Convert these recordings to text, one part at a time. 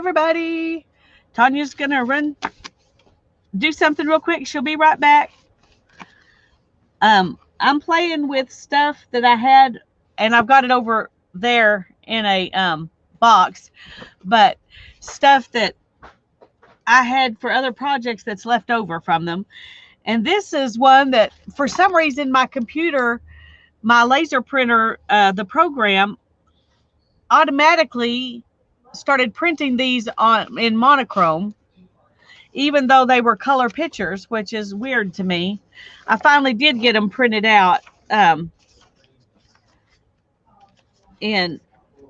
everybody. Tanya's going to do something real quick. She'll be right back. I'm playing with stuff that I had, and I've got it over there in a box, but stuff that I had for other projects that's left over from them. And this is one that, for some reason, my computer, my laser printer, the program, automatically started printing these in monochrome, even though they were color pictures, which is weird to me. I finally did get them printed out in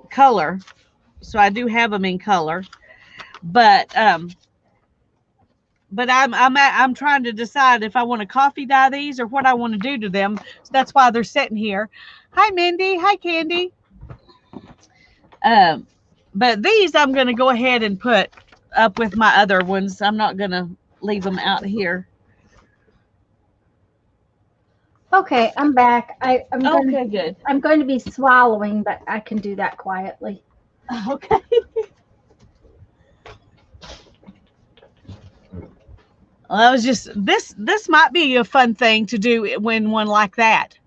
color, so I do have them in color. But I'm trying to decide if I want to coffee dye these or what I want to do to them. So that's why they're sitting here. Hi, Mindy. Hi, Candy. But these I'm going to go ahead and put up with my other ones. I'm not going to leave them out here. Okay, I'm back. Good. I'm going to be swallowing, but I can do that quietly. Okay. Well, that was just this might be a fun thing to do when one like that.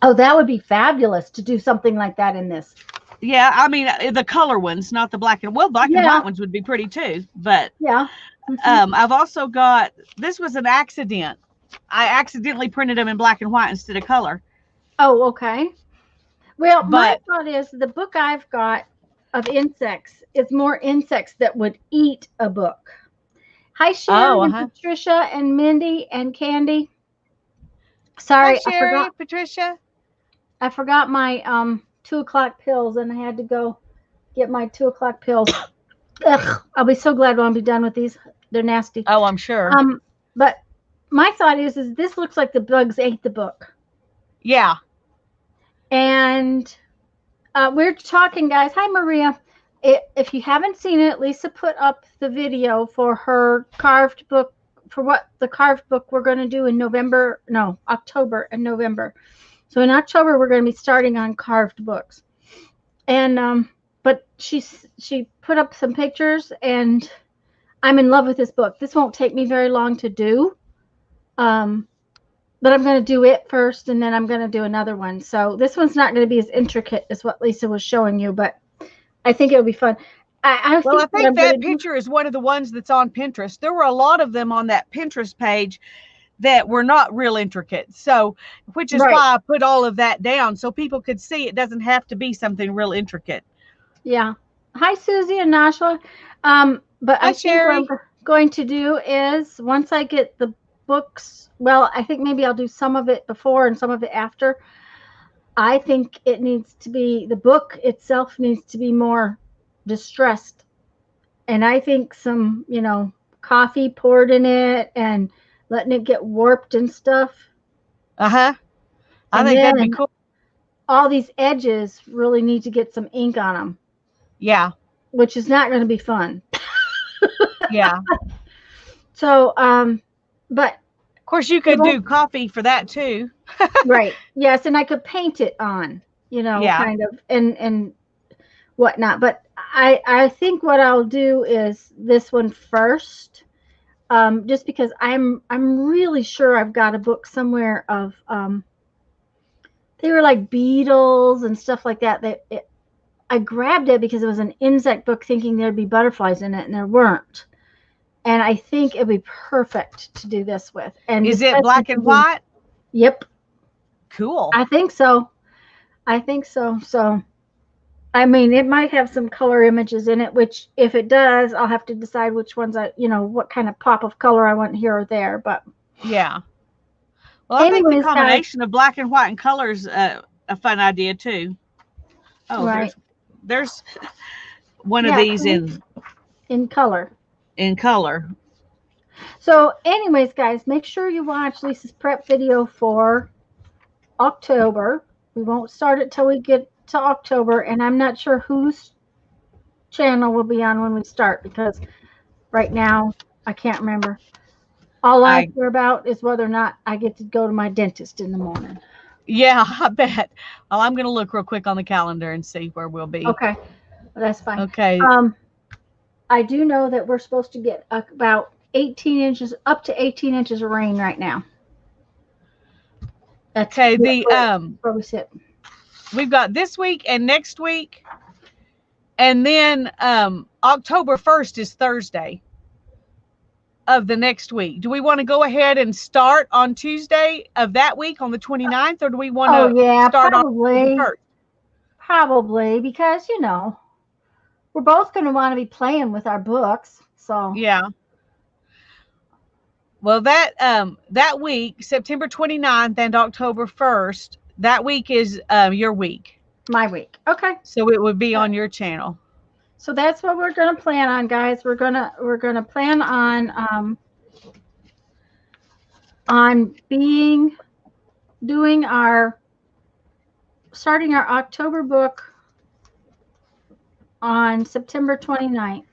Oh, that would be fabulous to do something like that in this. Yeah, I mean the color ones, not the black and black and white ones would be pretty too. But yeah, I've also got, this was an accident. I accidentally printed them in black and white instead of color. Oh, okay. Well, my thought is the book I've got of insects is more insects that would eat a book. Hi, Sherry, and Patricia, and Mindy, and Candy. Sorry, hi, Sherry, Patricia. I forgot my 2 o'clock pills, and I had to go get my 2 o'clock pills. Ugh, I'll be so glad when I'll be done with these. They're nasty. Oh, I'm sure. But my thought is this looks like the bugs ate the book. Yeah. And we're talking, guys. Hi, Maria. If you haven't seen it, Lisa put up the video for her carved book, for what the carved book we're going to do in October and November. So in October, we're going to be starting on carved books. And, but she put up some pictures, and I'm in love with this book. This won't take me very long to do. But I'm going to do it first, and then I'm going to do another one. So this one's not going to be as intricate as what Lisa was showing you, but I think it'll be fun. I think that picture is one of the ones that's on Pinterest. There were a lot of them on that Pinterest page that were not real intricate. So, which is why I put all of that down so people could see it doesn't have to be something real intricate. Yeah. Hi, Susie and Nashua. But I think what I'm going to do is once I get the books, well, I think maybe I'll do some of it before and some of it after. I think it needs to be, the book itself needs to be more distressed. And I think some, coffee poured in it and letting it get warped and stuff. I think that'd be cool. All these edges really need to get some ink on them. Yeah. Which is not going to be fun. Yeah. So, but of course you could do coffee for that too. Right. Yes. And I could paint it on, kind of, and whatnot. But I think what I'll do is this one first, just because I'm really sure I've got a book somewhere of, they were like beetles and stuff like that. I grabbed it because it was an insect book thinking there'd be butterflies in it, and there weren't. And I think it'd be perfect to do this with. And is it black and white? Yep. Cool. I think so. So, I mean, it might have some color images in it, which if it does, I'll have to decide which ones what kind of pop of color I want here or there. But yeah. Well, I think the combination of black and white and color is a fun idea too. Oh, right. There's one of these in color. In color. So anyways, guys, make sure you watch Lisa's prep video for October. We won't start it till we get to October, and I'm not sure whose channel will be on when we start, because right now I can't remember. All I care about is whether or not I get to go to my dentist in the morning. Yeah, I bet. Well, I'm going to look real quick on the calendar and see where we'll be. Okay. That's fine. Okay. I do know that we're supposed to get about 18 inches, up to 18 inches of rain right now. That's Okay, where we sit. We've got this week and next week, and then October 1st is Thursday of the next week. Do we want to go ahead and start on Tuesday of that week on the 29th, or do we want to start probably, on the 1st? Probably, because, you know, we're both going to want to be playing with our books. So yeah. Well, that week, September 29th and October 1st, that week is your week. My week. Okay. So it would be on your channel. So that's what we're going to plan on, guys. We're going to plan on starting our October book on September 29th.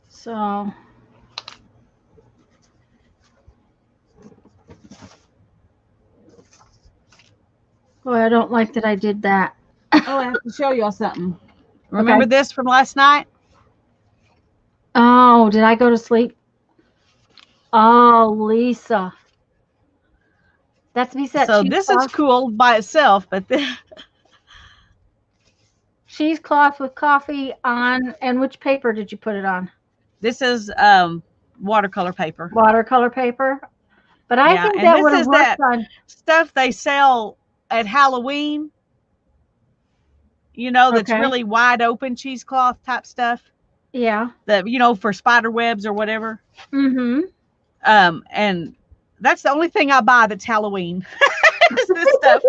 So boy, I don't like that I did that. Oh, I have to show y'all something. Remember this from last night? Oh, did I go to sleep? Oh, Lisa. That's me set. So this is cool by itself, but cheesecloth with coffee on. And which paper did you put it on? This is watercolor paper. Watercolor paper. But I think that would have worked on stuff they sell at Halloween. You know, that's really wide open cheesecloth type stuff. Yeah. That, you know, for spider webs or whatever. Mm-hmm. And that's the only thing I buy that's Halloween. Is this stuff.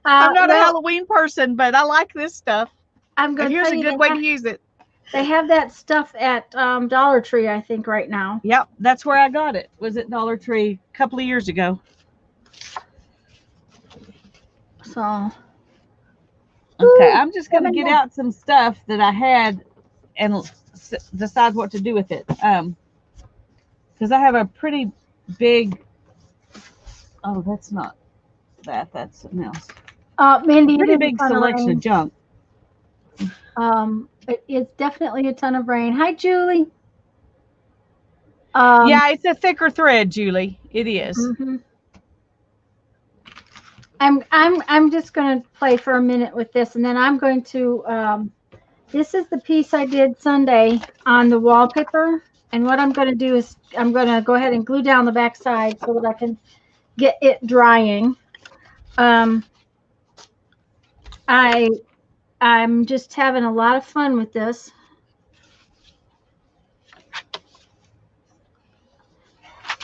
I'm not a Halloween person, but I like this stuff. Here's a good way to use it. They have that stuff at Dollar Tree, I think, right now. Yep, that's where I got it. Was at Dollar Tree a couple of years ago. So. Okay, I'm just going to get out some stuff that I had and decide what to do with it. Because I have a pretty big. Oh, that's not that. That's something else. Mindy, pretty big selection of junk. It's definitely a ton of rain. Hi, Julie. Yeah, it's a thicker thread, Julie. It is. Mm-hmm. I'm just going to play for a minute with this, and then I'm going to. This is the piece I did Sunday on the wallpaper, and what I'm going to do is I'm going to go ahead and glue down the back side so that I can get it drying. I'm just having a lot of fun with this.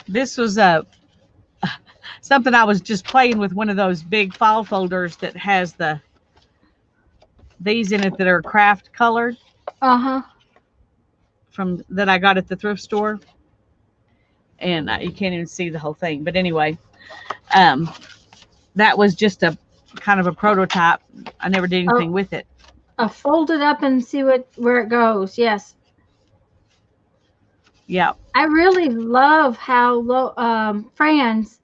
This was something I was just playing with, one of those big file folders that has these in it that are craft colored. From that I got at the thrift store. And you can't even see the whole thing. But anyway, that was just a kind of a prototype. I never did anything with it. Fold it up and see where it goes. Yes. Yeah. I really love how Fran's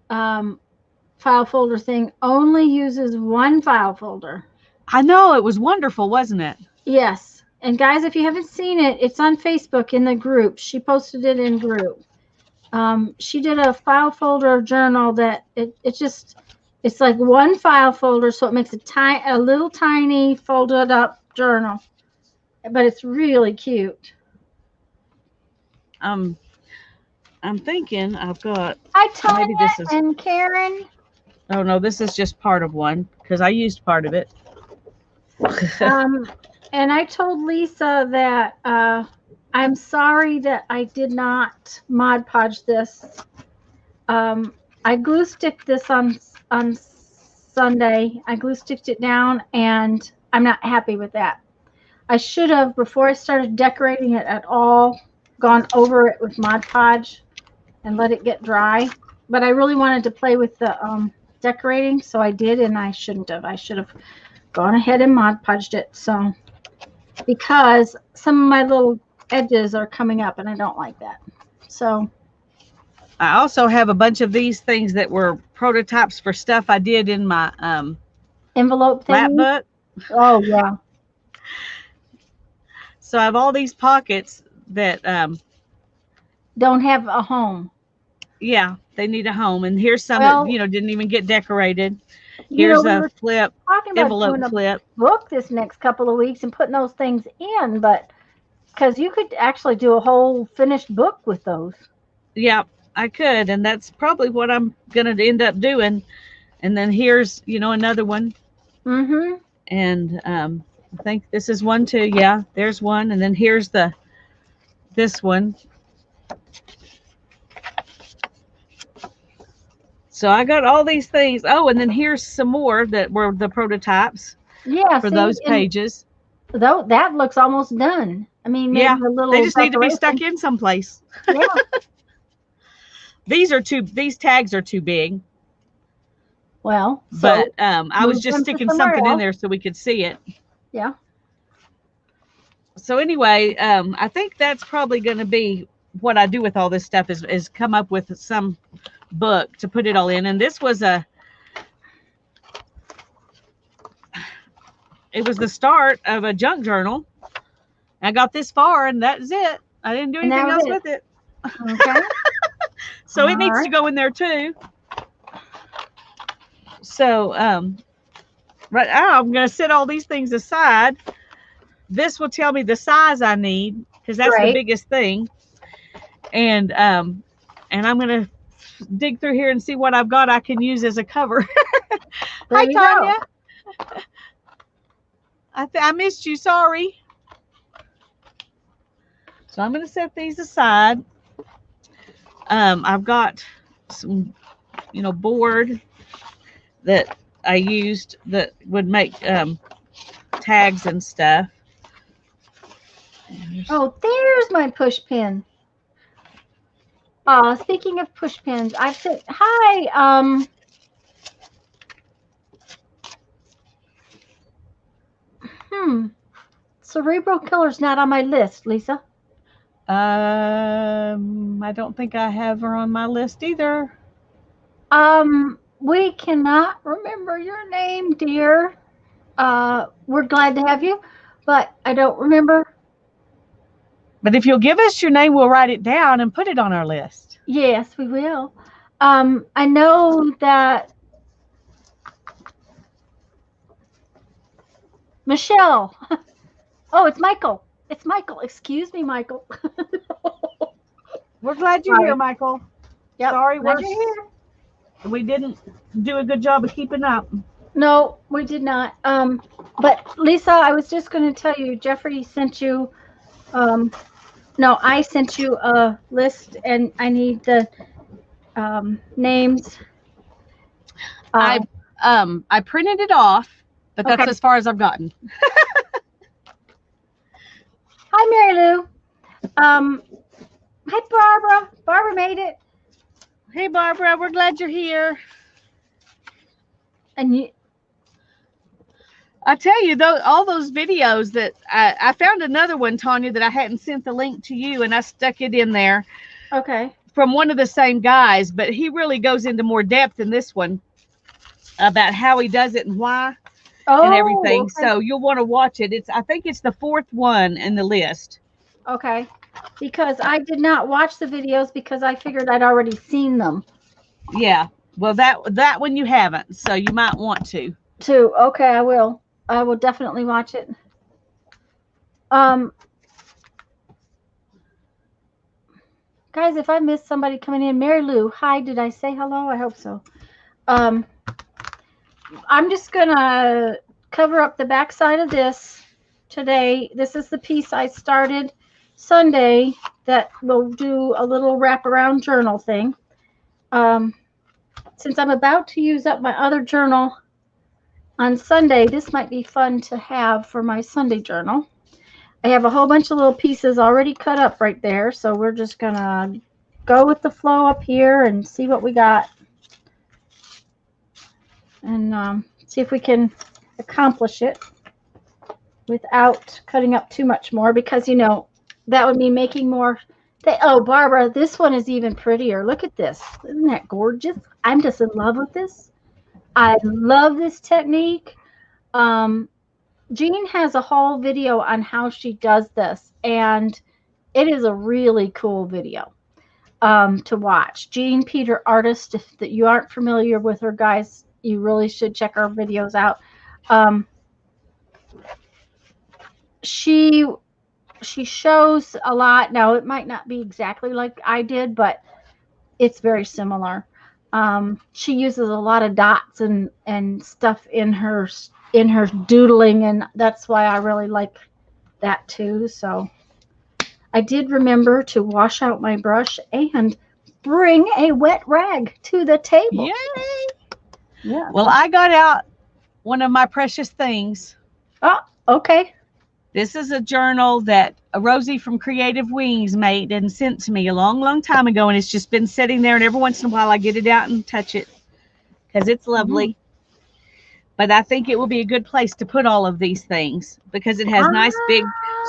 file folder thing only uses one file folder. I know, it was wonderful, wasn't it? Yes. And guys, if you haven't seen it, it's on Facebook in the group. She posted it in group. She did a file folder journal that it's like one file folder, so it makes a little tiny folded up journal, but it's really cute. I'm thinking I've got. Hi, Tanya and Karen. Oh no, this is just part of one because I used part of it. And I told Lisa that I'm sorry that I did not Mod Podge this. I glue sticked this on Sunday. I glue sticked it down, and I'm not happy with that. I should have, before I started decorating it at all, gone over it with Mod Podge and let it get dry. But I really wanted to play with the decorating, so I did, and I shouldn't have. I should have gone ahead and Mod Podged it. So, because some of my little edges are coming up, and I don't like that. So, I also have a bunch of these things that were prototypes for stuff I did in my Envelope lap thing. book. Oh yeah. So I have all these pockets that, Don't have a home. yeah, they need a home. And here's some that, Well, didn't even get decorated. you know, Here's we a were flip, talking about envelope doing a flip. book this next couple of weeks and putting those things in, but because you could actually do a whole finished book with those. Yeah, I could. And that's probably what I'm going to end up doing. And then here's, another one. Mm-hmm. And I think this is one too. Yeah, there's one. And then here's this one. So I got all these things. Oh, and then here's some more that were the prototypes Yeah, for see, those and pages. though that looks almost done. I mean, maybe Yeah, a little they just need to be decoration. stuck in someplace. Yeah. These tags are too big. Well, But I was move just them to sticking somewhere something in else. there so we could see it. Yeah. So anyway, I think that's probably going to be what I do with all this stuff is come up with some book to put it all in. And this was it was the start of a junk journal. I got this far and that's it. I didn't do And that anything was else it. with it. Okay. So it All needs to right. go in there too. So right now I'm going to set all these things aside. This will tell me the size I need because that's the Right. biggest thing. And I'm going to dig through here and see what I've got I can use as a cover. There Hi, you Tanya. go. I missed you. Sorry. So I'm going to set these aside. I've got some, board that I used that would make tags and stuff. Oh, there's my push pin. Speaking of push pins, I've said hi. Cerebral killer's not on my list, Lisa. I don't think I have her on my list either. We cannot remember your name, dear. We're glad to have you, but I don't remember. But if you'll give us your name, we'll write it down and put it on our list. Yes, we will. I know that Michelle. Oh, it's Michael. It's Michael. Excuse me, Michael. We're glad you're here, Michael. Yep. Sorry, Glad you're here. we didn't do a good job of keeping up. No, we did not. But Lisa, I was just going to tell you, Jeffrey sent you. No, I sent you a list, and I need the names. I printed it off, but that's Okay. as far as I've gotten. Hi, Mary Lou. Hi, Barbara. Barbara made it. Hey, Barbara, we're glad you're here. And you. I tell you, though, all those videos that I found another one, Tanya, that I hadn't sent the link to you, and I stuck it in there. Okay. From one of the same guys, but he really goes into more depth in this one about how he does it and why and everything. Okay. So you'll want to watch it. I think it's the 4th one in the list. Okay. Because I did not watch the videos because I figured I'd already seen them. Yeah. Well, that one you haven't, so you might want to. Okay, I will. I will definitely watch it. Guys, if I missed somebody coming in, Mary Lou, hi, did I say hello? I hope so. I'm just gonna cover up the back side of this today. This is the piece I started Sunday that will do a little wraparound journal thing. Since I'm about to use up my other journal on Sunday, this might be fun to have for my Sunday journal. I have a whole bunch of little pieces already cut up right there, so we're just gonna go with the flow up here and see what we got, and see if we can accomplish it without cutting up too much more, because that would be making more Oh, Barbara, this one is even prettier. Look at this. Isn't that gorgeous? I'm just in love with this. I love this technique. Jean has a whole video on how she does this, and it is a really cool video to watch. Jean Peter Artist, if that you aren't familiar with her, guys, you really should check her videos out. She shows a lot. Now, it might not be exactly like I did, but it's very similar. She uses a lot of dots and stuff in her doodling, and that's why I really like that too. So I did remember to wash out my brush and bring a wet rag to the table. Yay! Yeah. Well, I got out one of my precious things. Oh, okay. This is a journal that Rosie from Creative Wings made and sent to me a long, long time ago, and it's just been sitting there, and every once in a while I get it out and touch it because it's lovely. But I think it will be a good place to put all of these things because it has nice, big,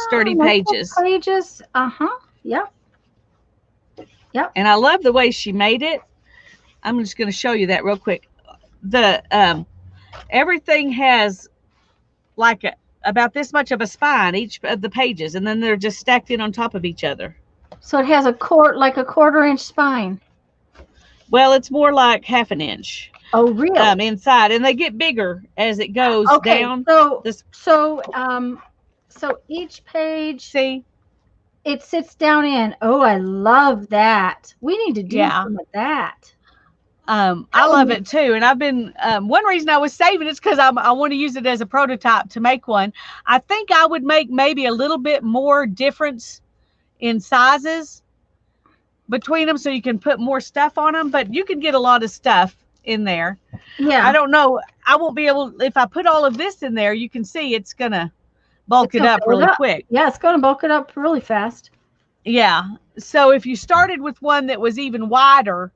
sturdy pages. Pages. Yeah. Yep. And I love the way she made it. I'm just going to show you that real quick. The everything has like about this much of a spine, each of the pages, and then they're just stacked in on top of each other. So it has a quarter-inch spine. Well, it's more like half an inch. Oh, really? Inside, and they get bigger as it goes down. So each page, see, it sits down in. Oh, I love that. We need to do some of that. I love it too, and I've been one reason I was saving it is because I want to use it as a prototype to make one. I think I would make maybe a little bit more difference in sizes between them, so you can put more stuff on them. But you can get a lot of stuff in there. Yeah. I don't know. I won't be able. If I put all of this in there, you can see it's gonna bulk it up really quick. Yeah, it's gonna bulk it up really fast. Yeah. So if you started with one that was even wider,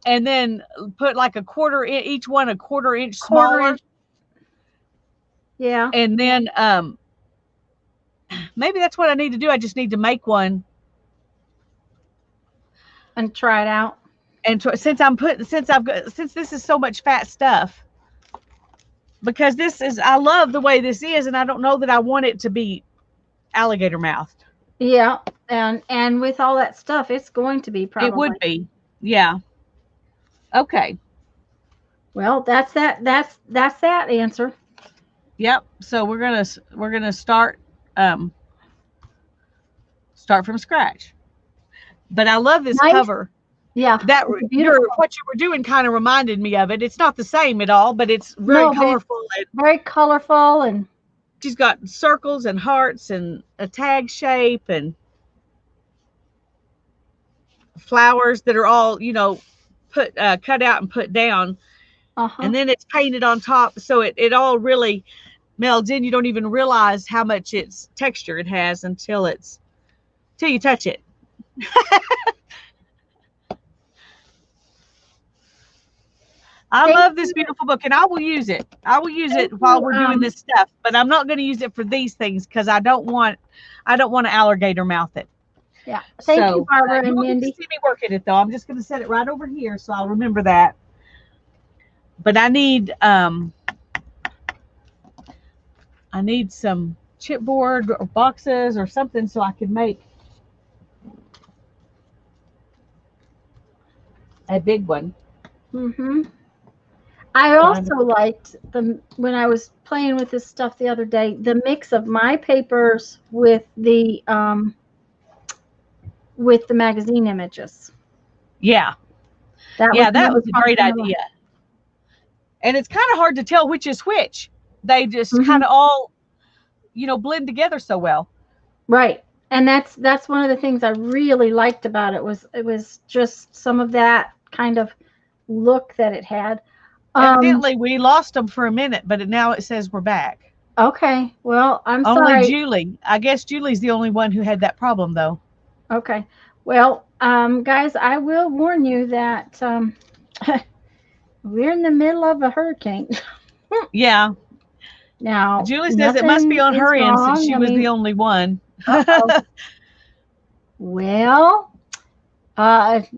and then put like each one a quarter-inch smaller. Yeah. And then maybe that's what I need to do. I just need to make one and try it out. And since this is so much fat stuff, because I love the way this is, and I don't know that I want it to be alligator mouthed. Yeah, and with all that stuff, it's going to be probably. It would be, yeah. Okay. Well, that's that answer. Yep. So we're gonna start from scratch. But I love this cover. Yeah. What you were doing kind of reminded me of it. It's not the same at all, but it's very colorful. Very colorful, and she's got circles and hearts and a tag shape and flowers that are all, cut out and put down. And then it's painted on top, so it all really melds in. You don't even realize how much texture it has until you touch it. I love this beautiful book, and I will use it. I will use it while we're doing this stuff, but I'm not going to use it for these things because I don't want to alligator mouth it. Yeah. Thank you, Barbara and Mindy. You see me working it though. I'm just going to set it right over here so I'll remember that. But I need some chipboard or boxes or something so I can make a big one. I also liked when I was playing with this stuff the other day, the mix of my papers with the magazine images. Yeah. That was a great idea. And it's kind of hard to tell which is which. They just kind of all, blend together so well. Right. And that's one of the things I really liked about it was just some of that kind of look that it had. Evidently, we lost them for a minute, but now it says we're back. Okay. Well, I'm sorry. Only Julie. I guess Julie's the only one who had that problem, though. Okay. Well, guys, I will warn you that we're in the middle of a hurricane. Yeah. Now, Julie says it must be on her end since she was the only one. Well, that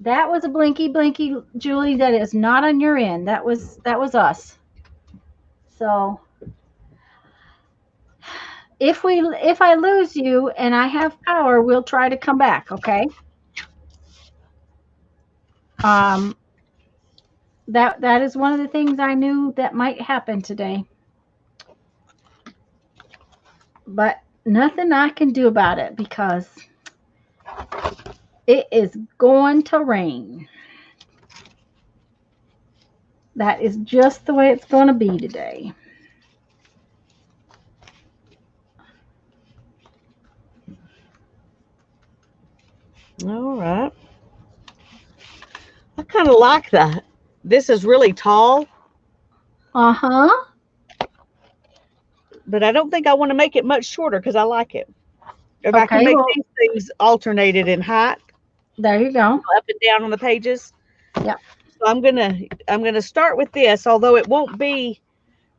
was a blinky, blinky, Julie. That is not on your end. That was us. So if I lose you and I have power, we'll try to come back. Okay. That is one of the things I knew that might happen today, but nothing I can do about it because it is going to rain. That is just the way it's going to be today. All right. I kind of like that. This is really tall, Uh-huh. but I don't think I want to make it much shorter because I like it. If I can Okay, make well, these things alternated in height, there you go. up and down on the pages. Yep. So I'm gonna start with this, although it won't be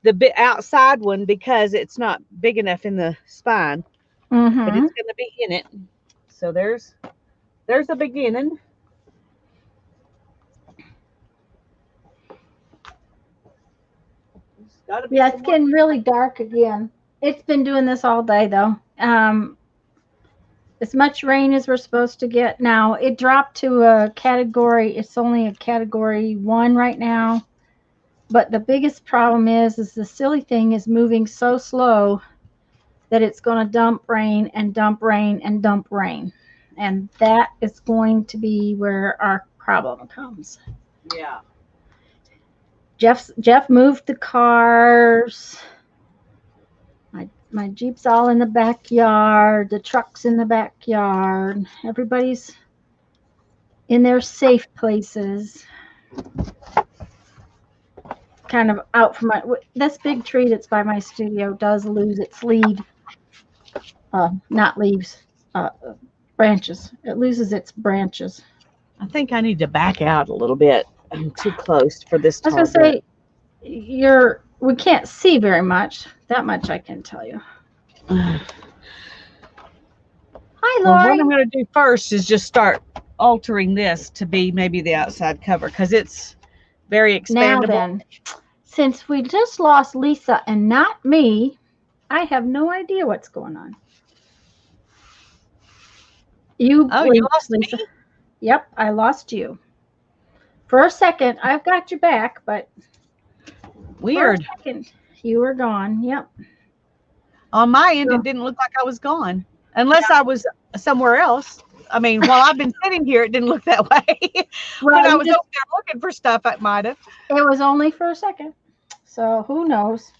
the bit outside one because it's not big enough in the spine, but Mm-hmm. it's gonna be in it. So there's the beginning. Yeah, it's getting really dark again. It's been doing this all day though. As much rain as we're supposed to get now. It dropped to a category. It's only a category 1 right now. But the biggest problem is the silly thing is moving so slow that it's going to dump rain and dump rain and dump rain. And that is going to be where our problem comes. Yeah. Jeff moved the cars. My Jeep's all in the backyard. The truck's in the backyard. Everybody's in their safe places. Kind of out from this big tree that's by my studio does lose its lead. Not leaves, branches. It loses its branches. I think I need to back out a little bit. I'm too close for this I was tall gonna say we can't see very much. That much I can tell you. book. Hi, Well, Lori. what I'm going to do first is just start altering this to be maybe the outside cover because it's very expandable. Now then, since we just lost Lisa and not me, I have no idea what's going on. You lost Lisa. me? Yep, I lost you. For a second, I've got your back, but Weird. For a second, you were gone. Yep. On my end, it didn't look like I was gone, unless I was somewhere else. I mean, while I've been sitting here, it didn't look that way. Well, when I was over there looking for stuff, I might have. It was only for a second, so who knows?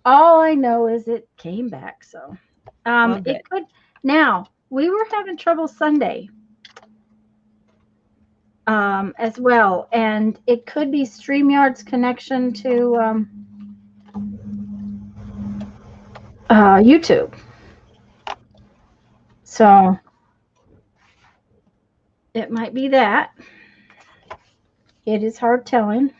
All I know is it came back. So, it could. Now we were having trouble Sunday, as well, and it could be StreamYard's connection to YouTube. So it might be that. It is hard telling.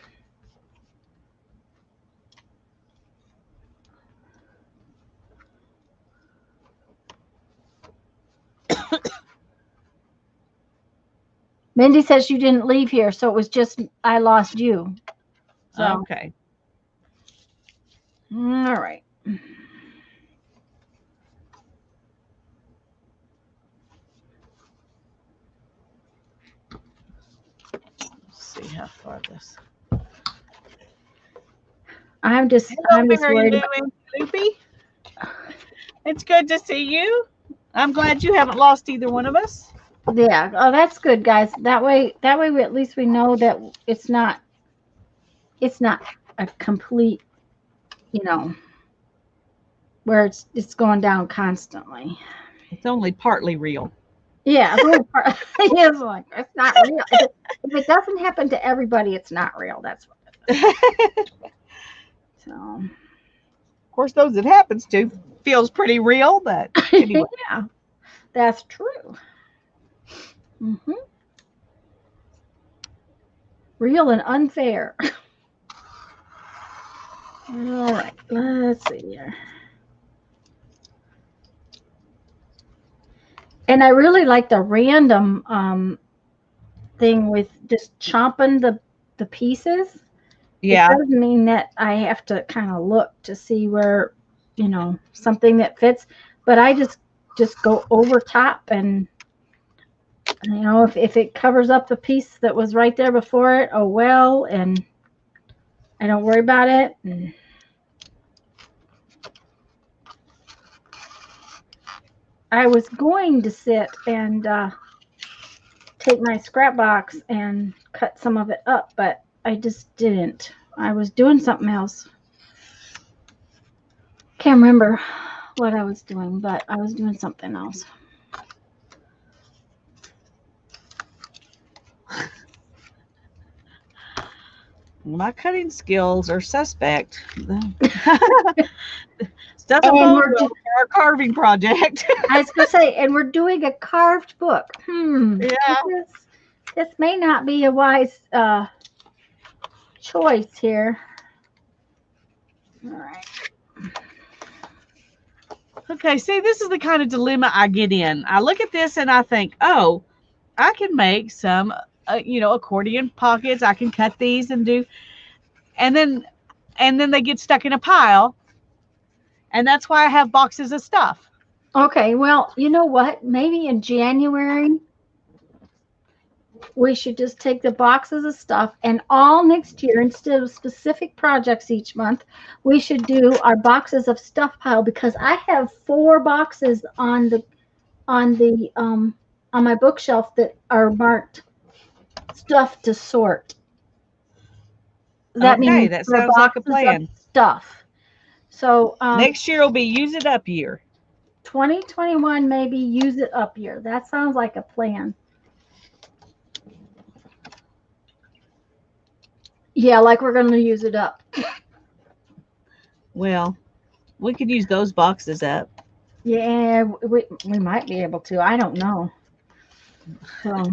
Mindy says you didn't leave here, so it was just I lost you. So, okay. All right. Let's see how far this. I'm just worried about Loopy. It's good to see you. I'm glad you haven't lost either one of us. Yeah. Oh, that's good, guys. That way we at least we know that it's not a complete, where it's going down constantly. It's only partly real. Yeah, it's like it's not real. If it doesn't happen to everybody, it's not real. That's what it is. So, of course, those it happens to feels pretty real, but anyway. Yeah, that's true. Mm-hmm. Real and unfair. All right, let's see here. And I really like the random thing with just chomping the pieces. Yeah. It doesn't mean that I have to kind of look to see where, something that fits, but I just go over top, and if it covers up the piece that was right there before it, oh well, and I don't worry about it. And I was going to sit and take my scrap box and cut some of it up, but I just didn't. I was doing something else. Can't remember what I was doing, but I was doing something else. My cutting skills are suspect. Doesn't And bode we're well for our carving project. I was going to say, and we're doing a carved book. Yeah. This may not be a wise choice here. All right. Okay, see, this is the kind of dilemma I get in. I look at this and I think, oh, I can make some, accordion pockets. I can cut these and do, and then they get stuck in a pile, and that's why I have boxes of stuff. Okay, well, you know what? Maybe in January, we should just take the boxes of stuff, and all next year, instead of specific projects each month, we should do our boxes of stuff pile, because I have 4 boxes on my bookshelf that are marked stuff to sort. That Okay, means that for sounds like a boxes plan. of stuff. So Next year will be use it up year. 2021 maybe use it up year. That sounds like a plan. Yeah, like we're going to use it up. Well, we could use those boxes up. Yeah, we might be able to. I don't know. So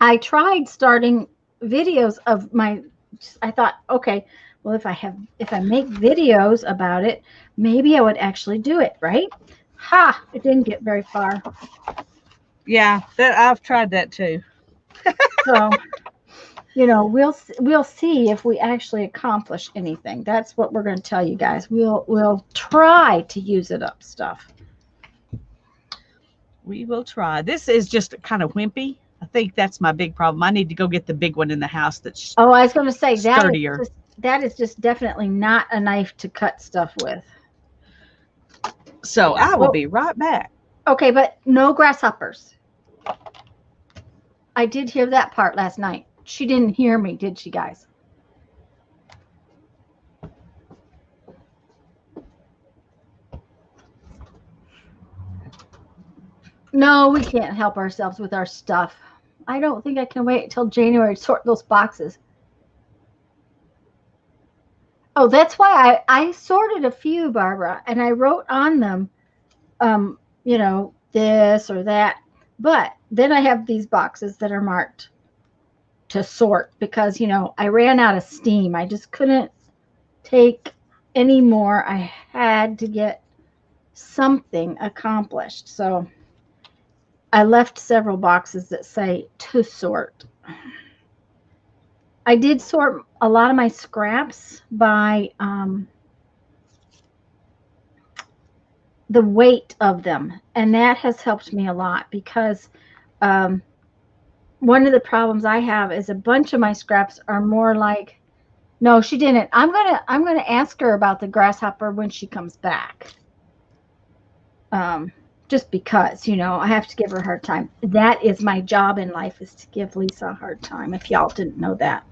I tried starting videos of I thought, okay, well, if I make videos about it, maybe I would actually do it, right? Ha! It didn't get very far. Yeah, I've tried that too. So, we'll see if we actually accomplish anything. That's what we're going to tell you guys. We'll try to use it up stuff. We will try. This is just kind of wimpy. I think that's my big problem. I need to go get the big one in the house that's Oh, I was going to say sturdier. that is just definitely not a knife to cut stuff with. So I will be right back. Okay, but no grasshoppers. I did hear that part last night. She didn't hear me, did she, guys? No, we can't help ourselves with our stuff. I don't think I can wait until January to sort those boxes. Oh, that's why I sorted a few, Barbara, and I wrote on them, this or that. But then I have these boxes that are marked to sort because, I ran out of steam. I just couldn't take any more. I had to get something accomplished. So I left several boxes that say to sort. I did sort a lot of my scraps by the weight of them, and that has helped me a lot because one of the problems I have is a bunch of my scraps are more like, no, she didn't. I'm gonna ask her about the grasshopper when she comes back. Just because, I have to give her a hard time. That is my job in life, is to give Lisa a hard time, if y'all didn't know that.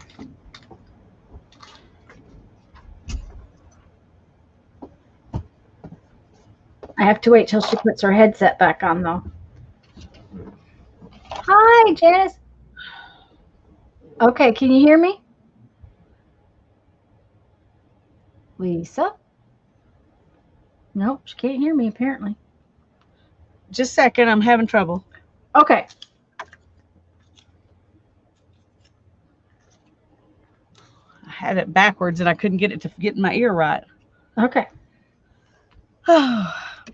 I have to wait till she puts her headset back on, though. Hi, Janice. Okay, can you hear me? Lisa? Nope, she can't hear me, apparently. Just a second, I'm having trouble. Okay. I had it backwards and I couldn't get it to get in my ear right. Okay.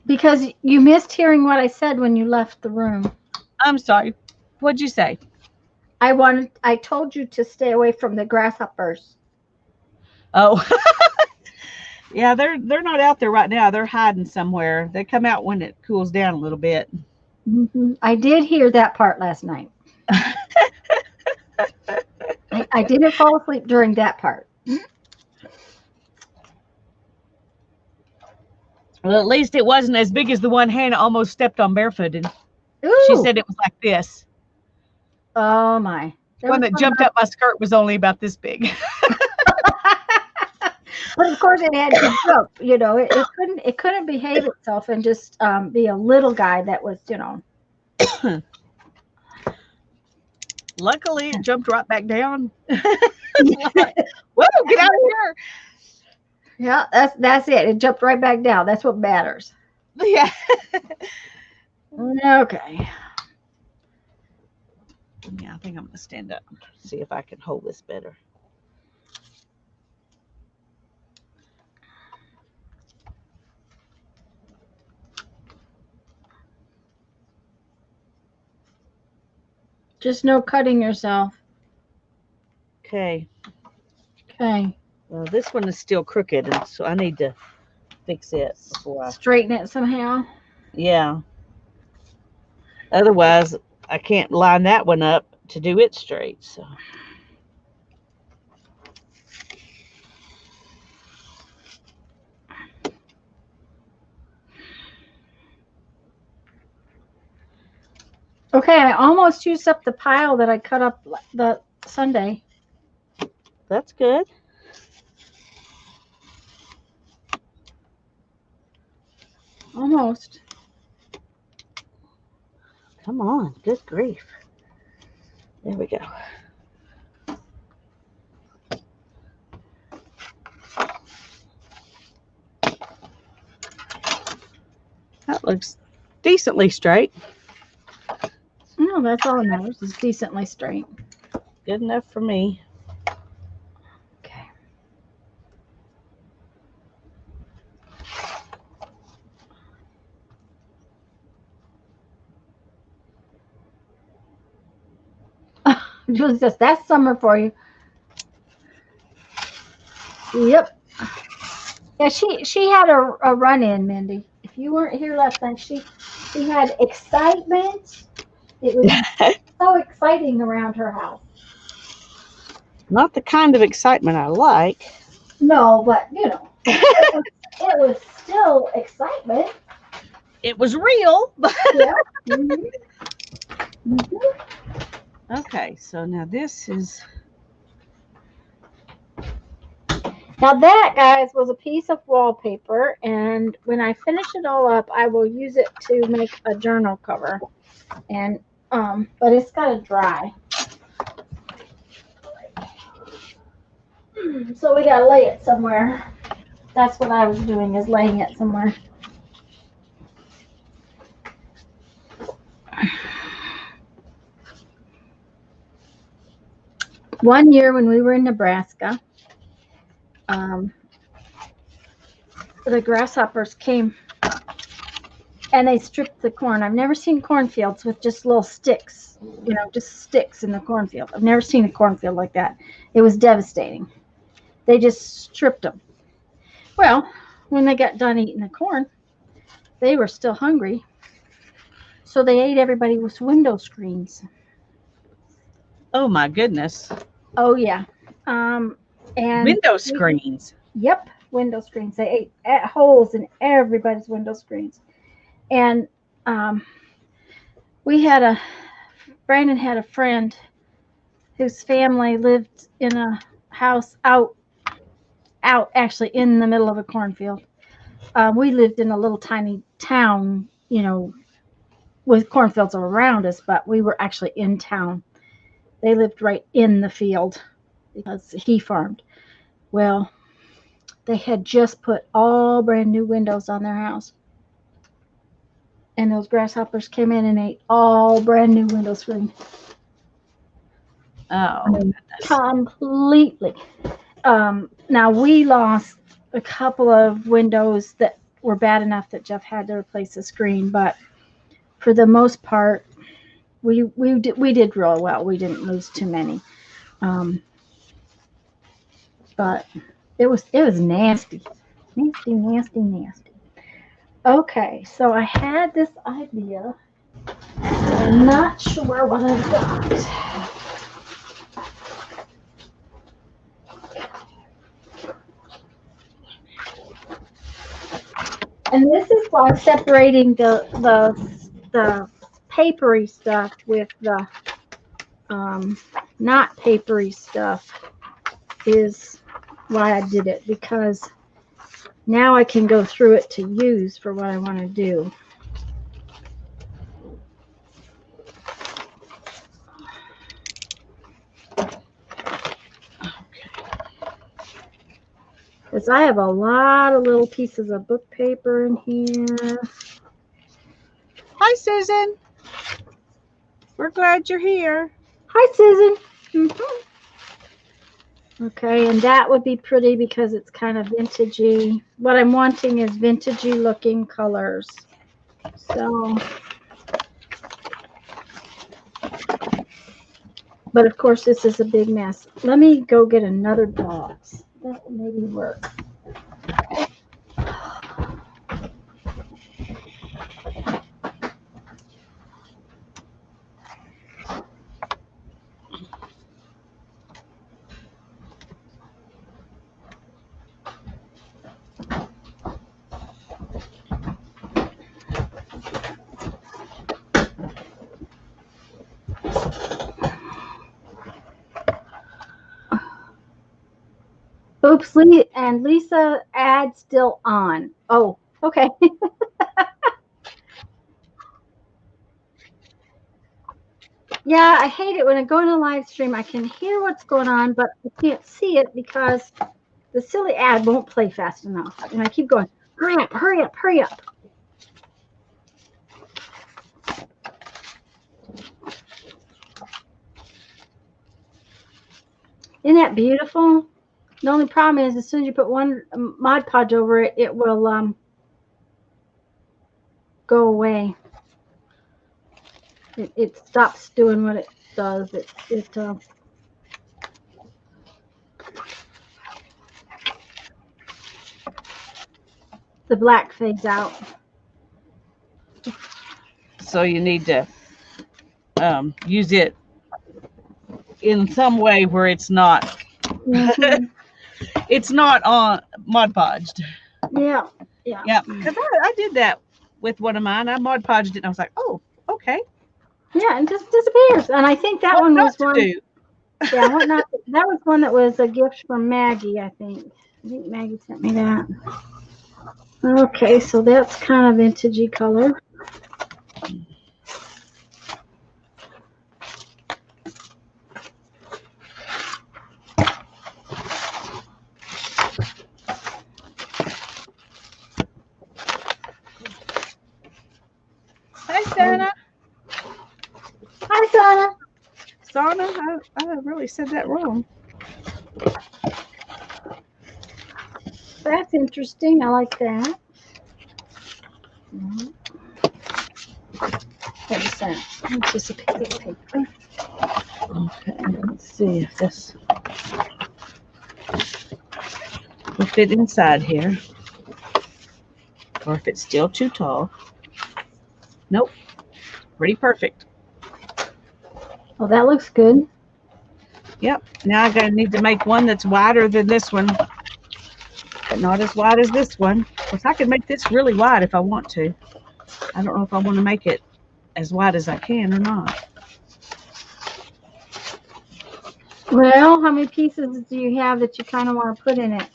Because you missed hearing what I said when you left the room. I'm sorry. What'd you say? I told you to stay away from the grasshoppers. Oh, yeah, they're not out there right now. They're hiding somewhere. They come out when it cools down a little bit. I did hear that part last night. I didn't fall asleep during that part. Well, at least it wasn't as big as the one Hannah almost stepped on barefooted. Ooh. She said it was like this. Oh my. The one that jumped up my skirt was only about this big. But of course it had to jump, you know, it couldn't behave itself and just be a little guy that was, you know. Luckily it jumped right back down. Whoa, get out of here. Yeah, that's it. It jumped right back down. That's what matters. Yeah. Okay. Yeah, I think I'm gonna stand up, see if I can hold this better. Just no cutting yourself. Okay. Okay. Well, this one is still crooked, and so I need to fix it before I... Straighten it somehow. Yeah. Otherwise, I can't line that one up to do it straight. So. Okay, I almost used up the pile that I cut up the Sunday. That's good. Almost. Come on, good grief. There we go. That looks decently straight. No, that's all that matters. It's decently straight. Good enough for me. Okay. Julie's just, that's summer for you. Yep. Yeah, she had a run in, Mindy. If you weren't here last night, she had excitement. It was so exciting around her house. Not the kind of excitement I like. No, but you know, it was still excitement. It was real. Yeah. Mm-hmm. Mm-hmm. Okay, so now this is... Now that, guys, was a piece of wallpaper, and when I finish it all up, I will use it to make a journal cover. And but it's got to dry. So we got to lay it somewhere. That's what I was doing, is laying it somewhere. One year when we were in Nebraska, the grasshoppers came and they stripped the corn. I've never seen cornfields with just little sticks, you know, just sticks in the cornfield. I've never seen a cornfield like that. It was devastating. They just stripped them. Well, when they got done eating the corn, they were still hungry. So they ate everybody with window screens. Oh my goodness. Oh yeah. And window screens. Yep, window screens. They ate holes in everybody's window screens. And Brandon had a friend whose family lived in a house out actually in the middle of a cornfield. We lived in a little tiny town, you know, with cornfields all around us, but we were actually in town. They lived right in the field because he farmed. Well, they had just put all brand new windows on their house. And those grasshoppers came in and ate all brand new window screens. Oh, completely. Now we lost a couple of windows that were bad enough that Jeff had to replace the screen. But for the most part, we did real well. We didn't lose too many. But it was nasty. Nasty. Okay, so I had this idea. I'm not sure what I've got. And this is why separating the papery stuff with the not papery stuff is why I did it, because now I can go through it to use for what I want to do. Because I have a lot of little pieces of book paper in here. Hi, Susan. We're glad you're here. Hi, Susan. Okay, and that would be pretty because it's kind of vintagey. What I'm wanting is vintagey looking colors. So, but of course this is a big mess. Let me go get another box. That will maybe work. Oops, and Lisa ad still on. Oh, okay. Yeah, I hate it when I go in a live stream. I can hear what's going on, but I can't see it because the silly ad won't play fast enough. And I keep going, hurry up, hurry up, hurry up. Isn't that beautiful? The only problem is as soon as you put one Mod Podge over it, it will go away. It stops doing what it does. The black fades out. So you need to use it in some way where it's not it's not on Mod Podged. Yeah. Because I did that with one of mine. I Mod Podged it and I was like, oh, okay. Yeah, it just disappears. And I think that one was one. Yeah, that was one that was a gift from Maggie, I think. I think Maggie sent me that. Okay, so that's kind of vintagey color. Hi, Sana. Hi, Sana. Sana, I really said that wrong. That's interesting. I like that. What's that? It's just a piece of paper. Okay, let's see if this will fit inside here. Or if it's still too tall. Nope. Pretty perfect. Oh, that looks good. Yep. Now I need to make one that's wider than this one, but not as wide as this one. Of course, I could make this really wide if I want to. I don't know if I want to make it as wide as I can or not. Well, how many pieces do you have that you kind of want to put in it?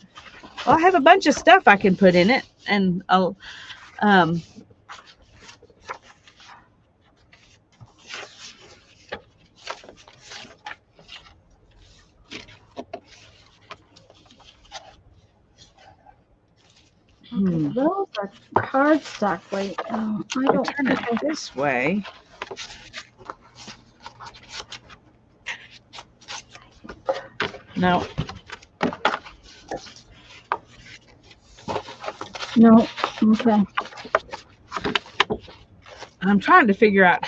Well, I have a bunch of stuff I can put in it, and I'll Those are cardstock. Wait, I don't turn it this way. No. No. Okay. I'm trying to figure out.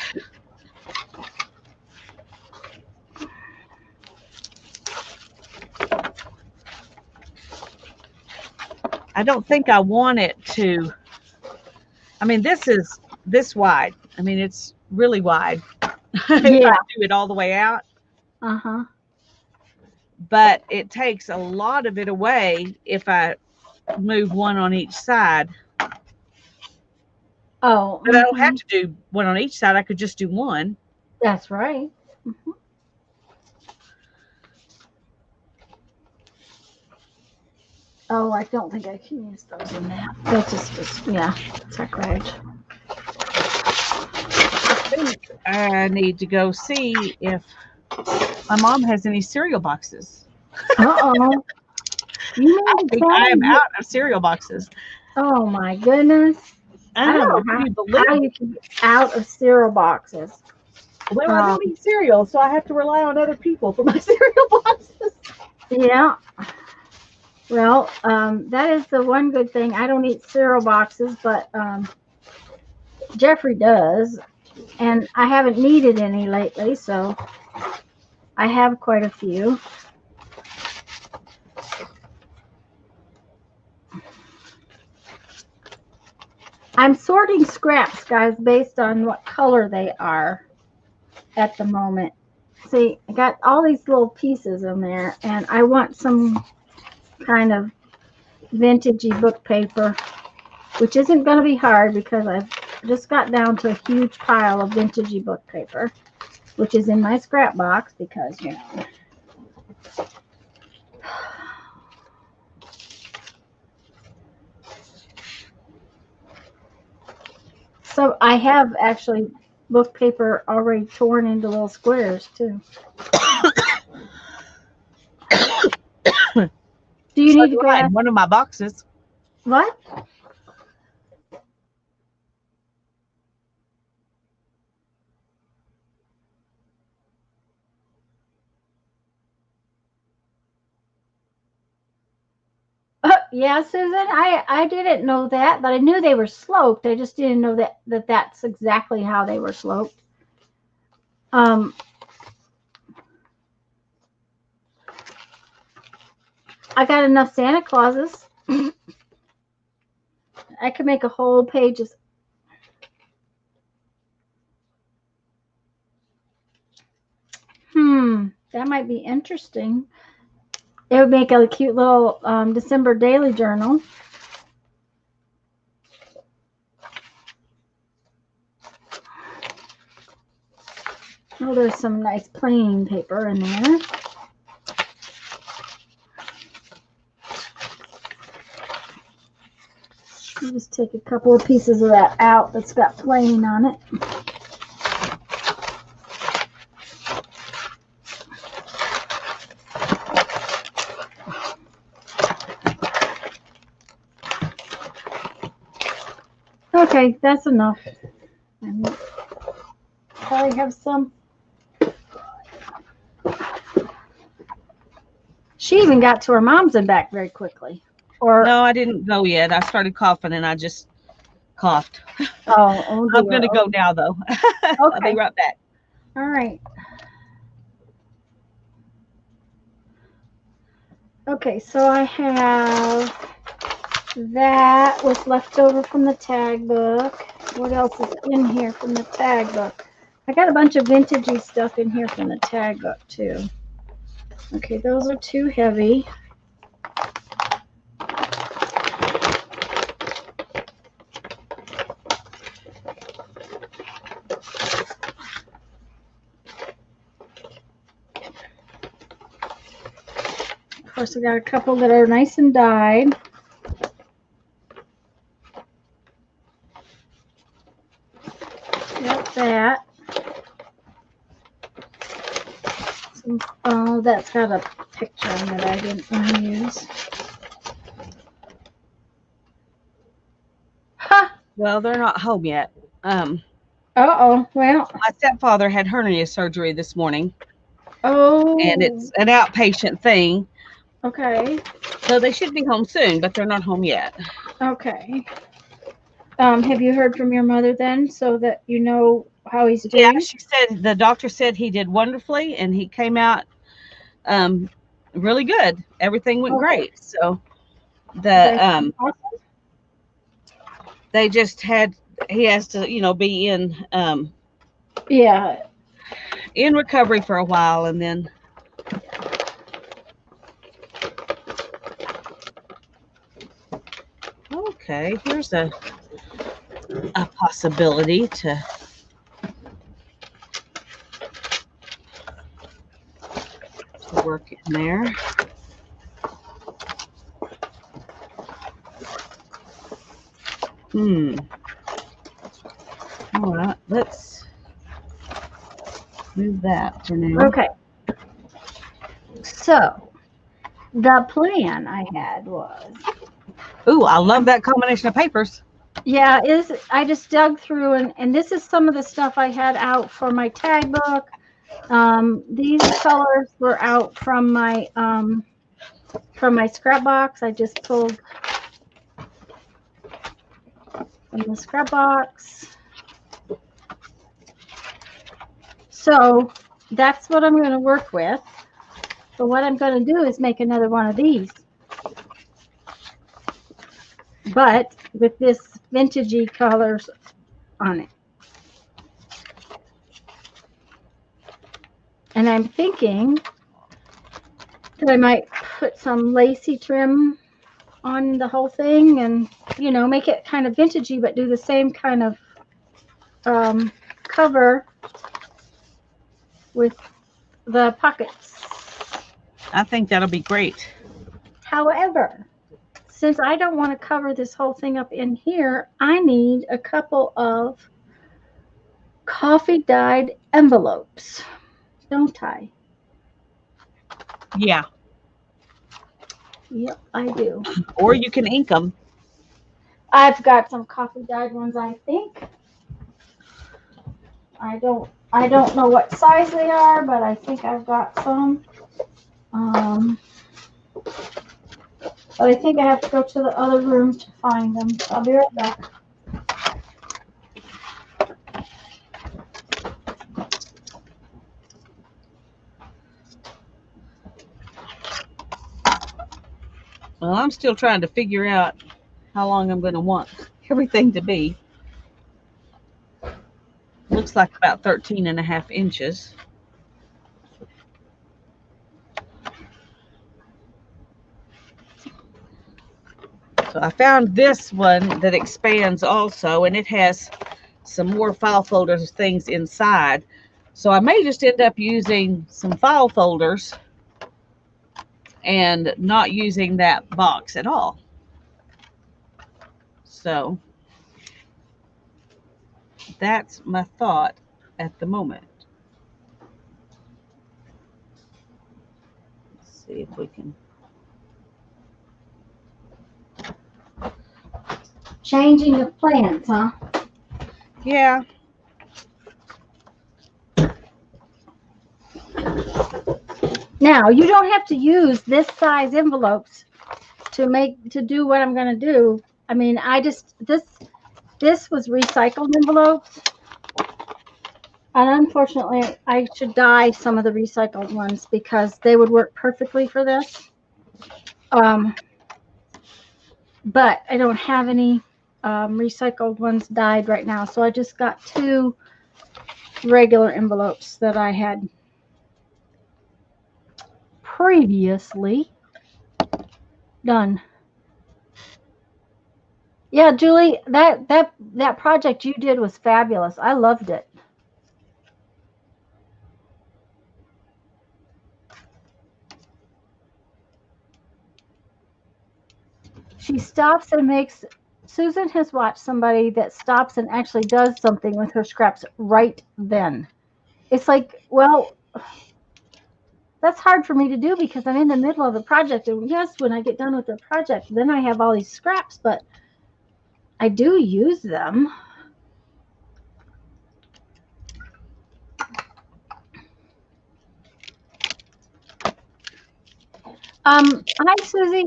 I don't think I want it to. I mean, this is this wide. I mean, it's really wide if I Yeah. do it all the way out. Uh-huh. But it takes a lot of it away if I move one on each side. Oh. But I don't have to do one on each side. I could just do one. That's right. Oh, I don't think I can use those in that. That's just yeah, sacrilege. I need to go see if my mom has any cereal boxes. Uh-oh. You I mean to think tell I am me? out of cereal boxes. Oh my goodness. I I don't know. know Can you believe how it? you can be out of cereal boxes. Well, I don't eat cereal, so I have to rely on other people for my cereal boxes. Yeah. Well, that is the one good thing. I don't eat cereal boxes, but Jeffrey does, and I haven't needed any lately, so I have quite a few. I'm sorting scraps, guys, based on what color they are at the moment. See, I got all these little pieces in there, and I want some kind of vintagey book paper, which isn't going to be hard because I've just got down to a huge pile of vintagey book paper, which is in my scrap box because, you know. So I have actually book paper already torn into little squares too. Do you need to go ask one of my boxes? what? Yeah, Susan, I didn't know that, but I knew they were sloped. I just didn't know that's exactly how they were sloped. I got enough Santa Clauses. I could make a whole page of. That might be interesting. It would make a cute little December daily journal. Oh, there's some nice plain paper in there. I'll just take a couple of pieces of that out that's got plain on it. Okay, that's enough. And probably have some. She even got to her mom's and back very quickly. Or no, I didn't go yet. I started coughing and I just coughed. Oh I'm going to go now, though. Okay. I'll be right back. All right. Okay, so I have that was left over from the tag book. What else is in here from the tag book? I got a bunch of vintagey stuff in here from the tag book, too. Okay, those are too heavy. Of course, I got a couple that are nice and dyed. Got that. Oh, that's got a picture on it I didn't want to use. Ha! Well, they're not home yet. Uh-oh. Well. My stepfather had hernia surgery this morning. Oh. And it's an outpatient thing. Okay. So they should be home soon, but they're not home yet. Okay. Have you heard from your mother then, so that you know how he's Yeah, doing? she said the doctor said he did wonderfully, and he came out um, really good. Everything went Okay. great. So That's the awesome. they just had he has to be Yeah. in recovery for a while, and then okay, here's a possibility to work in there. All right, let's move that for now. Okay. So the plan I had was, Ooh, I love that combination of papers. yeah, is I just dug through, and this is some of the stuff I had out for my tag book. These colors were out from my scrap box. I just pulled from the scrap box. So that's what I'm going to work with. But what I'm going to do is make another one of these, but with this vintagey colors on it. And I'm thinking that I might put some lacy trim on the whole thing, and make it kind of vintagey, but do the same kind of cover with the pockets. I think that'll be great. However, since I don't want to cover this whole thing up in here, I need a couple of coffee dyed envelopes, don't I? Yeah. Yep, I do. Or you can ink them. I've got some coffee dyed ones, I think. I don't know what size they are, but I think I've got some. But I think I have to go to the other room to find them. I'll be right back. Well, I'm still trying to figure out how long I'm going to want everything to be. Looks like about 13.5 inches. So I found this one that expands also, and it has some more file folders things inside. So I may just end up using some file folders and not using that box at all. So that's my thought at the moment. Let's see if we can. Changing of plans, huh? Yeah. Now, you don't have to use this size envelopes to do what I'm going to do. I mean, this was recycled envelopes. And unfortunately, I should dye some of the recycled ones because they would work perfectly for this. But I don't have any recycled ones dyed right now. So I just got 2 regular envelopes that I had previously done. Yeah, Julie, that project you did was fabulous. I loved it. She stops and makes. Susan has watched somebody that stops and actually does something with her scraps right then. It's like, well, that's hard for me to do because I'm in the middle of the project. And yes, when I get done with the project, then I have all these scraps, but I do use them. Hi, Susie.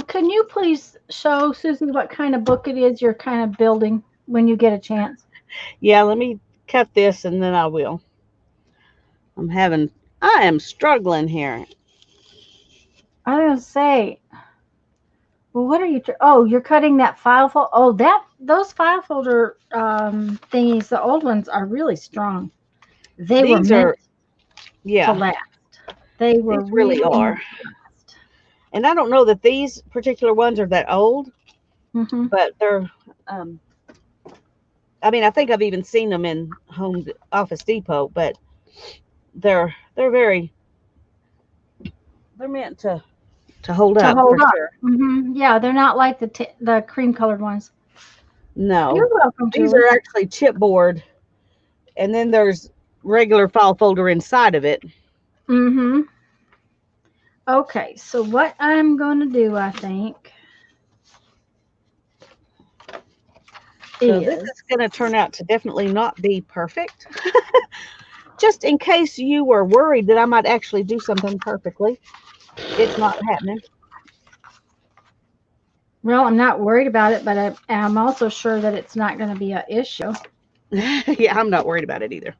Can you please show Susie what kind of book it is you're kind of building when you get a chance? Yeah, let me cut this and then I will. I am struggling here. I was gonna say, well, what are you? Oh, you're cutting that file folder. Oh, those file folder thingies, the old ones are really strong. They were These meant are, to yeah, last. They were these really really are. meant to last. And I don't know that these particular ones are that old, Mm-hmm. but they're, um, I mean, I think I've even seen them in Office Depot, but they're very, they're meant to hold To up for hold up. sure. Mm-hmm. Yeah, they're not like the cream colored ones. No, You're welcome, these Julie. are actually chipboard, and then there's regular file folder inside of it. Mm-hmm. Okay, so what I'm going to do, I think, So this is is going to turn out to definitely not be perfect. Just in case you were worried that I might actually do something perfectly, it's not happening. well, I'm not worried about it, but I'm also sure that it's not going to be an issue. Yeah, I'm not worried about it either.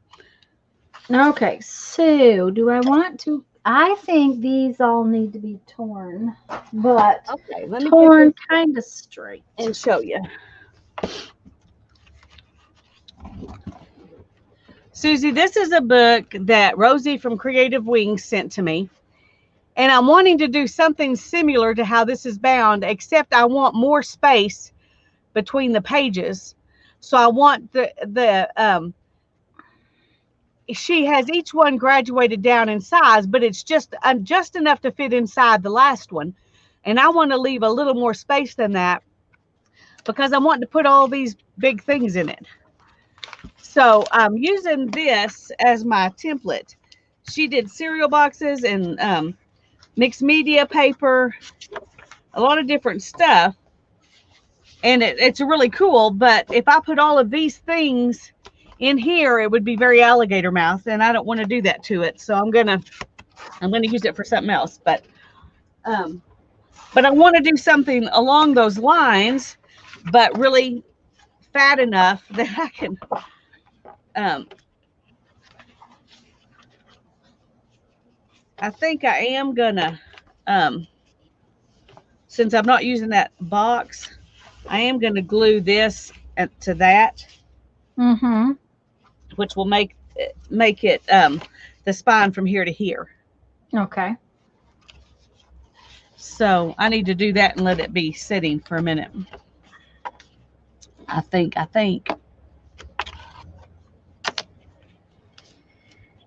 Okay, so do I want to? I think these all need to be torn, but Okay, let me get torn this kind of straight. and show you. Susie, this is a book that Rosie from Creative Wings sent to me. And I'm wanting to do something similar to how this is bound, except I want more space between the pages. So I want she has each one graduated down in size, but it's just enough to fit inside the last one. And I want to leave a little more space than that because I want to put all these big things in it. So I'm using this as my template. She did cereal boxes and mixed media paper, a lot of different stuff. And it's really cool. But if I put all of these things in here, it would be very alligator mouth, and I don't want to do that to it. So I'm gonna use it for something else. But I want to do something along those lines, but really fat enough that I can I think I am gonna since I'm not using that box, I am gonna glue this to that, Mm-hmm. which will make it the spine from here to here. Okay. So I need to do that and let it be sitting for a minute. I think.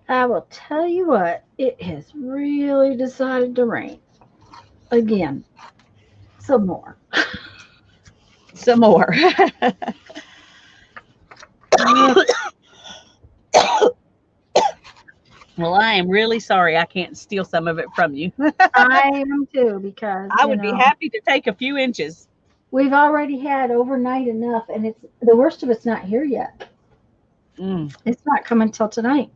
I will tell you what, it has really decided to rain again. Some more. Some more. Well, I am really sorry I can't steal some of it from you. I am too, because I would be happy to take a few inches. we've already had overnight enough, and it's the worst of it's not here yet. It's not coming till tonight.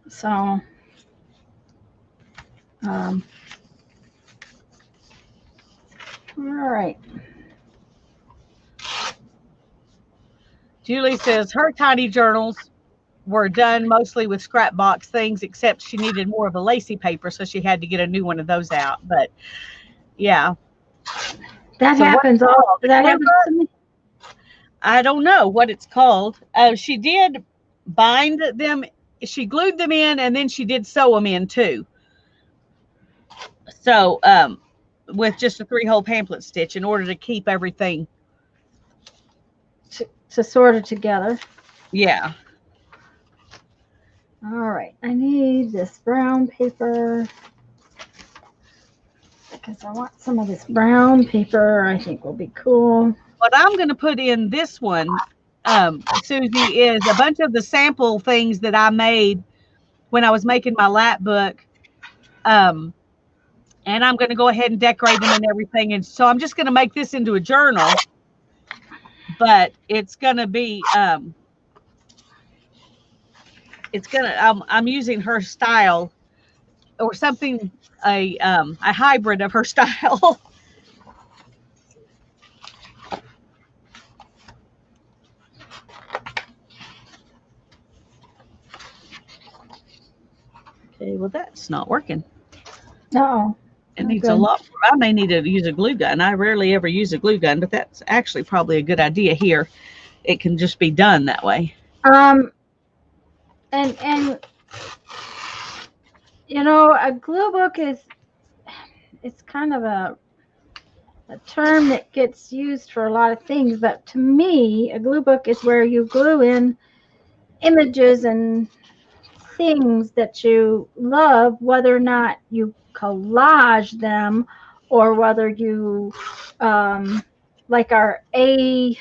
So, all right. Julie says her tiny journals were done mostly with scrap box things, except she needed more of a lacy paper, so she had to get a new one of those out. But yeah, That so happens all. That happens to me. I don't know what it's called. She did bind them. She glued them in, and then she did sew them in too. So with just a 3-hole pamphlet stitch in order to keep everything to sort it together. Yeah. All right. I need this brown paper because I want some of this brown paper. I think will be cool. What I'm going to put in this one, Susie, is a bunch of the sample things that I made when I was making my lap book. And I'm going to go ahead and decorate them and everything. And so I'm just going to make this into a journal, but it's going to be, I'm using her style or something a hybrid of her style. Okay, well that's not working. No. It needs a lot. I may need to use a glue gun. I rarely ever use a glue gun, but that's actually probably a good idea here. It can just be done that way. And you know, a glue book is, it's kind of a term that gets used for a lot of things, but to me, a glue book is where you glue in images and things that you love, whether or not you collage them or whether you like our A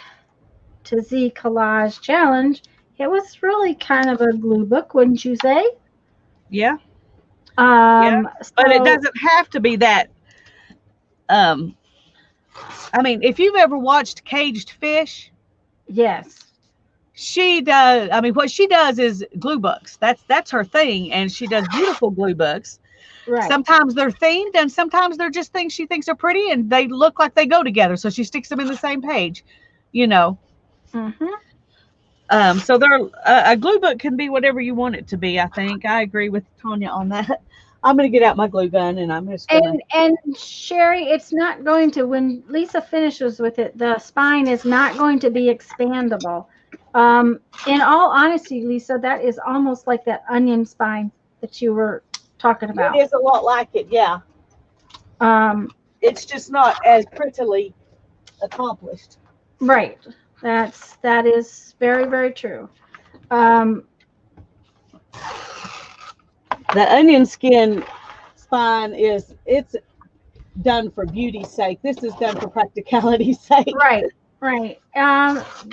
to Z collage challenge. It was really kind of a glue book, wouldn't you say? Yeah. Yeah. But it doesn't have to be that. I mean, if you've ever watched Caged Fish, yes, she does. I mean, what she does is glue books. That's her thing, and she does beautiful glue books. right. Sometimes they're themed, and sometimes they're just things she thinks are pretty, and they look like they go together. So she sticks them in the same page, you know. Mm-hmm. So they're a glue book can be whatever you want it to be. I think I agree with Tanya on that. I'm going to get out my glue gun and I'm just going to. And Sherry, it's not going to, when Lisa finishes with it, the spine is not going to be expandable. In all honesty, Lisa, that is almost like that onion spine that you were talking about. It is a lot like it, yeah. It's just not as prettily accomplished. Right. That is very, very true. The onion skin spine it's done for beauty's sake. This is done for practicality's sake. Right, right.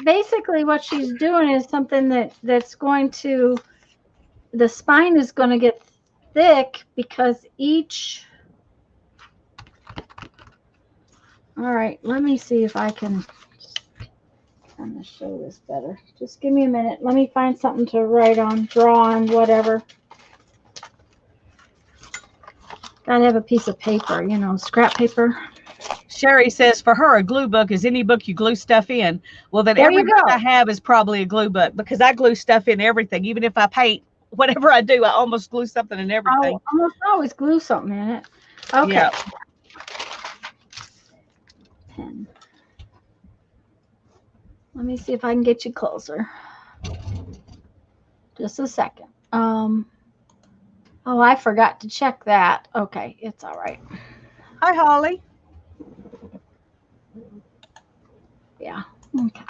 Basically what she's doing is something that's going to, the spine is going to get thick because each, all right, let me see if I can kind of show this better. Just give me a minute. Let me find something to write on, draw on, whatever. Gotta have a piece of paper, you know, scrap paper. Sherry says for her, a glue book is any book you glue stuff in. Well, then There every book I have is probably a glue book because I glue stuff in everything. Even if I paint, whatever I do, I almost glue something in everything. I almost always glue something in it. Okay. Yeah. Pen. Let me see if I can get you closer. Just a second. Oh, I forgot to check that. Okay, it's all right. Hi, Holly. Yeah, okay.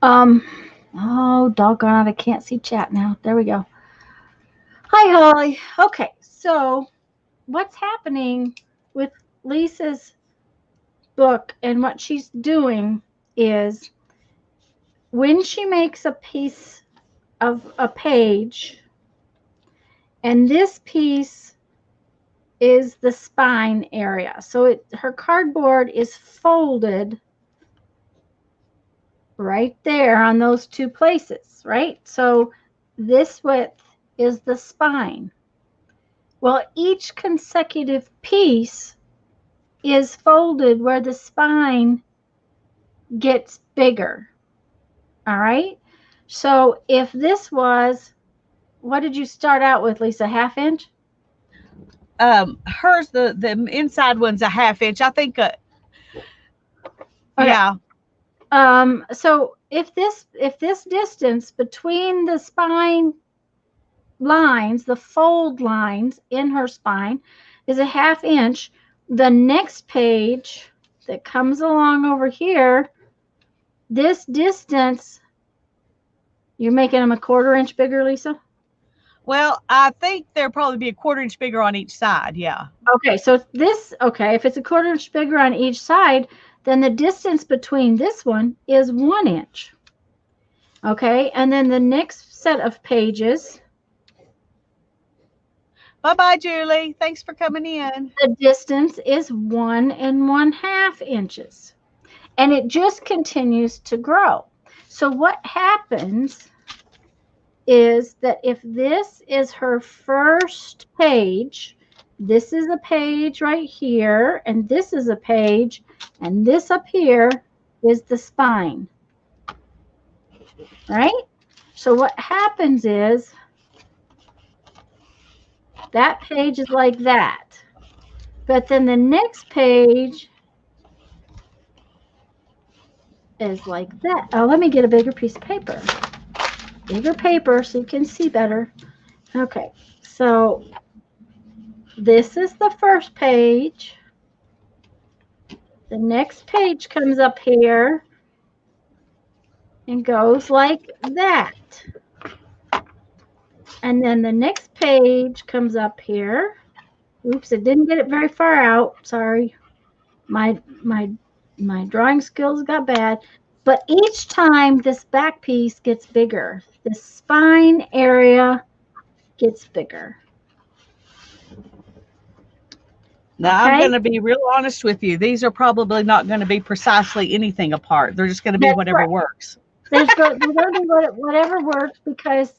Oh, doggone it, I can't see chat now. There we go. Hi, Holly. Okay, so what's happening with Lisa's book and what she's doing is when she makes a piece of a page, and this piece is the spine area. So her cardboard is folded right there on those two places, right? So this width is the spine. Well, each consecutive piece is folded where the spine gets bigger. All right. So if this was, what did you start out with, Lisa? 1/2 inch? Hers, the inside one's a 1/2 inch. I think. Okay. Yeah. So if this distance between the spine lines, the fold lines in her spine, is a 1/2 inch, the next page that comes along over here, this distance, you're making them a 1/4 inch bigger, Lisa? Well, I think there'll probably be a 1/4 inch bigger on each side. Yeah. Okay, so this, okay, if it's a 1/4 inch bigger on each side, then the distance between this one is 1 inch. Okay, and then the next set of pages. Bye-bye, Julie. Thanks for coming in. The distance is 1 1/2 inches. And it just continues to grow. So what happens is that if this is her first page, this is a page right here, and this is a page, and this up here is the spine, right? So what happens is that page is like that, but then the next page is like that. Oh, let me get a bigger piece of paper. Bigger paper so you can see better. Okay, so this is the first page. The next page comes up here and goes like that. And then the next page comes up here. Oops, it didn't get it very far out. Sorry. My drawing skills got bad. But each time this back piece gets bigger. The spine area gets bigger. Now, Okay? I'm going to be real honest with you. These are probably not going to be precisely anything apart. They're just going to be That's whatever right. works. They're going to be whatever works because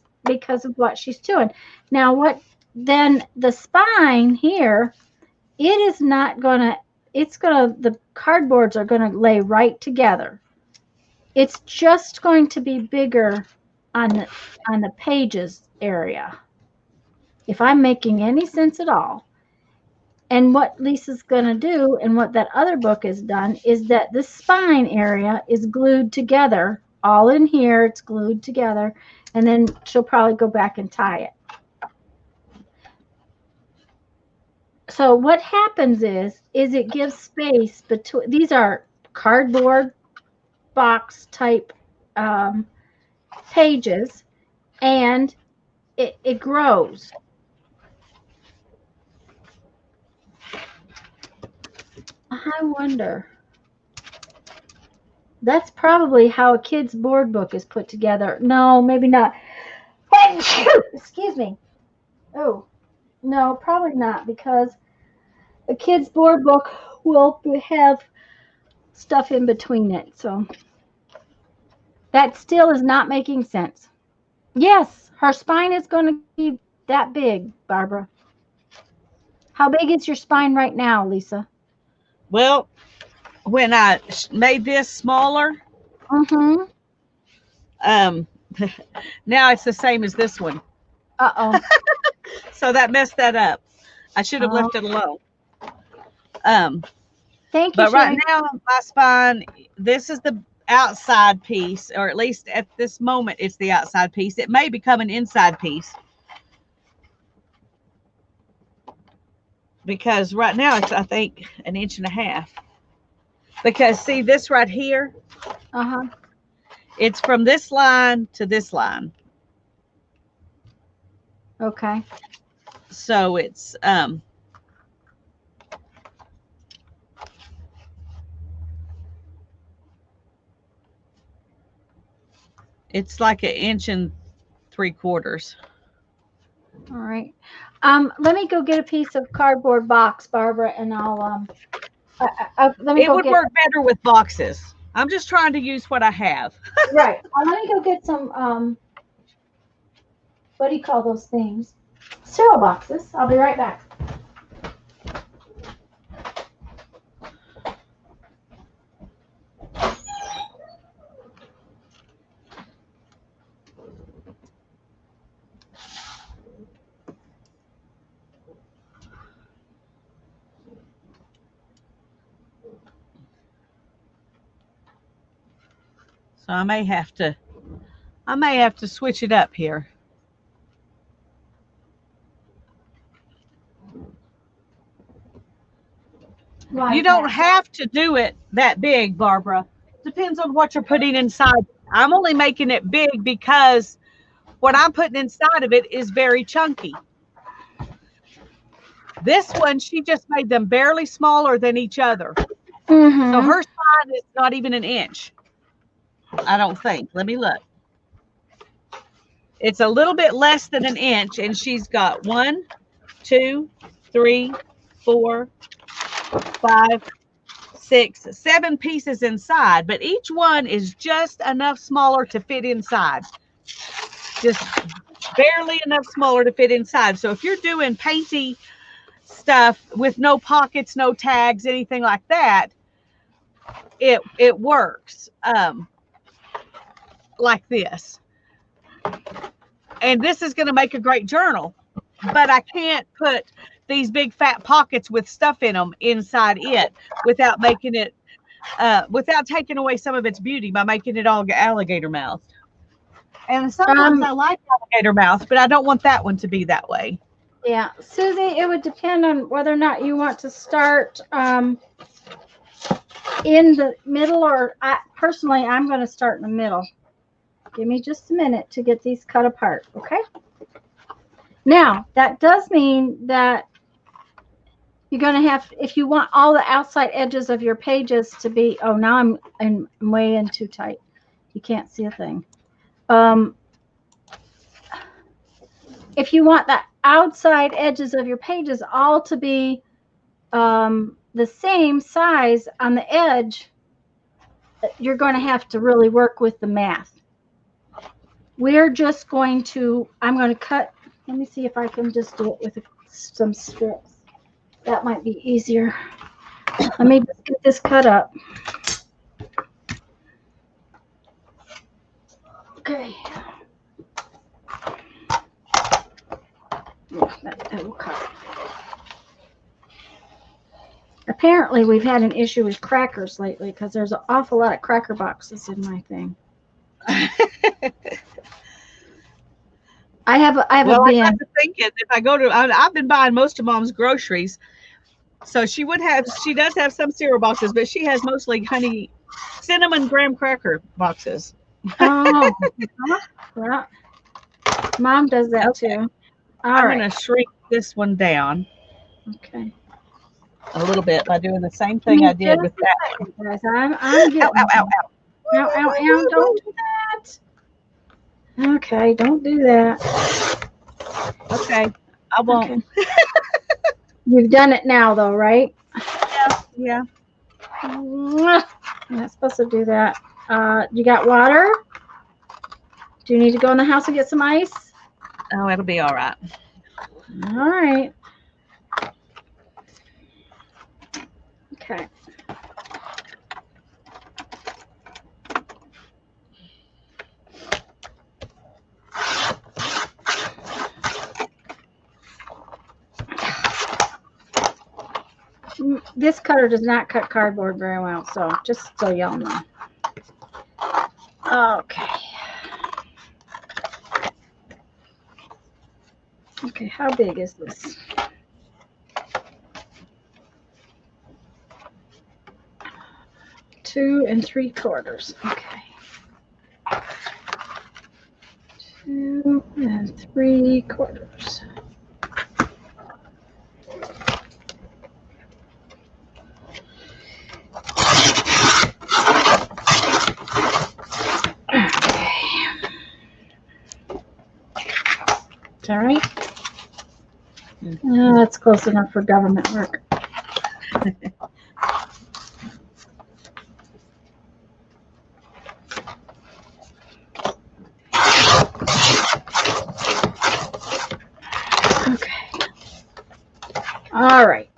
of what she's doing. Now, then the spine here, it is not going to, the cardboards are going to lay right together. It's just going to be bigger on the pages area, if I'm making any sense at all. And what Lisa's going to do, and what that other book has done, is that the spine area is glued together. All in here, it's glued together. And then she'll probably go back and tie it. So what happens is it gives space between, these are cardboard box type pages, and it grows. I wonder. That's probably how a kid's board book is put together. No, maybe not. Excuse me. Oh, no, probably not, because a kid's board book will have stuff in between it. So that still is not making sense. Yes, her spine is going to be that big, Barbara. How big is your spine right now, Lisa? Well, when I made this smaller, now it's the same as this one. Uh-oh. So that messed that up. I should have left it alone. Thank you, but right Sherry. now, my spine, this is the outside piece, or at least at this moment, it's the outside piece. It may become an inside piece, because right now it's, I think, 1.5 inches. Because see this right here? It's from this line to this line. Okay. So it's it's like 1.75 inches. All right. Let me go get a piece of cardboard box, Barbara, and I'll let me it go would work better with boxes. I'm just trying to use what I have. Right. Let me go get some what do you call those things? Cereal boxes. I'll be right back. So I may have to switch it up here. Why you don't have to do it that big, Barbara. Depends on what you're putting inside. I'm only making it big because what I'm putting inside of it is very chunky. This one, she just made them barely smaller than each other. So her spine is not even 1 inch. I don't think. Let me look. It's a little bit less than 1 inch, and she's got 1, 2, 3, 4, 5, 6, 7 pieces inside, but each one is just enough smaller to fit inside. Just barely enough smaller to fit inside. So if you're doing painty stuff with no pockets, no tags, anything like that, it works like this. And this is going to make a great journal, but I can't put these big fat pockets with stuff in them inside it without making it without taking away some of its beauty by making it all alligator mouth. And sometimes I like alligator mouth, but I don't want that one to be that way. Yeah, Susie, it would depend on whether or not you want to start in the middle, or personally, I'm going to start in the middle. Give me just a minute to get these cut apart, okay? Now, that does mean that you're going to have, if you want all the outside edges of your pages to be, oh, now I'm way in too tight. You can't see a thing. If you want the outside edges of your pages all to be the same size on the edge, you're going to have to really work with the math. We're just going to, I'm going to cut, let me see if I can just do it with some strips. That might be easier. Let me just get this cut up. Okay. Yeah, that will cut. Apparently, we've had an issue with crackers lately because there's an awful lot of cracker boxes in my thing. I have a bin. I got to thinking, if I go to, I've been buying most of Mom's groceries, so she does have some cereal boxes, but she has mostly cinnamon graham cracker boxes. Oh, well, Mom does that too. I'm going to shrink this one down. Okay. A little bit by doing the same thing I did with that one. Guys, I'm getting, ow, ow, ow, ow. Ow, ow, ow, don't do that. Okay, don't do that. Okay, I won't. Okay. You've done it now, though, right? Yeah. I'm not supposed to do that. You got water? Do you need to go in the house and get some ice? Oh, it'll be all right. All right. Okay. This cutter does not cut cardboard very well, so just so y'all know. Okay. Okay, how big is this? Two and 3/4. Okay. 2 3/4. Is that right? That's close enough for government work. Okay. All right.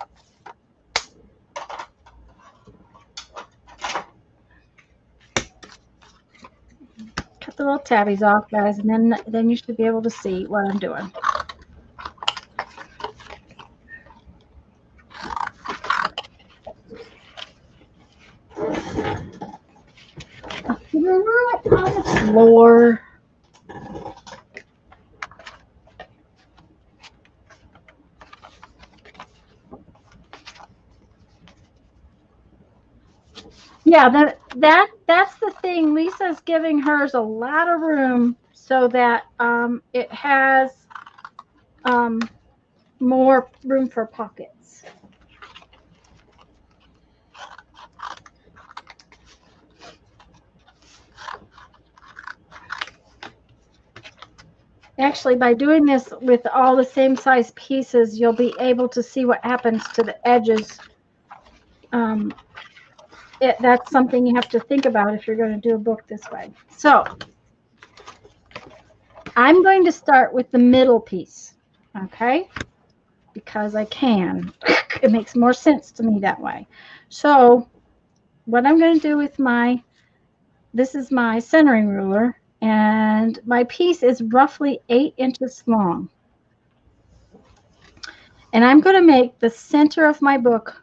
Cut the little tabbies off, guys, and then you should be able to see what I'm doing. On the floor. Yeah, that's the thing. Lisa's giving hers a lot of room so that it has more room for pockets. Actually, by doing this with all the same size pieces, you'll be able to see what happens to the edges. That's something you have to think about if you're going to do a book this way. So I'm going to start with the middle piece, okay? because I can. It makes more sense to me that way. So what I'm going to do with this is my centering ruler, and my piece is roughly 8 inches long. And I'm going to make the center of my book,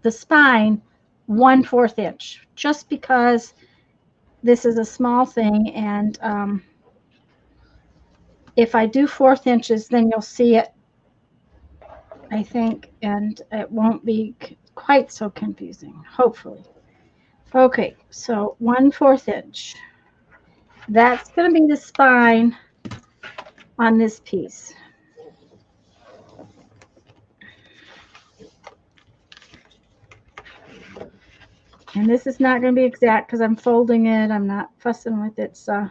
the spine, 1/4 inch, just because this is a small thing. And if I do 1/4 inches, then you'll see it, I think, and it won't be quite so confusing, hopefully. Okay, so 1/4 inch. That's going to be the spine on this piece. And this is not going to be exact because I'm folding it. I'm not fussing with it. So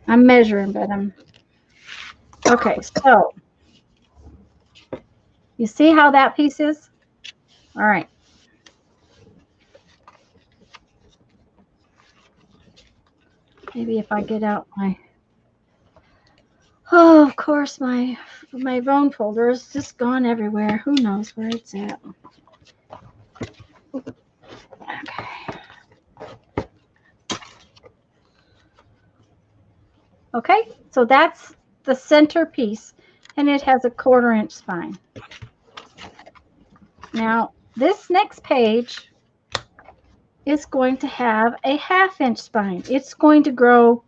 I'm measuring, but okay. So you see how that piece is? All right. Maybe if I get out oh, of course, my bone folder is just gone everywhere. Who knows where it's at? Okay. Okay, so that's the center piece, and it has a 1/4 inch spine. Now, this next page is going to have a 1/2 inch spine. It's going to grow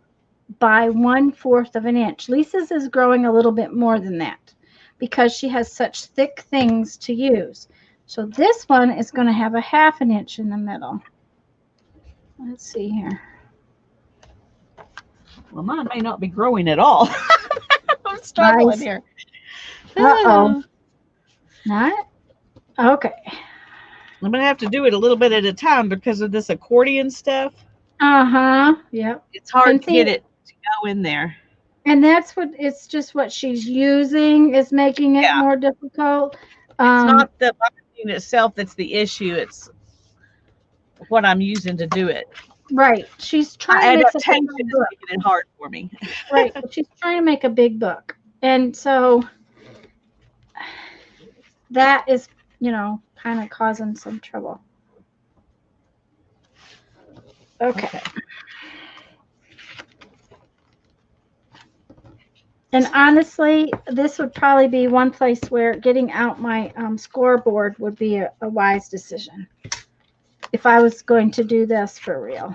by 1/4 of an inch. Lisa's is growing a little bit more than that because she has such thick things to use. So this one is going to have a 1/2 an inch in the middle. Let's see here. Well, mine may not be growing at all. I'm struggling Nice. here. Uh-oh. Not? Okay. I'm going to have to do it a little bit at a time because of this accordion stuff. Uh-huh. Yep. It's hard And to get it to go in there. And that's what, it's just what she's using is making it more difficult. It's not the binding itself that's the issue. It's what I'm using to do it. Right. She's trying to make a big book. Making it hard for me. Right. She's trying to make a big book. And so that is, you know, kind of causing some trouble. Okay. And honestly, this would probably be one place where getting out my scoreboard would be a wise decision if I was going to do this for real.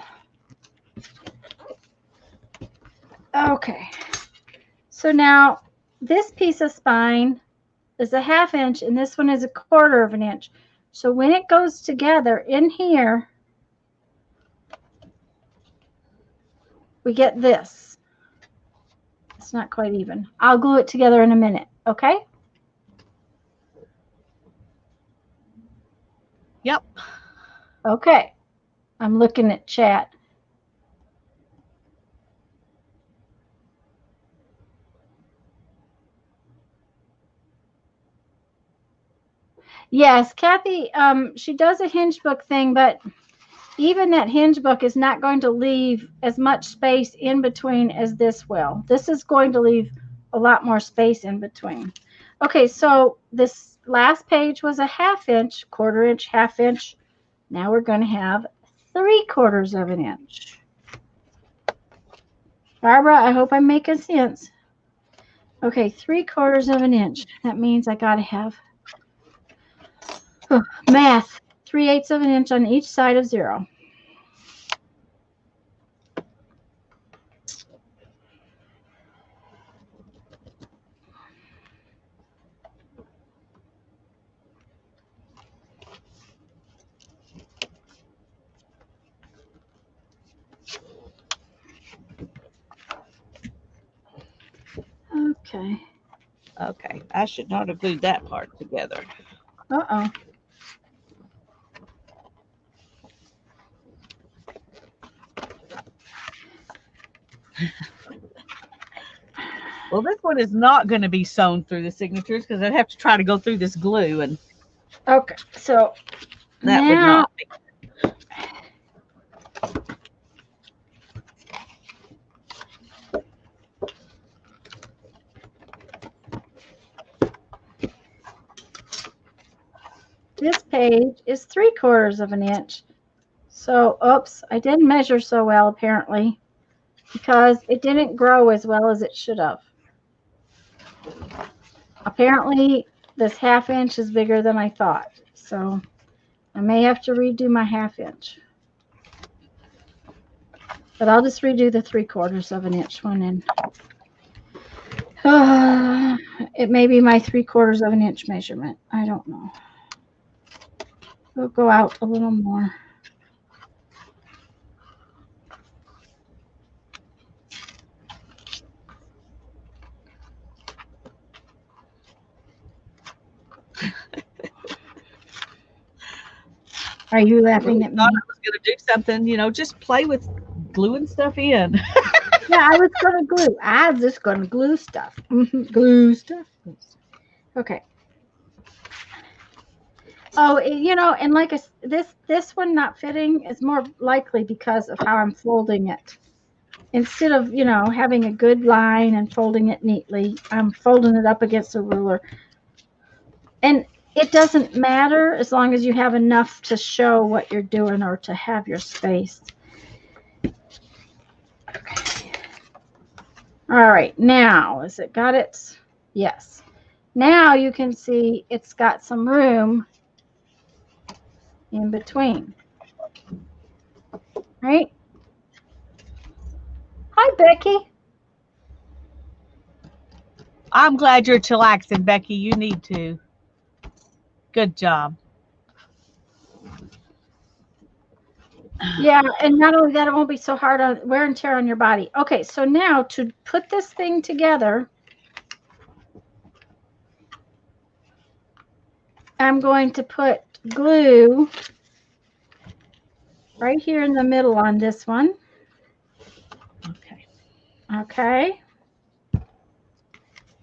Okay. So now this piece of spine is a 1/2 inch and this one is a 1/4 of an inch. So when it goes together in here, we get this. It's not quite even. I'll glue it together in a minute, okay? Yep. Okay. I'm looking at chat. Yes, Kathy, she does a hinge book thing, but even that hinge book is not going to leave as much space in between as this will. This is going to leave a lot more space in between. Okay, so this last page was a 1/2 inch, 1/4 inch, 1/2 inch. Now we're going to have 3/4 of an inch. Barbara, I hope I'm making sense. Okay, 3/4 of an inch. That means I got to have math. 3/8 of an inch on each side of 0. Okay. Okay. I should not have glued that part together. Uh-oh. Well, this one is not going to be sewn through the signatures because I'd have to try to go through this glue, and okay, so that now, would not be. this page is 3/4 of an inch. So, oops, I didn't measure so well apparently because it didn't grow as well as it should have. Apparently, this 1/2 inch is bigger than I thought. So, I may have to redo my 1/2 inch. But I'll just redo the 3/4 of an inch one, and it may be my 3/4 of an inch measurement. I don't know. We'll go out a little more. Are you laughing at me? I thought I was going to do something, you know, just play with gluing stuff in. Yeah, I was going to glue. I was just going to glue stuff. Glue stuff. Okay. Oh, you know, and like this one not fitting is more likely because of how I'm folding it. Instead of, you know, having a good line and folding it neatly, I'm folding it up against a ruler. And it doesn't matter as long as you have enough to show what you're doing or to have your space. Okay. All right, now, has it got its? Yes. Now you can see it's got some room in between. Right? Hi, Becky. I'm glad you're chillaxing, Becky. You need to. Good job. Yeah, and not only that, it won't be so hard on wear and tear on your body. Okay, so now to put this thing together, I'm going to put glue right here in the middle on this one. Okay. Okay.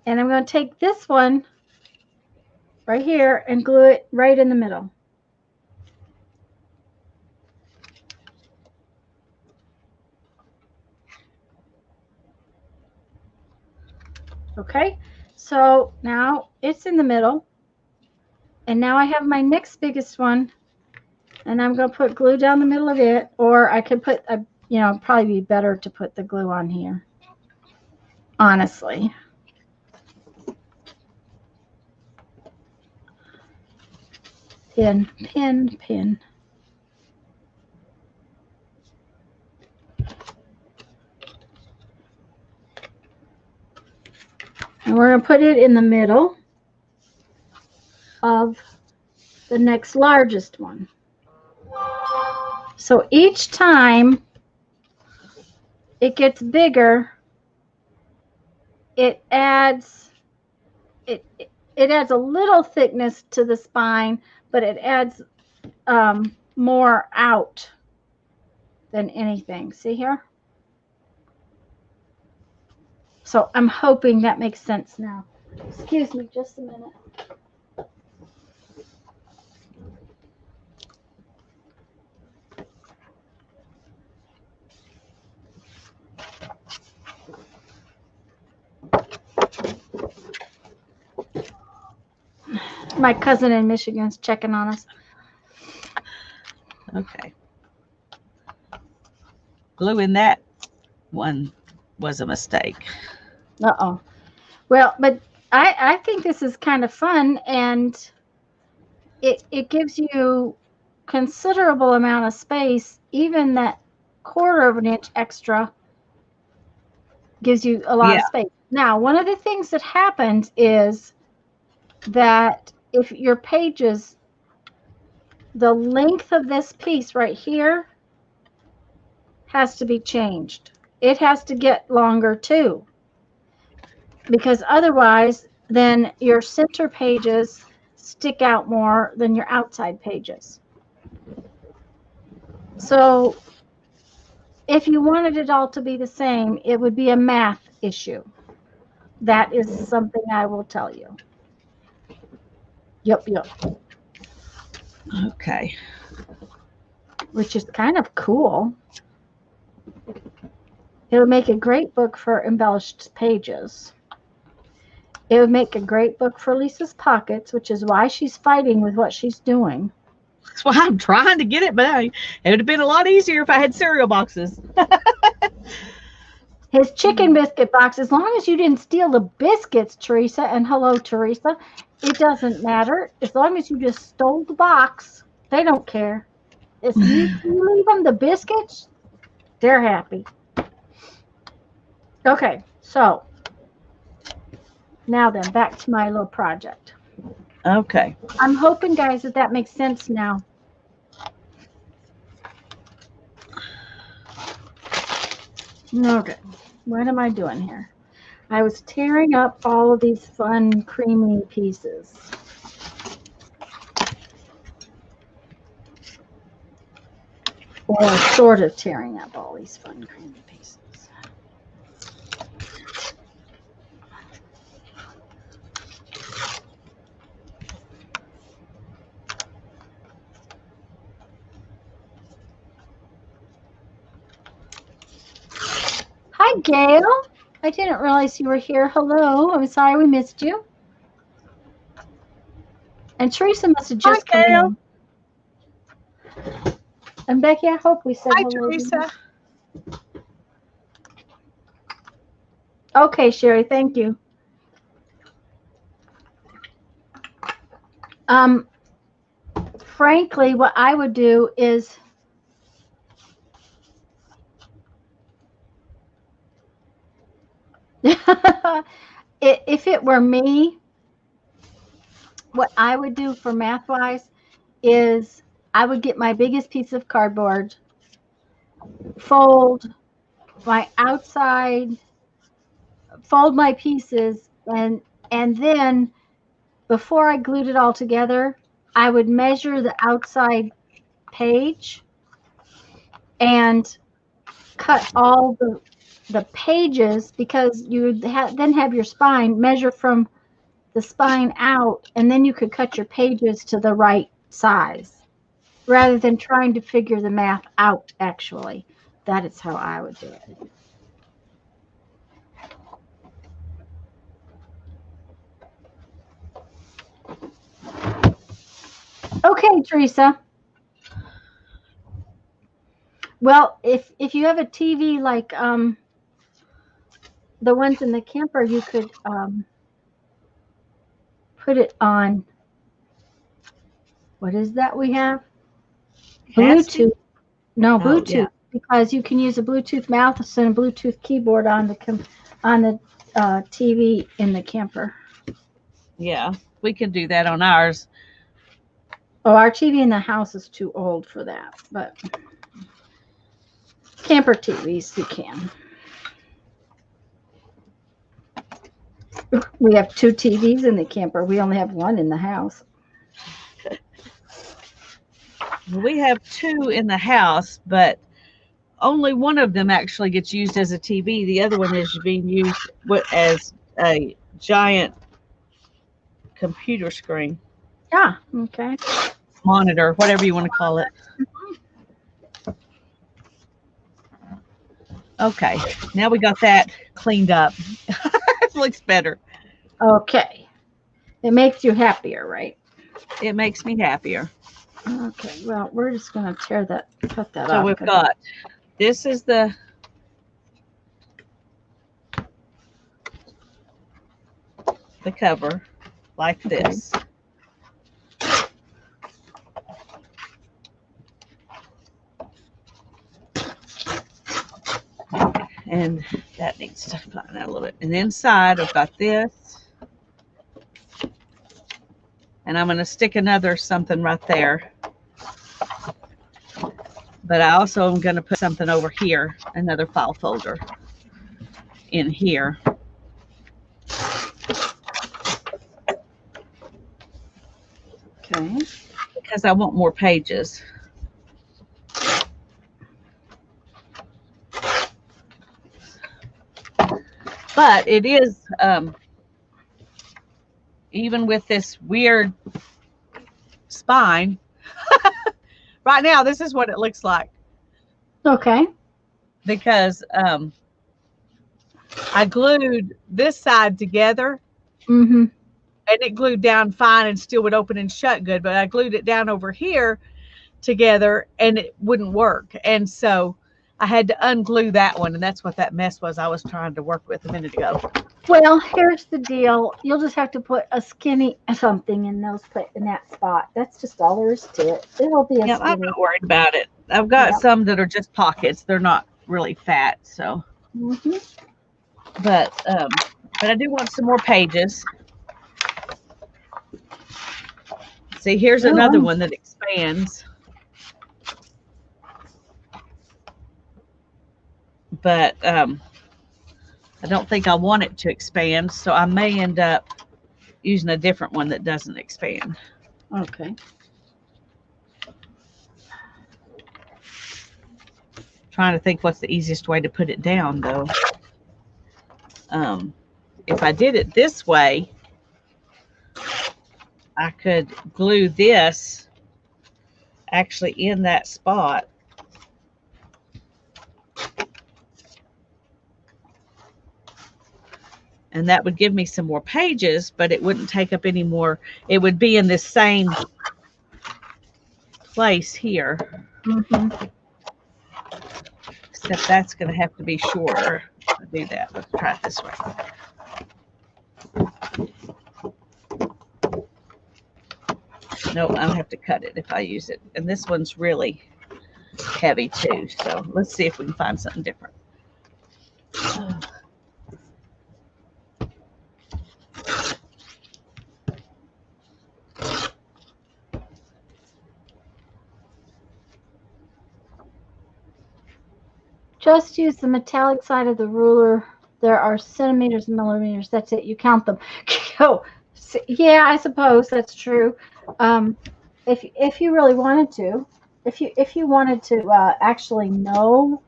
And I'm going to take this one right here and glue it right in the middle. Okay, so now it's in the middle. And now I have my next biggest one. And I'm going to put glue down the middle of it. Or I could put, you know, probably be better to put the glue on here. Honestly. Pin, pin, pin. And we're going to put it in the middle of the next largest one. So each time it gets bigger, it adds a little thickness to the spine, but it adds more out than anything. See here? So I'm hoping that makes sense now. Excuse me just a minute. My cousin in Michigan's checking on us. Okay. Gluing that one was a mistake. Uh-oh. Well, but I think this is kind of fun, and it gives you considerable amount of space. Even that 1/4 of an inch extra gives you a lot of space. Now, one of the things that happens is that if your pages, the length of this piece right here has to be changed. It has to get longer too, because otherwise then your center pages stick out more than your outside pages. So if you wanted it all to be the same, it would be a math issue. That is something I will tell you. Yep. Okay. Which is kind of cool. It would make a great book for embellished pages. It would make a great book for Lisa's pockets, which is why she's fighting with what she's doing. That's why I'm trying to get it, but it would have been a lot easier if I had cereal boxes. His chicken biscuit box, as long as you didn't steal the biscuits, Teresa, and hello, Teresa, it doesn't matter. As long as you just stole the box, they don't care. If you leave them the biscuits, they're happy. Okay, so now then, back to my little project. Okay. I'm hoping, guys, that makes sense now. Okay, what am I doing here? I was tearing up all of these fun, creamy pieces. Or sort of tearing up all these fun, creamy pieces. Hi, Gail. I didn't realize you were here. Hello. I'm sorry we missed you. And Teresa must have just come in. And Becky, I hope we said Hi, hello. Teresa. Okay, Sherry, thank you. Frankly, what I would do is if it were me, what I would do for math-wise is I would get my biggest piece of cardboard, fold my outside, fold my pieces, and then before I glued it all together, I would measure the outside page and cut all the pages, because you would then have your spine, measure from the spine out, and then you could cut your pages to the right size rather than trying to figure the math out. Actually, that is how I would do it. Okay, Teresa. Well, if you have a TV like the ones in the camper, you could put it on. What is that we have? Bluetooth. No, Bluetooth, yeah. Because you can use a Bluetooth mouse and a Bluetooth keyboard on the TV in the camper. Yeah, we can do that on ours. Oh, our TV in the house is too old for that, but camper TVs you can. We have 2 TVs in the camper. We only have 1 in the house. We have 2 in the house, but only one of them actually gets used as a TV. The other one is being used as a giant computer screen. Yeah, okay. Monitor, whatever you want to call it. Okay, now we got that cleaned up. It looks better. Okay. It makes you happier, right? It makes me happier. Okay, well, we're just going to cut that off. So we've got, this is the cover, like this. And that needs to flatten out a little bit. And inside, I've got this. And I'm going to stick another something right there. But I also am going to put something over here, another file folder in here. Okay. Because I want more pages. But it is, even with this weird spine, right now, this is what it looks like. Okay. Because I glued this side together Mm-hmm. And it glued down fine and still would open and shut good. But I glued it down over here together and it wouldn't work. And so I had to unglue that one. And that's what that mess was I was trying to work with a minute ago. Well, here's the deal. You'll just have to put a skinny something in that spot. That's just all there is to it. It'll be a Yeah, I'm skinny. not worried about it. I've got Yeah. some that are just pockets. They're not really fat. So, Mm-hmm. but I do want some more pages. See, here's another one that expands. But I don't think I want it to expand, so I may end up using a different one that doesn't expand. Okay. Trying to think what's the easiest way to put it down, though. If I did it this way, I could glue this actually in that spot. And that would give me some more pages, but it wouldn't take up any more. It would be in this same place here. Mm-hmm. Except that's going to have to be shorter. I'll do that. Let's try it this way. No, I'll have to cut it if I use it. And this one's really heavy too. So let's see if we can find something different. Just use the metallic side of the ruler. There are centimeters and millimeters. That's it. You count them. Oh, yeah, I suppose that's true. If you really wanted to, if you wanted to actually know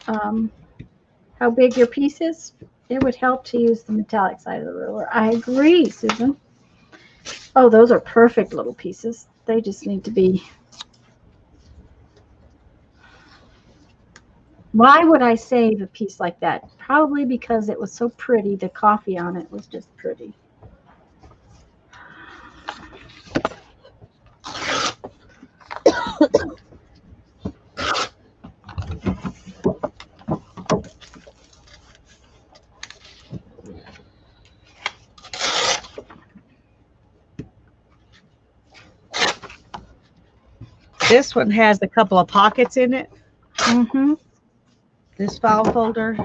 how big your piece is, it would help to use the metallic side of the ruler. I agree, Susan. Oh, those are perfect little pieces. They just need to be. Why would I save a piece like that? Probably because it was so pretty. The coffee on it was just pretty. This one has a couple of pockets in it. Mm-hmm. This file folder,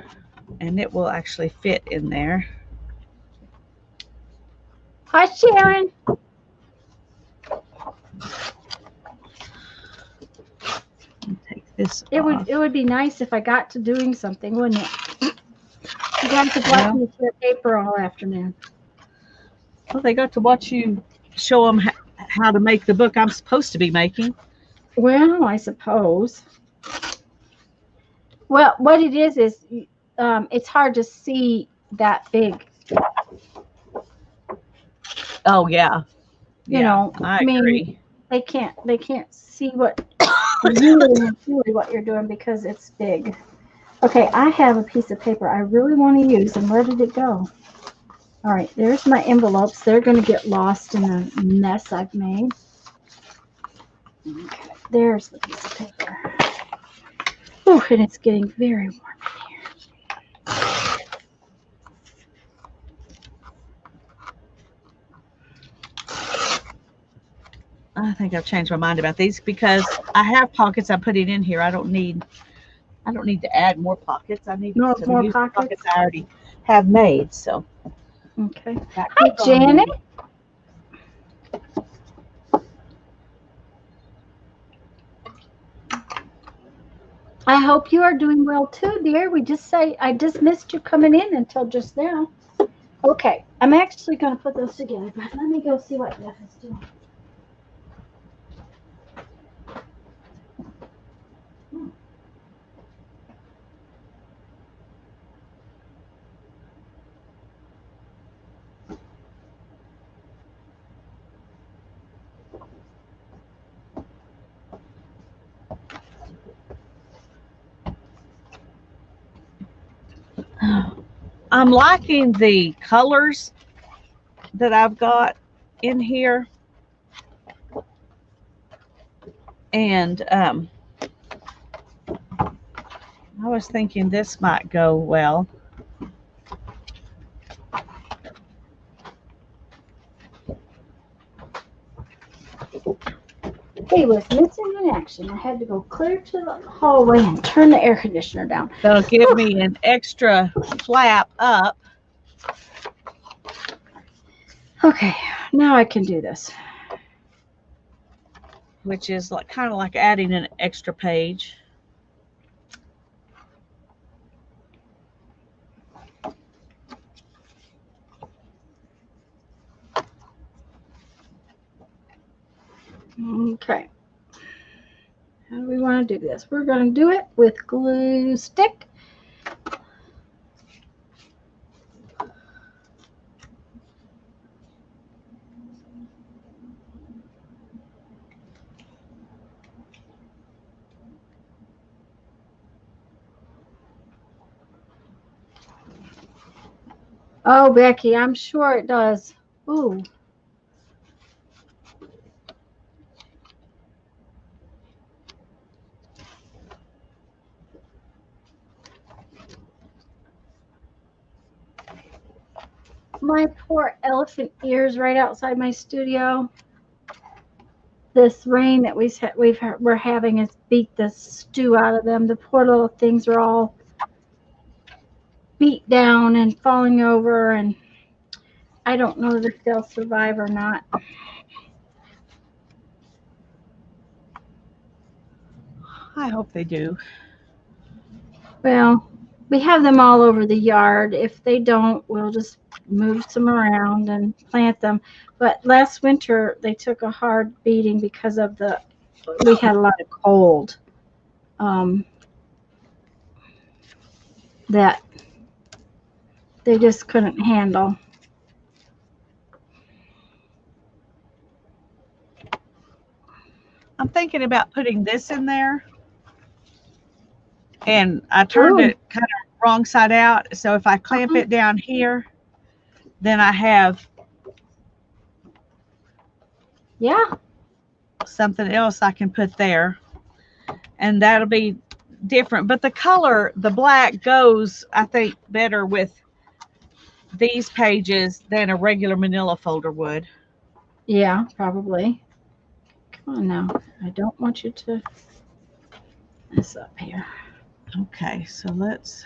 and it will actually fit in there. Hi, Sharon. Take this. It would be nice if I got to doing something, wouldn't it? You got to watch me tear paper all afternoon. Well, they got to watch you show them how to make the book I'm supposed to be making. Well, I suppose. Well, what it is it's hard to see that big. Oh yeah. You know, I agree. They can't see what really what you're doing because it's big. Okay, I have a piece of paper I really want to use, and where did it go? All right, there's my envelopes. They're going to get lost in the mess I've made. Okay, there's the piece of paper. Oh, and it's getting very warm in here. I think I've changed my mind about these because I have pockets I'm putting in here. I don't need to add more pockets. I need more use pockets I already have made. So okay. Hi, Janet. I hope you are doing well too, dear. I just missed you coming in until just now. Okay, I'm actually going to put those together, but let me go see what Jeff is doing. I'm liking the colors that I've got in here. And I was thinking this might go well. He was missing in action. I had to go clear to the hallway and turn the air conditioner down. That'll give me an extra flap up. Okay, now I can do this. Which is like kind of like adding an extra page. Okay. How do we want to do this? We're going to do it with glue stick. Oh, Becky, I'm sure it does. Ooh. My poor elephant ears right outside my studio. This rain that we're having has beat the stew out of them. The poor little things are all beat down and falling over, and I don't know if they'll survive or not. I hope they do. Well, we have them all over the yard. If they don't, we'll just move some around and plant them. But last winter, they took a hard beating because of we had a lot of cold that they just couldn't handle. I'm thinking about putting this in there. And I turned it kind of wrong side out. So if I clamp it down here, then I have something else I can put there. And that'll be different. But the color, the black, goes, I think, better with these pages than a regular manila folder would. Yeah, probably. Come on now. I don't want you to mess up here. Okay, so let's...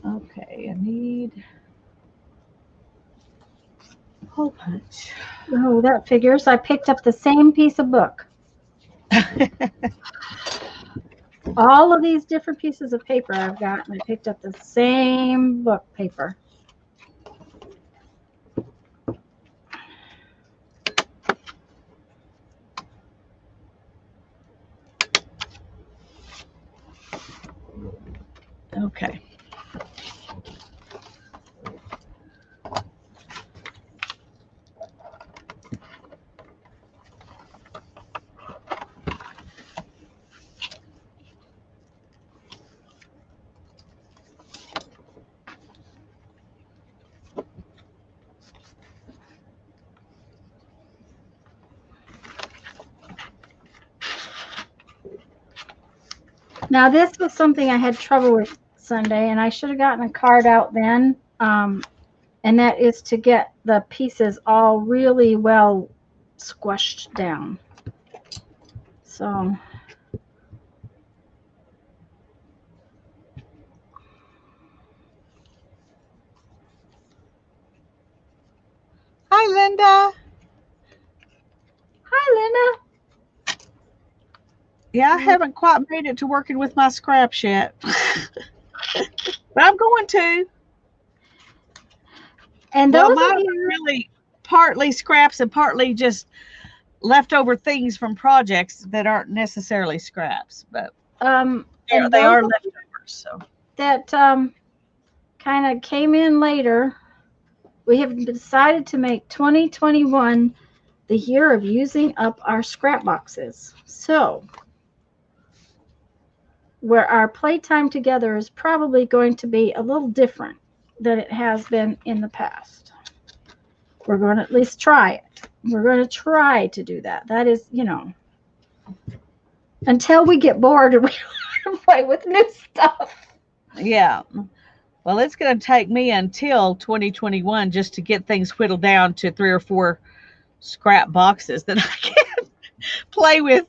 Okay, I need hole punch. Oh, that figures. I picked up the same piece of book. All of these different pieces of paper I've got, and I picked up the same book paper. Okay. Now, this was something I had trouble with Sunday, and I should have gotten a card out then. And that is to get the pieces all really well squished down. So Hi, Linda. hi, Linda. Yeah, I haven't quite made it to working with my scraps yet. But I'm going to. And Well, those mine of are you, really partly scraps and partly just leftover things from projects that aren't necessarily scraps, but and they those are of leftovers. So that kind of came in later, we have decided to make 2021 the year of using up our scrap boxes. So, where our playtime together is probably going to be a little different than it has been in the past. We're going to at least try it. We're going to try to do that. That is, until we get bored and we want to play with new stuff. yeah. Well, it's going to take me until 2021 just to get things whittled down to 3 or 4 scrap boxes that I can play with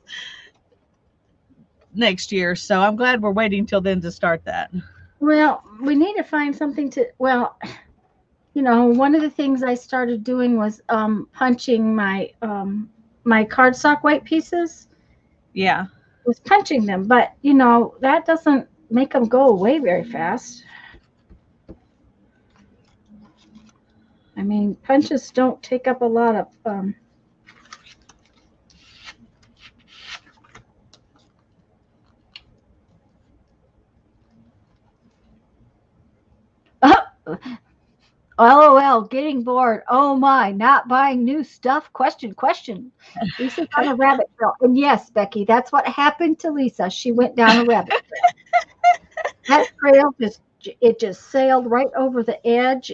next year. So I'm glad we're waiting till then to start that. Well, we need to find something to, one of the things I started doing was punching my cardstock white pieces. Yeah. Was punching them, but that doesn't make them go away very fast. I mean, punches don't take up a lot of LOL, getting bored. Oh my, not buying new stuff. Question. Lisa's on a rabbit trail. And yes, Becky, that's what happened to Lisa. She went down a rabbit trail. That trail just sailed right over the edge.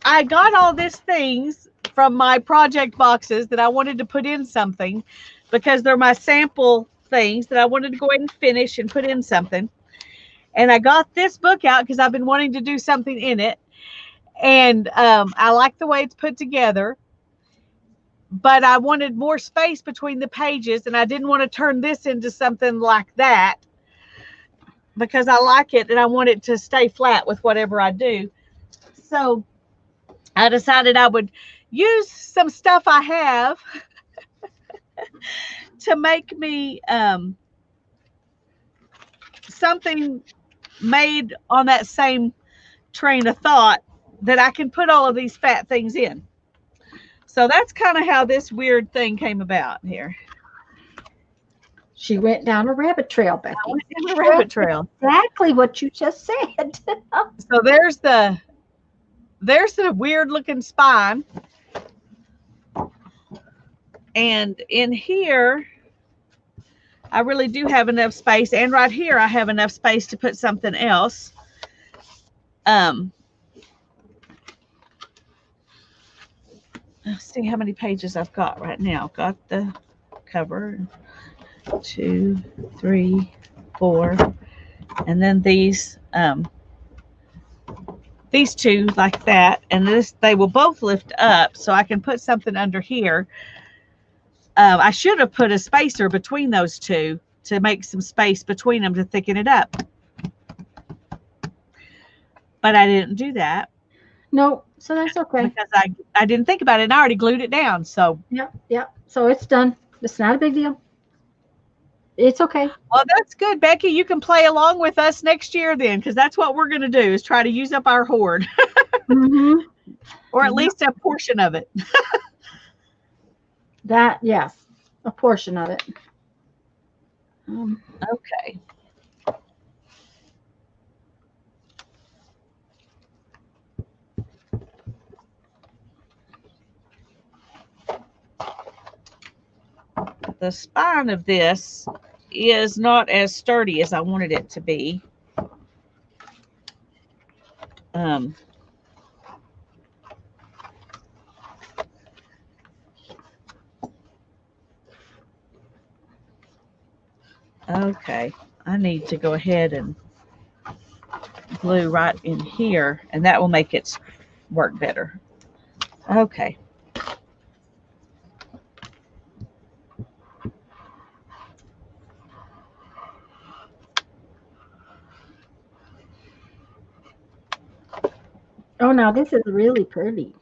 I got all these things from my project boxes that I wanted to put in something because they're my sample things that I wanted to go ahead and finish and put in something. And I got this book out because I've been wanting to do something in it. And I like the way it's put together. But I wanted more space between the pages, and I didn't want to turn this into something like that because I like it and I want it to stay flat with whatever I do. So I decided I would use some stuff I have to make me something made on that same train of thought that I can put all of these fat things in. So that's kind of how this weird thing came about here. She went down a rabbit trail, Becky. I went down a rabbit trail. Exactly what you just said. So there's the weird looking spine. And in here, I really do have enough space. And right here, I have enough space to put something else. Let's see how many pages I've got right now. I've got the cover, 2, 3, 4, and then these two like that, and they will both lift up, so I can put something under here. I should have put a spacer between those two to make some space between them to thicken it up, but I didn't do that. No, so that's okay. Because I didn't think about it, and I already glued it down. So yeah. So it's done. It's not a big deal. It's okay. Well, that's good, Becky. You can play along with us next year then, because that's what we're going to do is try to use up our hoard. Mm-hmm. Or at least a portion of it. Yes, a portion of it. Okay. The spine of this is not as sturdy as I wanted it to be. Okay, I need to go ahead and glue right in here, and that will make it work better. Okay. Oh, now this is really pretty.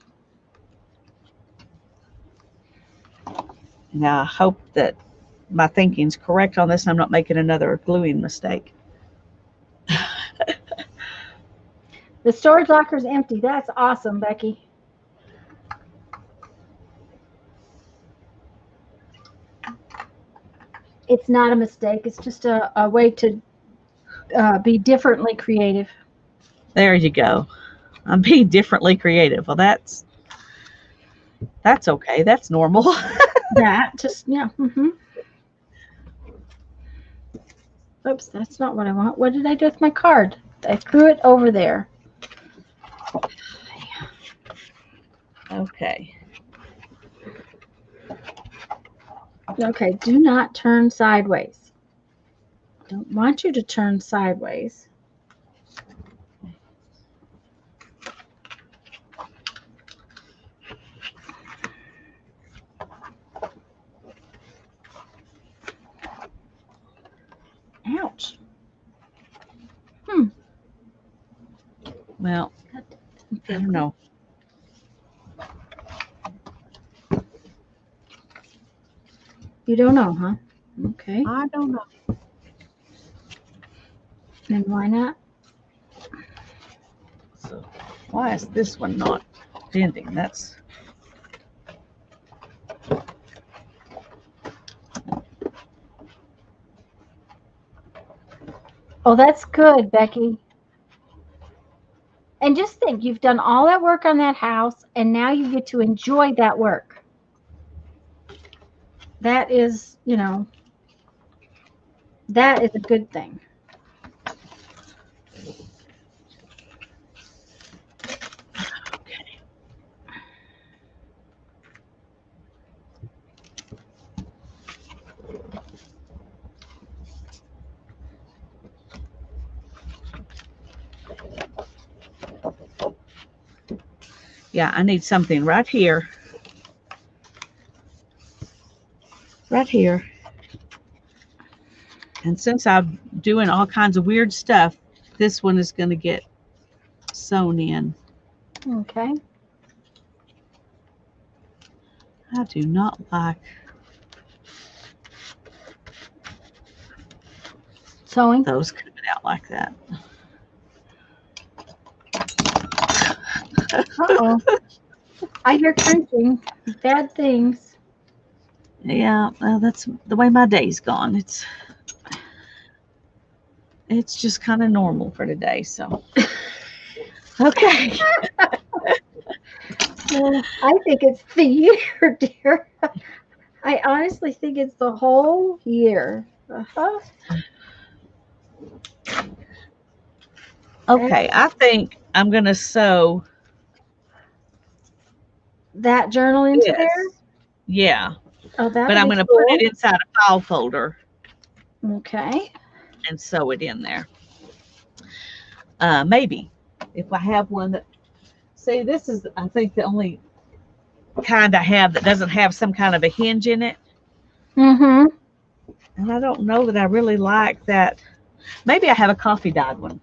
Now I hope that my thinking's correct on this and I'm not making another gluing mistake. The storage locker is empty. That's awesome, Becky. It's not a mistake. It's just a way to be differently creative. There you go. I'm being differently creative. Well, that's okay. That's normal. That just, yeah. Oops, that's not what I want. What did I do with my card? I threw it over there. Okay. Okay, do not turn sideways. Don't want you to turn sideways. Ouch. Well, I don't know. You don't know, huh? Okay. I don't know. Then why not? So why is this one not bending? That's Oh, that's good, Becky. And just think, you've done all that work on that house, and now you get to enjoy that work. That is, that is a good thing. okay. Yeah, I need something right here. Right here. And since I'm doing all kinds of weird stuff, this one is going to get sewn in. Okay. I do not like Sewing. those coming out like that. Uh-oh. I hear crunching. Bad things. Yeah, well, that's the way my day's gone. It's just kind of normal for today, so. Okay. Well, I think it's the year, dear. I honestly think it's the whole year. Uh-huh. Okay, I think I'm going to sew That journal into this. there? Yeah, Oh, that. but I'm going to put it inside a file folder Okay. and sew it in there. Maybe if I have one that, see, this is, I think, the only kind I have that doesn't have some kind of a hinge in it. Mm-hmm. And I don't know that I really like that. Maybe I have a coffee dyed one.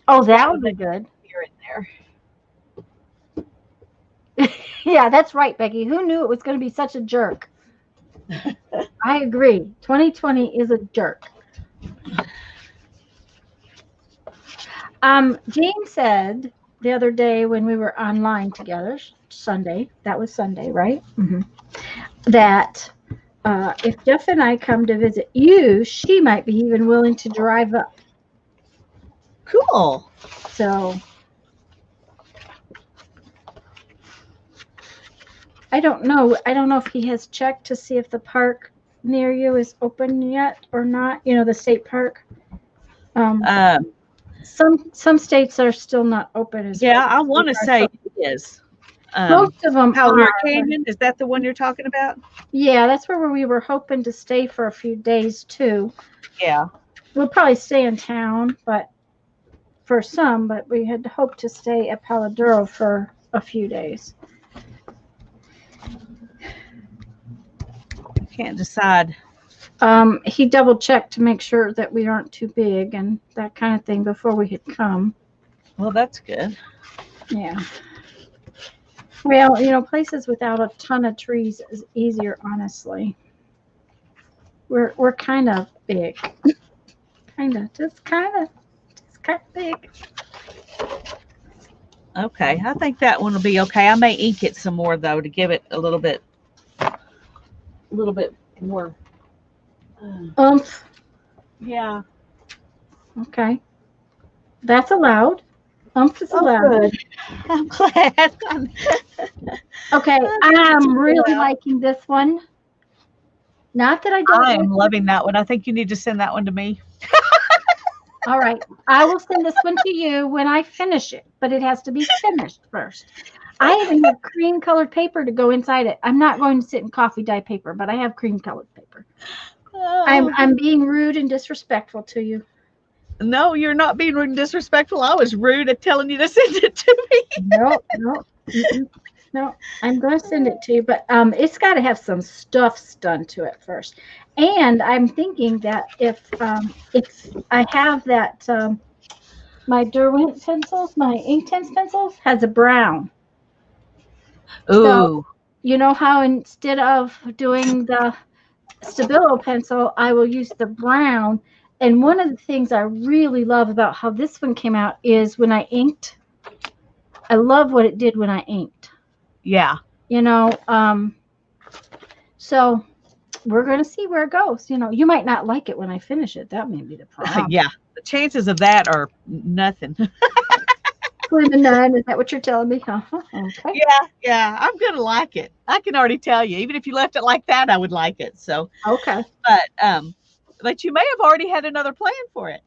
Oh, that would be good. Here and there. Yeah, that's right, Becky. Who knew it was going to be such a jerk? I agree. 2020 is a jerk. Jane said the other day when we were online together, Sunday, that was Sunday, right? Mm-hmm. That if Jeff and I come to visit you, she might be even willing to drive up. Cool. So I don't know. I don't know if he has checked to see if the park near you is open yet or not. You know, the state park. Some states are still not open. Yeah, I want to say it is. Most of them Powder are. Canyon, is that the one you're talking about? Yeah, that's where we were hoping to stay for a few days too. Yeah. We'll probably stay in town, but for some, but we had hoped to stay at Palo Duro for a few days. I can't decide. He double checked to make sure that we aren't too big and that kind of thing before we had come. Well, that's good. Yeah. Well, you know, places without a ton of trees is easier, honestly. We're kind of big. Just kind of big. Okay, I think that one will be okay. I may ink it some more though to give it a little bit more. Oomph. Yeah. Okay. That's allowed. Oomph is Oh, allowed. good. I'm glad. Okay, I'm really liking this one. Not that I don't I like am loving that one. I think you need to send that one to me. All right. I will send this one to you when I finish it, but it has to be finished first. I even have cream colored paper to go inside it. I'm not going to sit in coffee dye paper, but I have cream colored paper. I'm being rude and disrespectful to you. No, you're not being rude and disrespectful. I was rude at telling you to send it to me. No, no. I'm going to send it to you, but it's got to have some stuffs done to it first. And I'm thinking that if I have that my Derwent pencils, my Inktense pencils has a brown. Ooh. So you know how instead of doing the Stabilo pencil, I will use the brown. And one of the things I really love about how this one came out is when I inked. I love what it did when I inked. Yeah. You know, so we're going to see where it goes. You know, you might not like it when I finish it. That may be the problem. Yeah. The chances of that are nothing. Slim and none. Is that what you're telling me? Okay. Yeah. I'm going to like it. I can already tell you. Even if you left it like that, I would like it. So. Okay. But you may have already had another plan for it.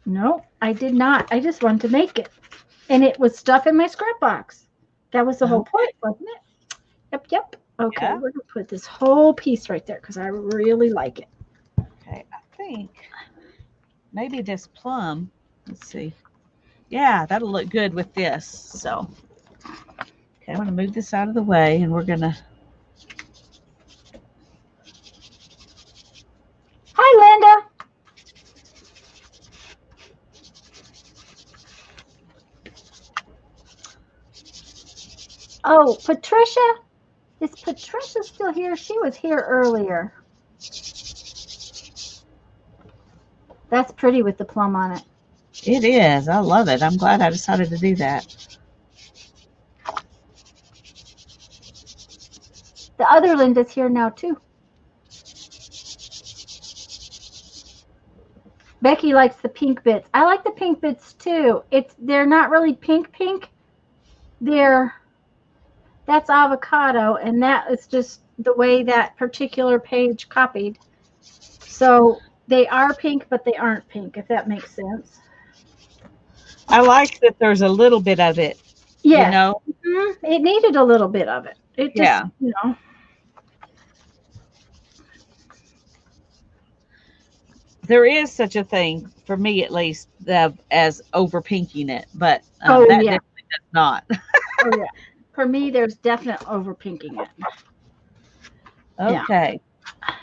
No, I did not. I just wanted to make it. And it was stuff in my scrap box. That was the whole point, wasn't it? Yep. Okay, Yeah. we're going to put this whole piece right there because I really like it. Okay, I think maybe this plum. Let's see. Yeah, that'll look good with this. So, okay, I'm going to move this out of the way, and we're going to. Hi, Linda. Oh, Patricia. Is Patricia still here? She was here earlier. That's pretty with the plum on it. It is. I love it. I'm glad I decided to do that. The other Linda's here now, too. Becky likes the pink bits. I like the pink bits, too. They're not really pink. That's avocado, and that is just the way that particular page copied. So they are pink, but they aren't pink, if that makes sense. I like that there's a little bit of it. Yeah. You know? It needed a little bit of it. It just, you know. There is such a thing, for me at least, as over pinking it, but that definitely does not. Oh, yeah. For me, there's definite over pinking it. Okay. Yeah.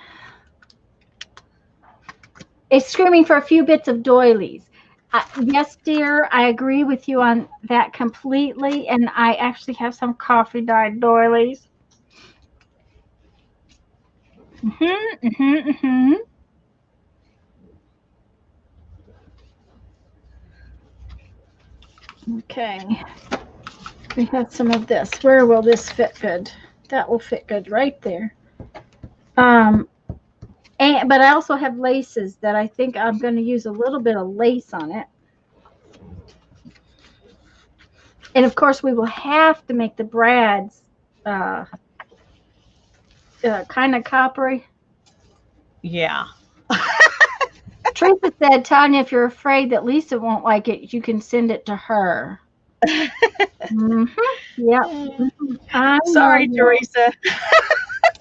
It's screaming for a few bits of doilies. Yes, dear, I agree with you on that completely, and I actually have some coffee dyed doilies. Okay. We have some of this. Where will this fit good? That will fit good right there. But I also have laces that I think I'm going to use a little bit of lace on it. And of course, we will have to make the brads kind of coppery. Yeah. Teresa said, Tanya, if you're afraid that Lisa won't like it, you can send it to her. Yep. Sorry, Teresa.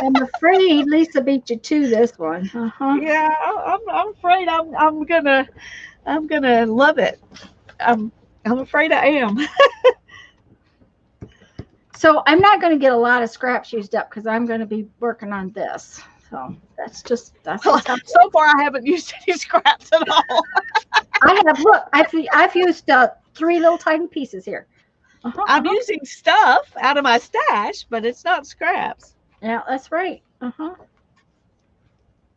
I'm afraid Lisa beat you to this one. Yeah, I'm afraid I'm gonna love it. I'm afraid I am. So I'm not going to get a lot of scraps used up because I'm going to be working on this. So that's just so far I haven't used any scraps at all. I have. Look, I've used 3 little tiny pieces here. I'm using stuff out of my stash, but it's not scraps. Yeah, that's right.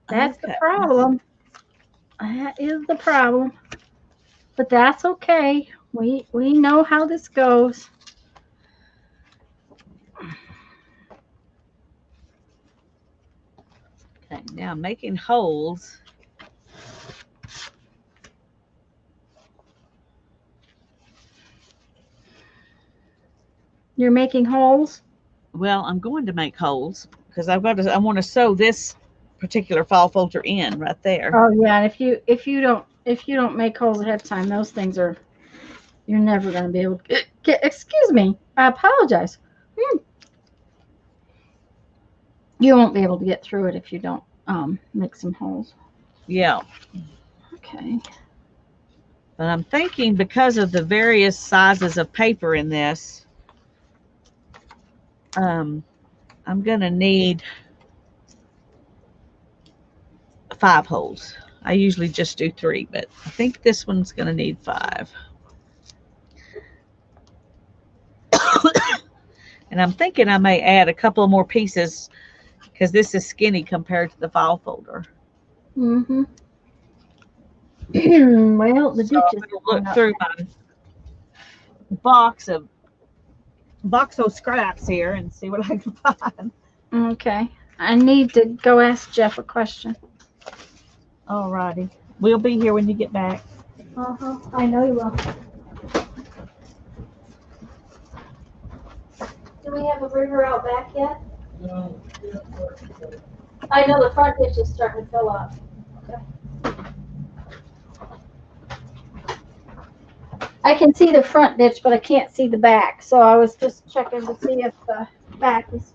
That's the problem. That is the problem. But that's okay. We know how this goes. thing. Now I'm making holes. You're making holes? Well, I'm going to make holes because I want to sew this particular file folder in right there. Oh yeah, and if you don't make holes ahead of time, those things are, you're never going to be able to get. Excuse me, I apologize. You won't be able to get through it if you don't make some holes. Yeah. Okay. But I'm thinking because of the various sizes of paper in this, I'm going to need 5 holes. I usually just do 3, but I think this one's going to need 5. And I'm thinking I may add a couple more pieces because this is skinny compared to the file folder. Mm-hmm. Well, the ditch is look through my box of scraps here and see what I can find. Okay. I need to go ask Jeff a question. Alrighty. We'll be here when you get back. Uh-huh. I know you will. Do we have a river out back yet? No. I know the front ditch is starting to fill up. Okay. I can see the front ditch, but I can't see the back. So I was just checking to see if the back is.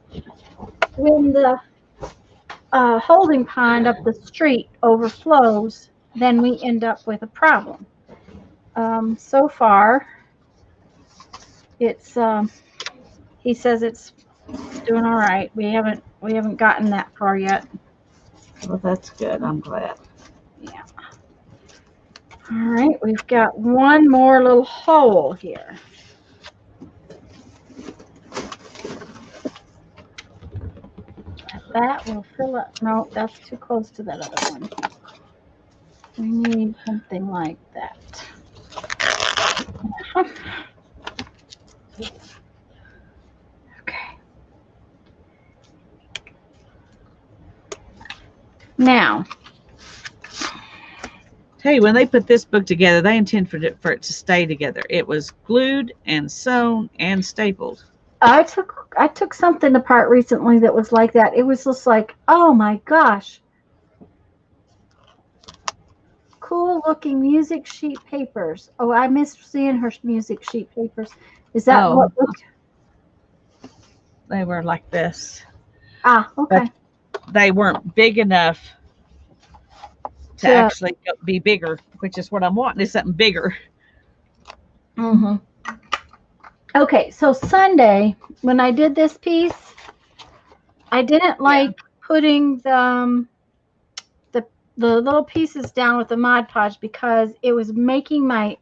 When the holding pond up the street overflows, then we end up with a problem. So far, it's he says it's doing all right. We haven't gotten that far yet. Well, that's good. I'm glad. Yeah. All right, we've got one more little hole here. That will fill up. No, that's too close to that other one. We need something like that. Okay. Now, Hey, when they put this book together, they intend for it to stay together. It was glued and sewn and stapled. I took something apart recently that was like that. It was just like, oh my gosh. Cool looking music sheet papers. Oh, I missed seeing her music sheet papers. Is that what? They were like this. Ah, okay. But they weren't big enough to actually be bigger, which is what I'm wanting, is something bigger. Mm-hmm. Okay, so Sunday, when I did this piece, I didn't like putting the little pieces down with the Mod Podge because it was making my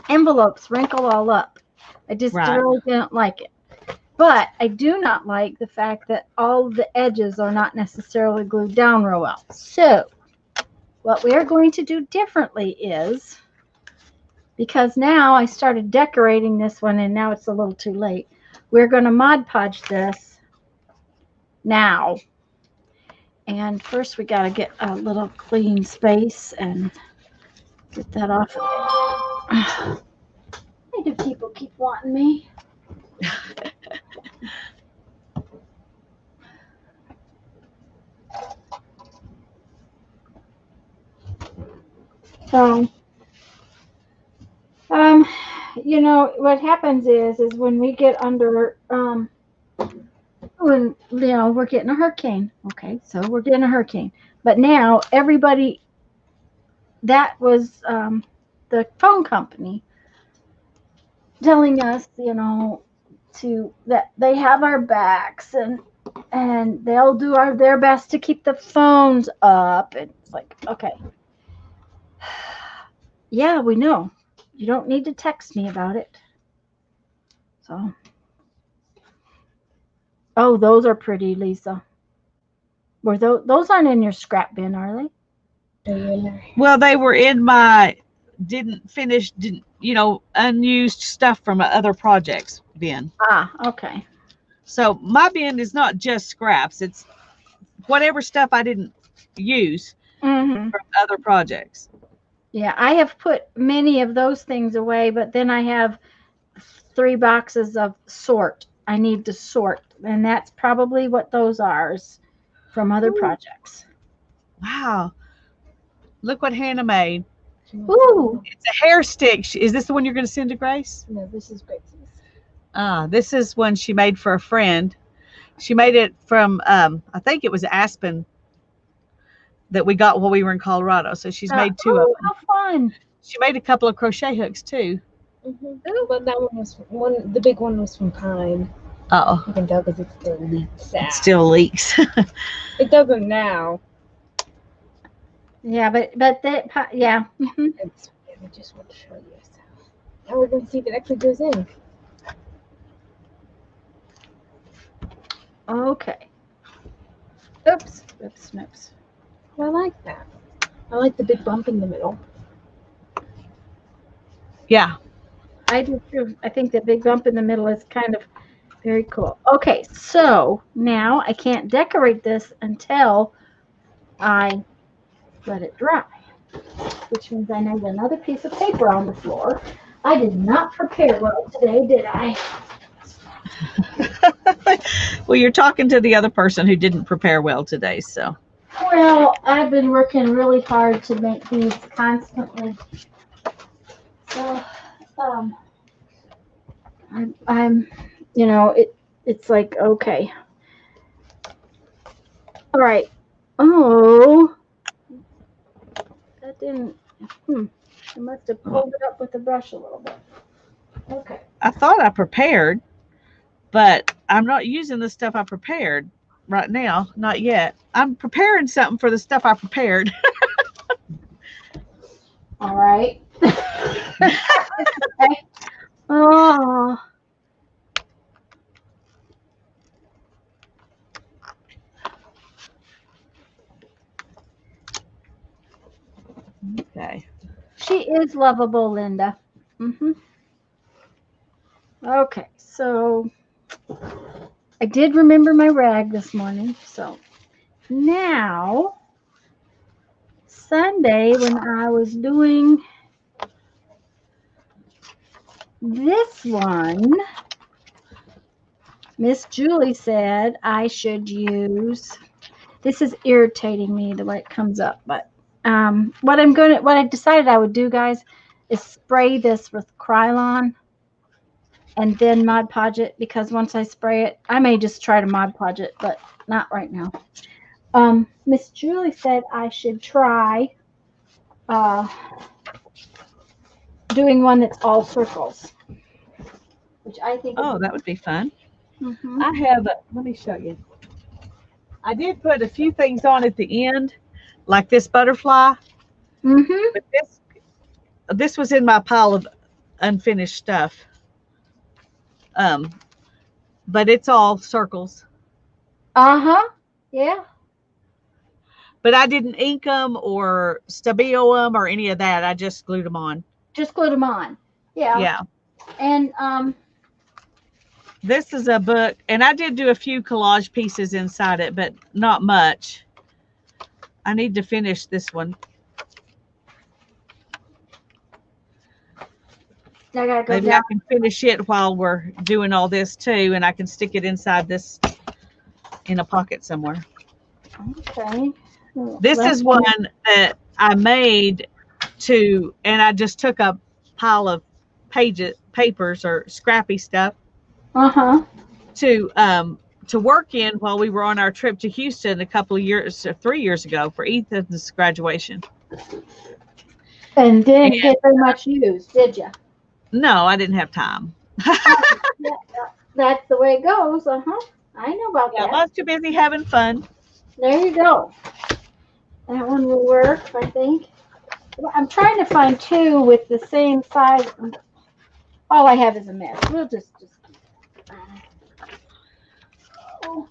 envelopes wrinkle all up. I just really didn't like it. But I do not like the fact that all the edges are not necessarily glued down real well. So what we are going to do differently is, because now I started decorating this one and now it's a little too late, we're going to Mod Podge this now. And first we got to get a little clean space and get that off. Why do people keep wanting me? So, you know, what happens is when we get under, when, you know, we're getting a hurricane. Okay, so we're getting a hurricane. But now everybody, that was the phone company telling us, you know, that they have our backs and they'll do their best to keep the phones up. And it's like, okay. Yeah, we know. You don't need to text me about it. So. Oh, those are pretty, Lisa. Were those aren't in your scrap bin, are they? Well, they were in my unused stuff from other projects bin. Ah, okay. So my bin is not just scraps. It's whatever stuff I didn't use Mm-hmm. from other projects. Yeah, I have put many of those things away, but then I have 3 boxes of sort. I need to sort, and that's probably what those are, is from other projects. Wow. Look what Hannah made. Ooh. It's a hair stick. Is this the one you're going to send to Grace? No, this is Gracie's. This is one she made for a friend. She made it from, I think it was aspen that we got while we were in Colorado. So she's made 2 of them. How fun. She made a couple of crochet hooks too. But that one was the big one was from pine. Oh, You can tell because it still leaks out. it still leaks. It doesn't now. Yeah, but that, yeah. Mhm. I just want to show you. So now we're going to see if it actually goes in. Okay. Oops. Oops. Oops. I like that. I like the big bump in the middle. Yeah. I do too. I think the big bump in the middle is kind of very cool. Okay, so now I can't decorate this until I let it dry, which means I need another piece of paper on the floor. I did not prepare well today, did I? Well, you're talking to the other person who didn't prepare well today, so. Well, I've been working really hard to make these constantly. So, I'm, you know, it's like, okay. All right. Oh, that didn't, I must have pulled it up with the brush a little bit. Okay. I thought I prepared, but I'm not using the stuff I prepared right now. Not yet. I'm preparing something for the stuff I prepared. All right. Okay. Oh. Okay. She is lovable, Linda. Okay, so I did remember my rag this morning. So now, Sunday, when I was doing this one, Miss Julie said I should use, this is irritating me the way it comes up, but what I decided I would do, guys, is spray this with Krylon and then Mod Podge it, because once I spray it, I may just try to Mod Podge it, but not right now. Miss Julie said I should try doing one that's all circles, which I think. Oh, that would be fun. Mm-hmm. I have, let me show you. I did put a few things on at the end, like this butterfly. Mm-hmm. But this was in my pile of unfinished stuff. But it's all circles. Uh-huh. Yeah. But I didn't ink them or stabilo them or any of that. I just glued them on. Just glued them on. Yeah. Yeah. And this is a book, and I did do a few collage pieces inside it, but not much. I need to finish this one. I gotta go Maybe down. I can finish it while we're doing all this too, and I can stick it inside this in a pocket somewhere. Okay. This is one that I made and I just took a pile of papers or scrappy stuff Uh-huh. to work in while we were on our trip to Houston a couple of years, 3 years ago for Ethan's graduation. And didn't get very much used, did you? No, I didn't have time. That's the way it goes. Uh-huh. I know about Yeah, that. I was too busy having fun. There you go. That one will work, I think. I'm trying to find 2 with the same size. All I have is a mess. We'll just oh.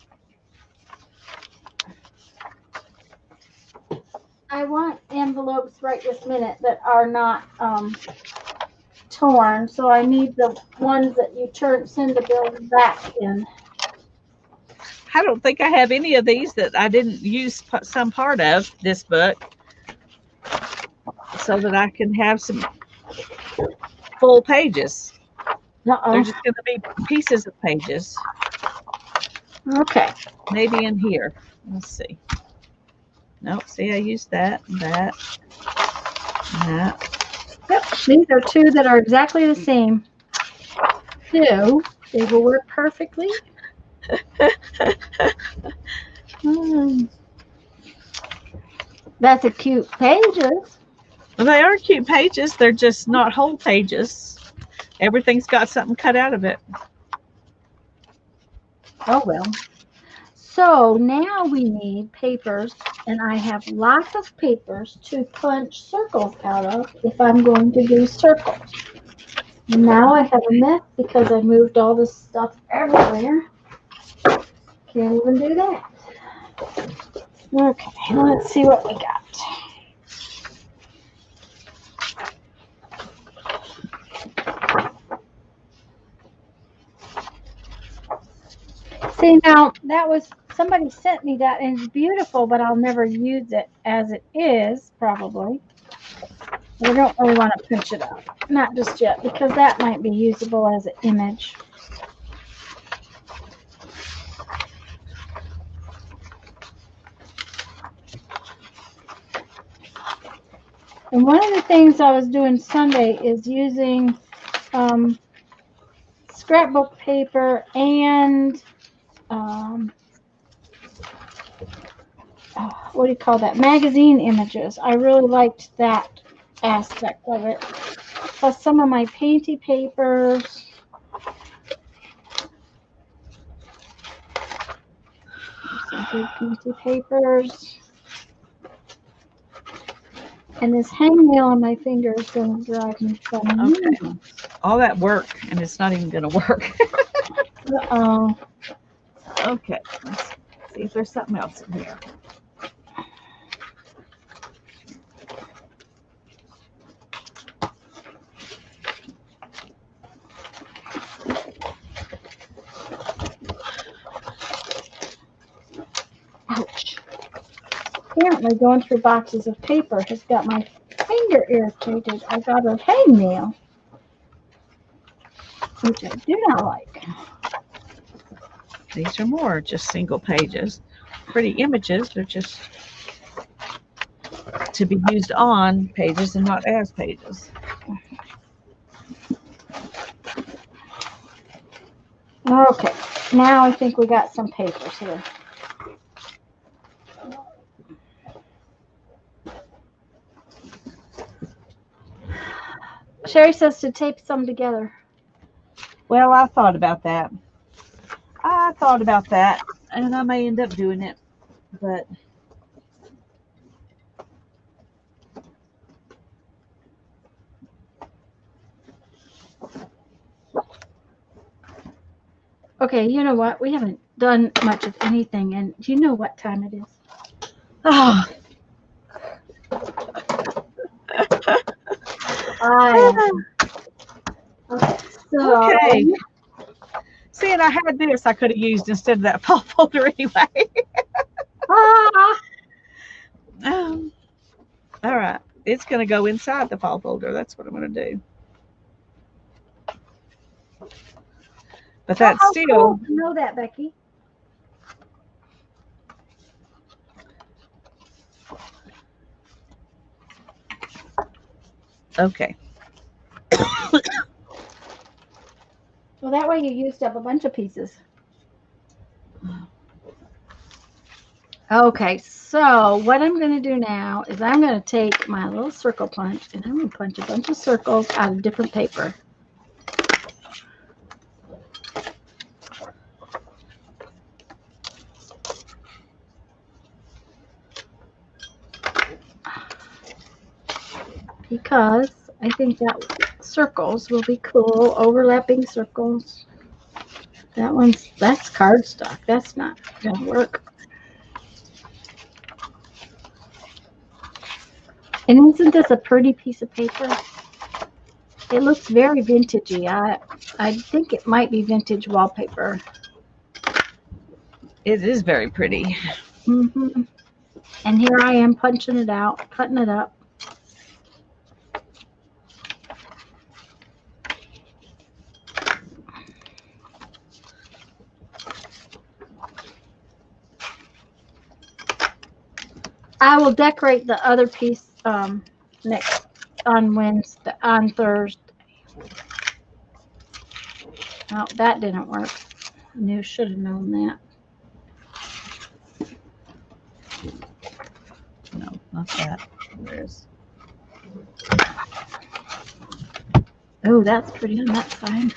I want envelopes right this minute that are not torn, so I need the ones that you send the bills back in. I don't think I have any of these that I didn't use some part of this book, so that I can have some full pages. They're Uh-oh. just going to be pieces of pages. Okay. Maybe in here. Let's see. Nope. See, I used that, that, and that. Yep. These are two that are exactly the same. So they will work perfectly. That's a cute pages. Well, they are cute pages. They're just not whole pages. Everything's got something cut out of it. Oh well. So now we need papers, and I have lots of papers to punch circles out of if I'm going to do circles. Now I have a mess because I moved all this stuff everywhere. Can't even do that. Okay, let's see what we got. See, now that was, somebody sent me that and it's beautiful, but I'll never use it as it is, probably. I don't really want to punch it up. Not just yet, because that might be usable as an image. And one of the things I was doing Sunday is using scrapbook paper and what do you call that? Magazine images. I really liked that aspect of it. Plus some of my painty papers. Some big painty papers. And this hangnail on my finger is going to drive me funny. Okay. All that work, and it's not even going to work. Uh-oh. Okay. Let's see if there's something else in here. Ouch. Apparently going through boxes of paper has got my finger irritated. I got a hangnail, which I do not like. These are more just single pages. Pretty images. They're just to be used on pages and not as pages. Okay, now I think we got some papers here. Sherry says to tape some together. Well, I thought about that. And I may end up doing it, but Okay, you know what? We haven't done much of anything, and do you know what time it is? oh, Okay, so okay. See, and I had this I could have used instead of that file folder anyway. All right. It's going to go inside the file folder. That's what I'm going to do. But that's how still... cool to know that, Becky. Okay. Well, that way you used up a bunch of pieces. Okay, so what I'm going to do now is I'm going to take my little circle punch and I'm going to punch a bunch of circles out of different paper. Because I think that circles will be cool, overlapping circles. That's cardstock. That's not going to work. And isn't this a pretty piece of paper? It looks very vintagey. I think it might be vintage wallpaper. It is very pretty. Mm-hmm. And here I am punching it out, cutting it up. I will decorate the other piece next on Thursday. Oh, that didn't work. Should have known that. No, not that. There's. Oh, that's pretty on that side.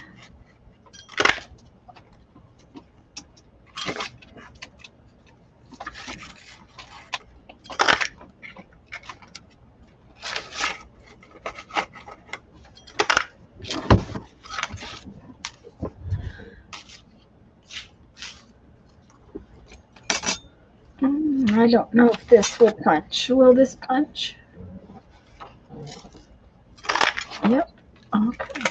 I don't know if this will punch. Will this punch? Yep. Okay.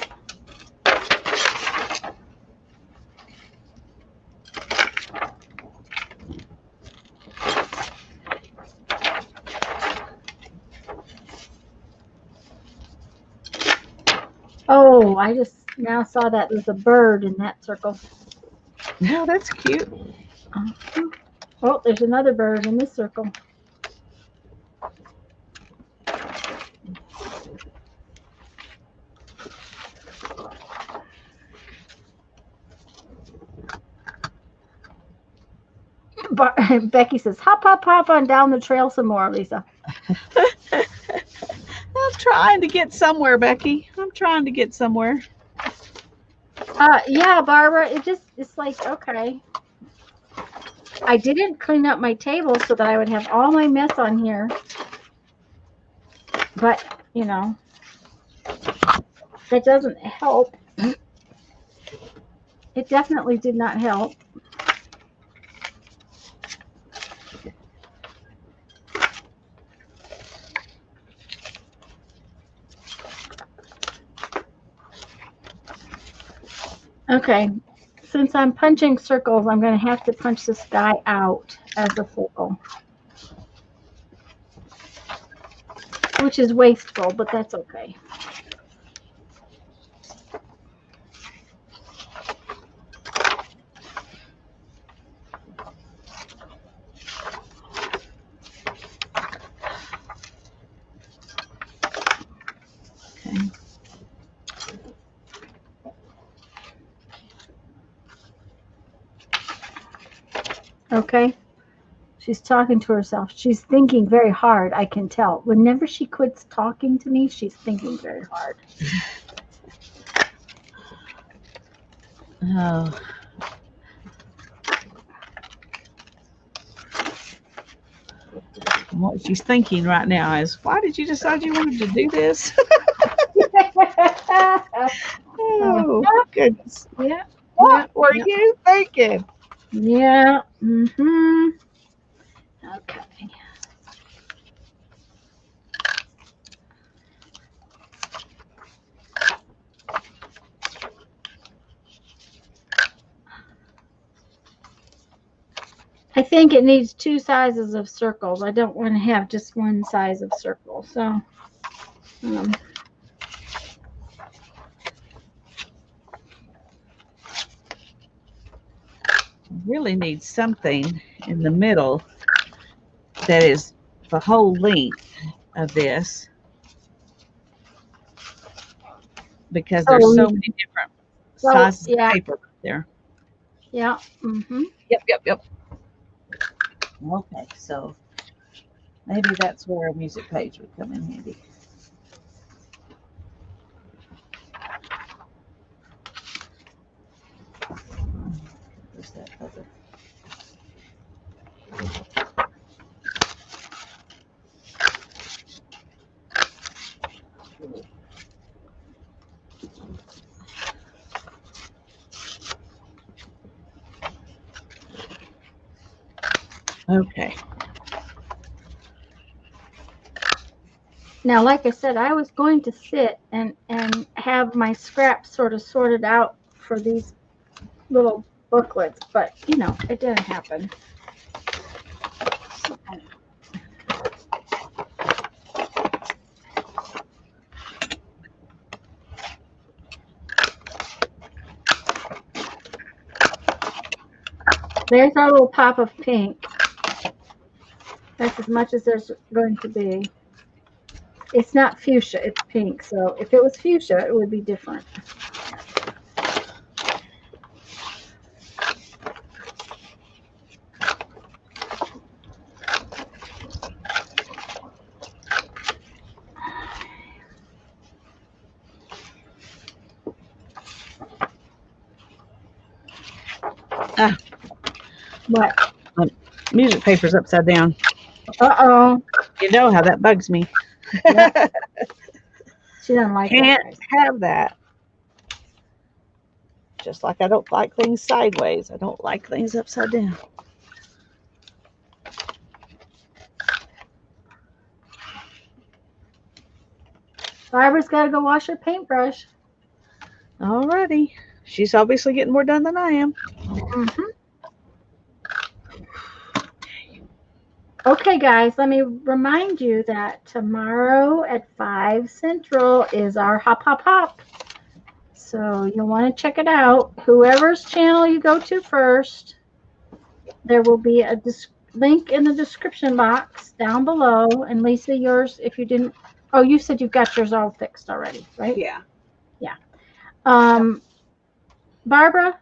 Oh, I just now saw that there's a bird in that circle. No, that's cute. Oh, there's another bird in this circle. Becky says, hop, hop, hop on down the trail some more, Lisa. I'm trying to get somewhere, Becky. I'm trying to get somewhere. Yeah, Barbara, it's like, okay. I didn't clean up my table so that I would have all my mess on here. But, you know, that doesn't help. It definitely did not help. Okay, since I'm punching circles, I'm going to have to punch this guy out as a circle. Which is wasteful, but that's okay. Okay. She's talking to herself. She's thinking very hard, I can tell. Whenever she quits talking to me, she's thinking very hard. Oh. What she's thinking right now is, why did you decide you wanted to do this? Oh, goodness. Yeah. What were you thinking? Yeah. Mm-hmm. Okay. I think it needs two sizes of circles. I don't want to have just one size of circle. So, really need something in the middle that is the whole length of this, because there's so many different sizes of paper there. Yeah. Mm-hmm. Yep. Okay, so maybe that's where a music page would come in handy. Where's that other? Okay. Now, like I said, I was going to sit and have my scraps sort of sorted out for these little booklets, but you know, it didn't happen. There's our little pop of pink. That's as much as there's going to be. It's not fuchsia, it's pink. So if it was fuchsia, it would be different. Ah. What? Music paper's upside down. Uh-oh. You know how that bugs me. Yep. She doesn't like Can't that. have that. Just like I don't like things sideways. I don't like things upside down. Barbara's got to go wash her paintbrush. Alrighty. She's obviously getting more done than I am. Mm-hmm. Okay, guys, let me remind you that tomorrow at 5 Central is our Hop Hop Hop. So you'll want to check it out. Whoever's channel you go to first, there will be a link in the description box down below. And Lisa, yours, if you didn't, oh, you said you've got yours all fixed already, right? Yeah. Yeah. Barbara,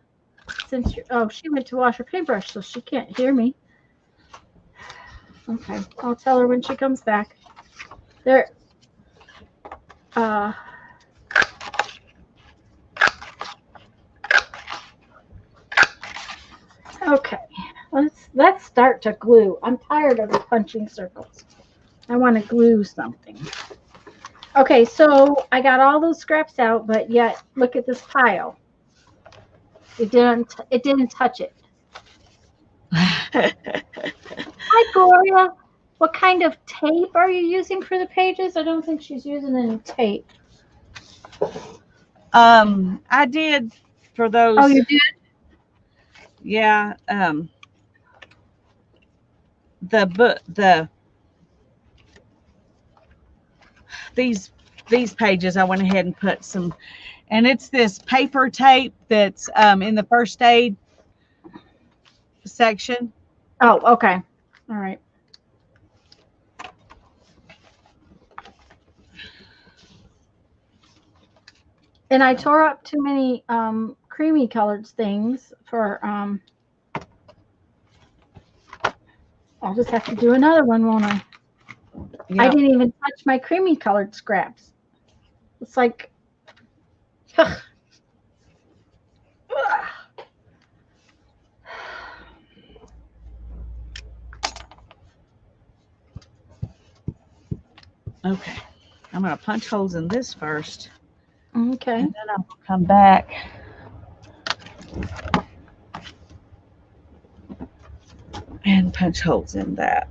since you're, oh, she went to wash her paintbrush, so she can't hear me. Okay, I'll tell her when she comes back. There. Okay, let's start to glue. I'm tired of the punching circles. I want to glue something. Okay, so I got all those scraps out, but yet look at this pile. It didn't touch it. Hi, Gloria. What kind of tape are you using for the pages? I don't think she's using any tape. I did for those. Oh, you did? Yeah. These pages I went ahead and put some, and it's this paper tape that's in the first aid section. Oh, okay. All right. And I tore up too many creamy colored things for I'll just have to do another one, won't I? Yep. I didn't even touch my creamy colored scraps. It's like ugh. Okay. I'm going to punch holes in this first. Okay. And then I'll come back and punch holes in that.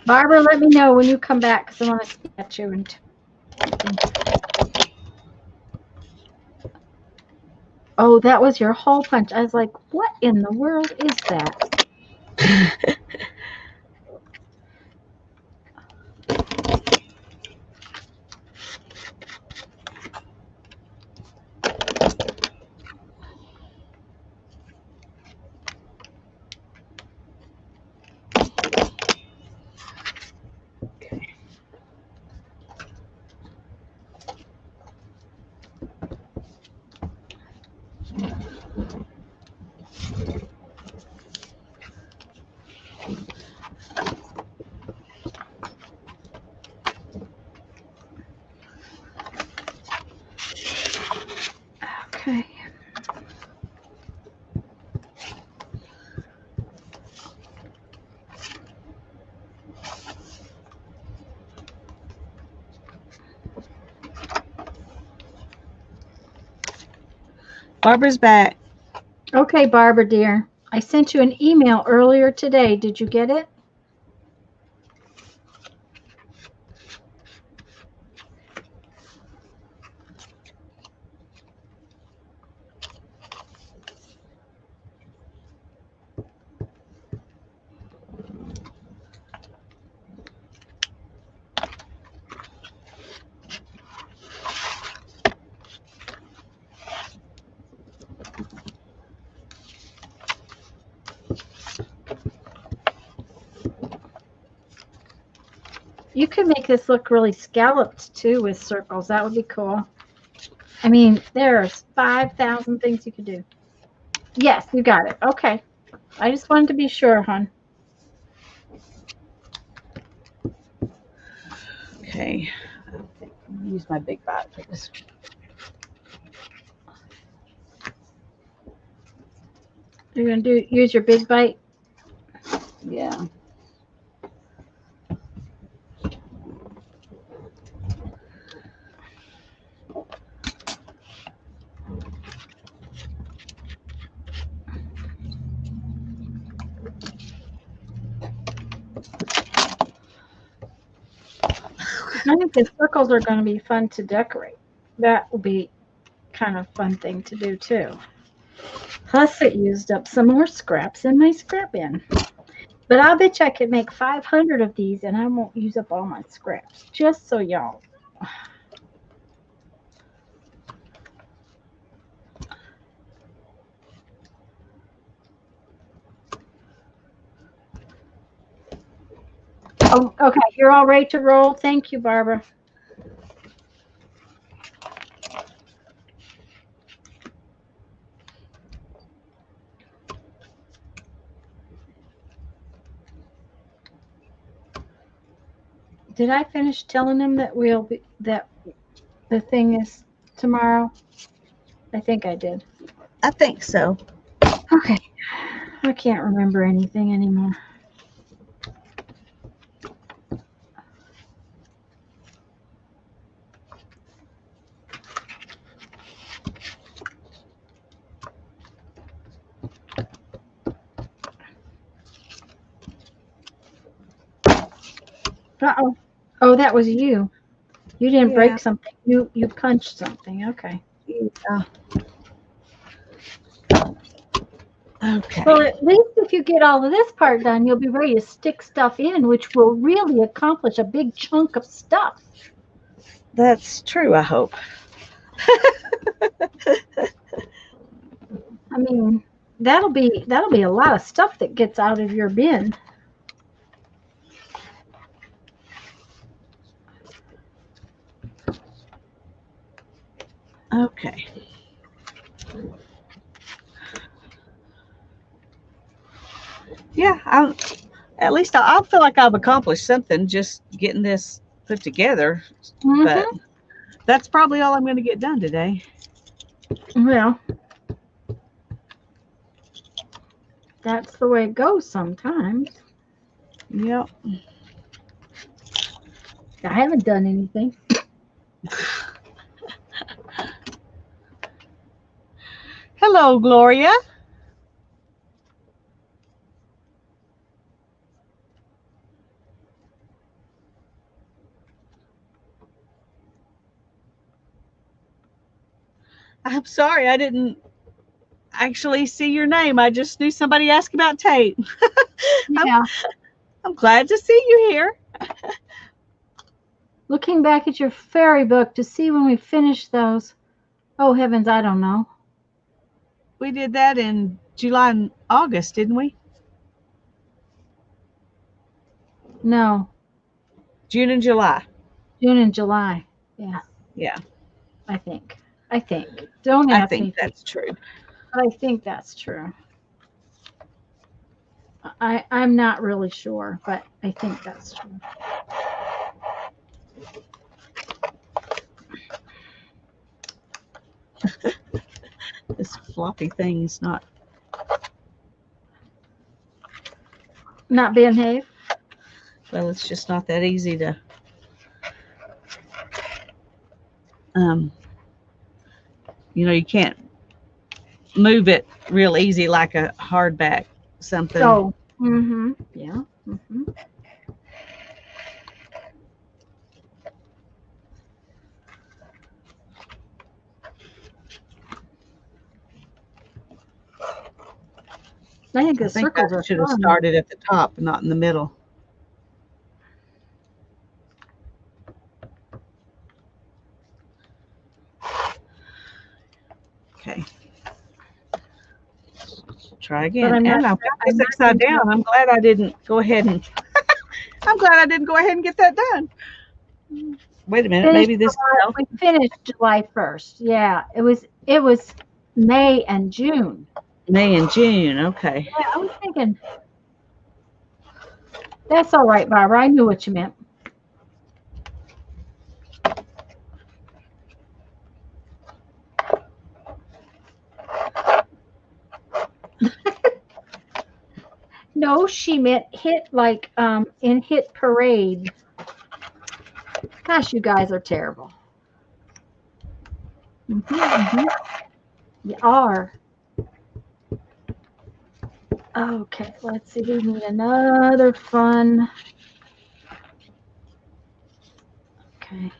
Barbara, let me know when you come back because I want to sketch you. And oh, that was your hole punch. I was like, what in the world is that? Barbara's back. Okay, Barbara dear. I sent you an email earlier today. Did you get it? You could make this look really scalloped too with circles. That would be cool. I mean, there's 5,000 things you could do. Yes, you got it. Okay. I just wanted to be sure, hon. Okay. I think I'm gonna use my big bite for this. You're going to use your big bite? Yeah. I think the circles are going to be fun to decorate. That will be kind of fun thing to do too. Plus, it used up some more scraps in my scrap bin. But I'll bet you I could make 500 of these and I won't use up all my scraps. Just so y'all. Oh, okay. You're all ready to roll. Thank you, Barbara. Did I finish telling them that that the thing is tomorrow? I think I did. I think so. Okay. I can't remember anything anymore. Uh-oh. Oh, that was you. You didn't Yeah. break something. You punched something. Okay. Yeah. Okay. Well, at least if you get all of this part done, you'll be ready to stick stuff in, which will really accomplish a big chunk of stuff. That's true, I hope. I mean, that'll be a lot of stuff that gets out of your bin. Okay. Yeah, at least I feel like I've accomplished something just getting this put together. But that's probably all I'm going to get done today. Well, that's the way it goes sometimes. Yep. I haven't done anything. Hello, Gloria. I'm sorry, I didn't actually see your name. I just knew somebody asked about Tate. Yeah. I'm glad to see you here. Looking back at your fairy book to see when we finished those. Oh, heavens, I don't know. We did that in July and August, didn't we? No, June and July. June and July. Yeah, Yeah, I think. Don't I ask me. think that's true. But I think that's true. I'm not really sure, but I think that's true. This floppy thing's not behave. well, it's just not that easy to you can't move it real easy like a hardback something. So, yeah. I think the I think circles I are should have fun. started at the top, not in the middle. Okay. Try again. I'm And not- I've got this I'm not upside gonna- down. I'm glad I didn't go ahead and I'm glad I didn't go ahead and get that done. Wait a minute, maybe this We finished July 1st. Yeah, it was May and June. May and June. Okay. Yeah, I was thinking. That's all right, Barbara. I knew what you meant. No, she meant hit like in Hit Parade. Gosh, you guys are terrible. You are. Okay, let's see. We need another fun. Okay.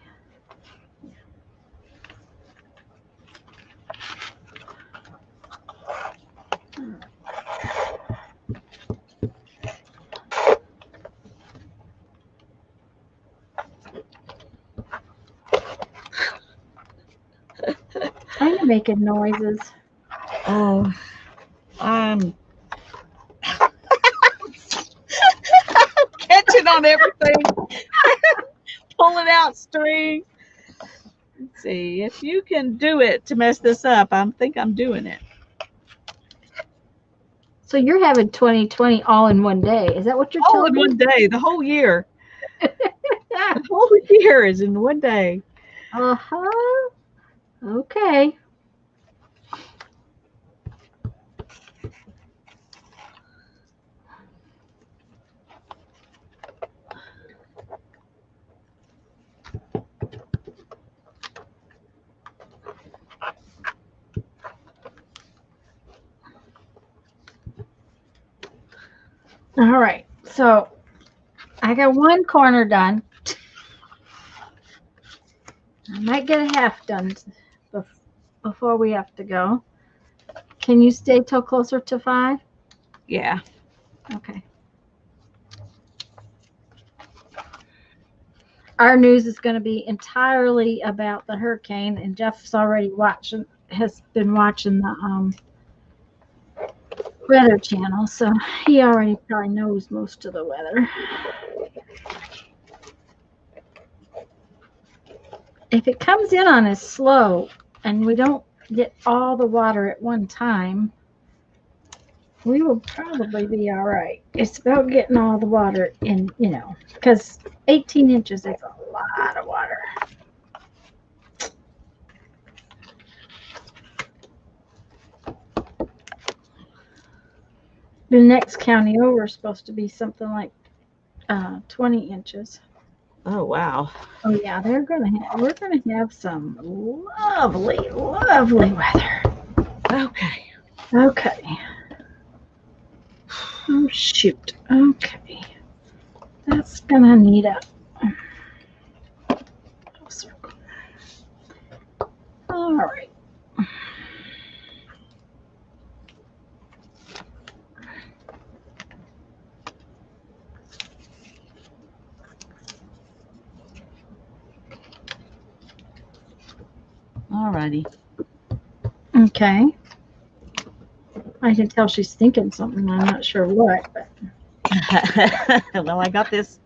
I'm making noises. Oh, I'm catching on everything. Pulling out string. Let's see if you can do it to mess this up. I think I'm doing it. So you're having 2020 all in one day. Is that what you're All telling in me? one day. The whole year. The whole year is in one day. Uh-huh. Okay. All right. So I got one corner done. I might get a half done before we have to go. Can you stay till closer to 5? Yeah. Okay. Our news is going to be entirely about the hurricane, and Jeff's already has been watching the Weather Channel, so he already probably knows most of the weather. If it comes in on us slow and we don't get all the water at one time, we will probably be all right. It's about getting all the water in, because 18 inches is a lot of water. The next county over is supposed to be something like 20 inches. Oh, wow. Oh yeah, we're gonna have some lovely weather. Okay. Okay. Oh shoot. Okay. That's gonna need a circle. All right. Alrighty. Okay. I can tell she's thinking something. I'm not sure what, but Well, I got this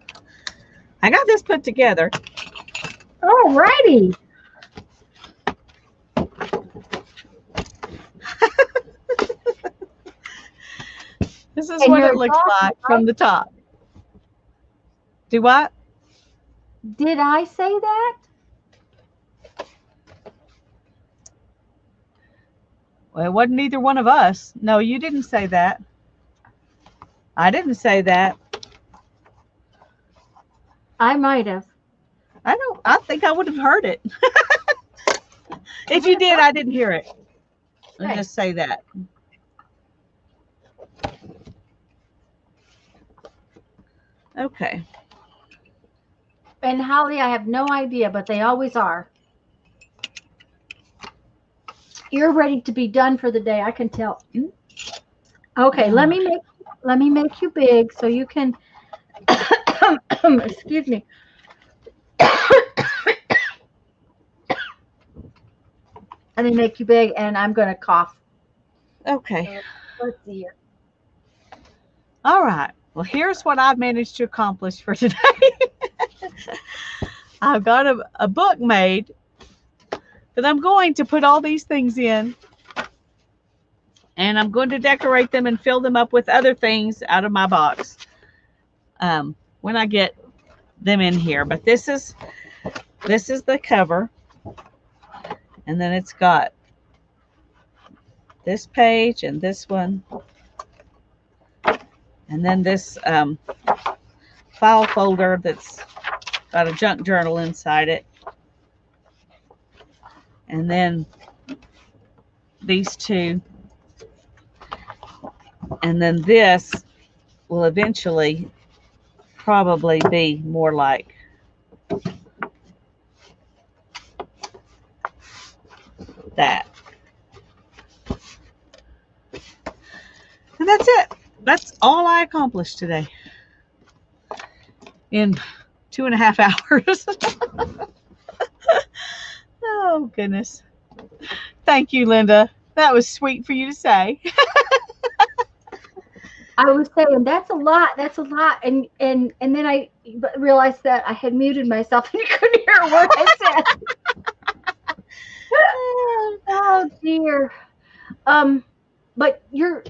put together. all righty. This is And what you're it looks exhausted, like from the top. Do what? Did I say that? Well, it wasn't either one of us. No, you didn't say that. I didn't say that. I might have. I think I would have heard it. If you did, I didn't hear it. Let me Okay. just say that. Okay. And Holly, I have no idea, but they always are. You're ready to be done for the day. I can tell. Okay, let me make you big so you can. Excuse me. Let me make you big, and I'm gonna cough. Okay. Let's see here. All right. Well, here's what I've managed to accomplish for today. I've got a book made that I'm going to put all these things in. And I'm going to decorate them and fill them up with other things out of my box when I get them in here. But this is the cover. And then it's got this page and this one. And then this file folder that's got a junk journal inside it. And then these two. And then this will eventually probably be more like that. And that's it. That's all I accomplished today in 2.5 hours. Oh, goodness. Thank you, Linda. That was sweet for you to say. I was saying that's a lot. That's a lot. And then I realized that I had muted myself and you couldn't hear a word I said. Oh dear. But you're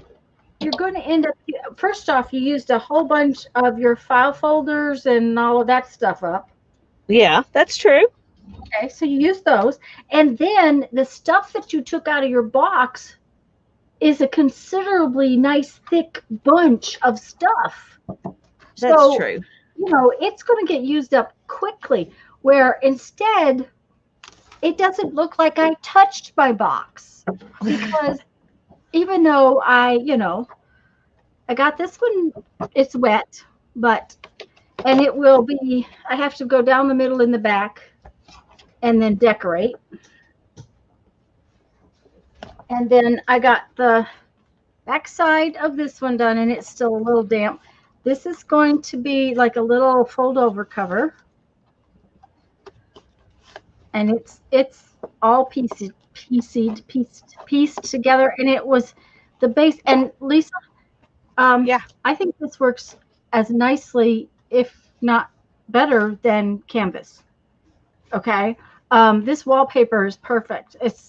going to end up. First off, you used a whole bunch of your file folders and all of that stuff up. Yeah, that's true. Okay, so you used those, and then the stuff that you took out of your box is a considerably nice thick bunch of stuff. That's true. You know, it's going to get used up quickly, where instead it doesn't look like I touched my box, because even though I got this one, it's wet, and it will be, I have to go down the middle in the back and then decorate. And then I got the back side of this one done, and it's still a little damp. This is going to be like a little fold over cover. And it's all pieced together, and it was the base. And Lisa, Yeah. I think this works as nicely, if not better, than canvas. Okay, this wallpaper is perfect. It's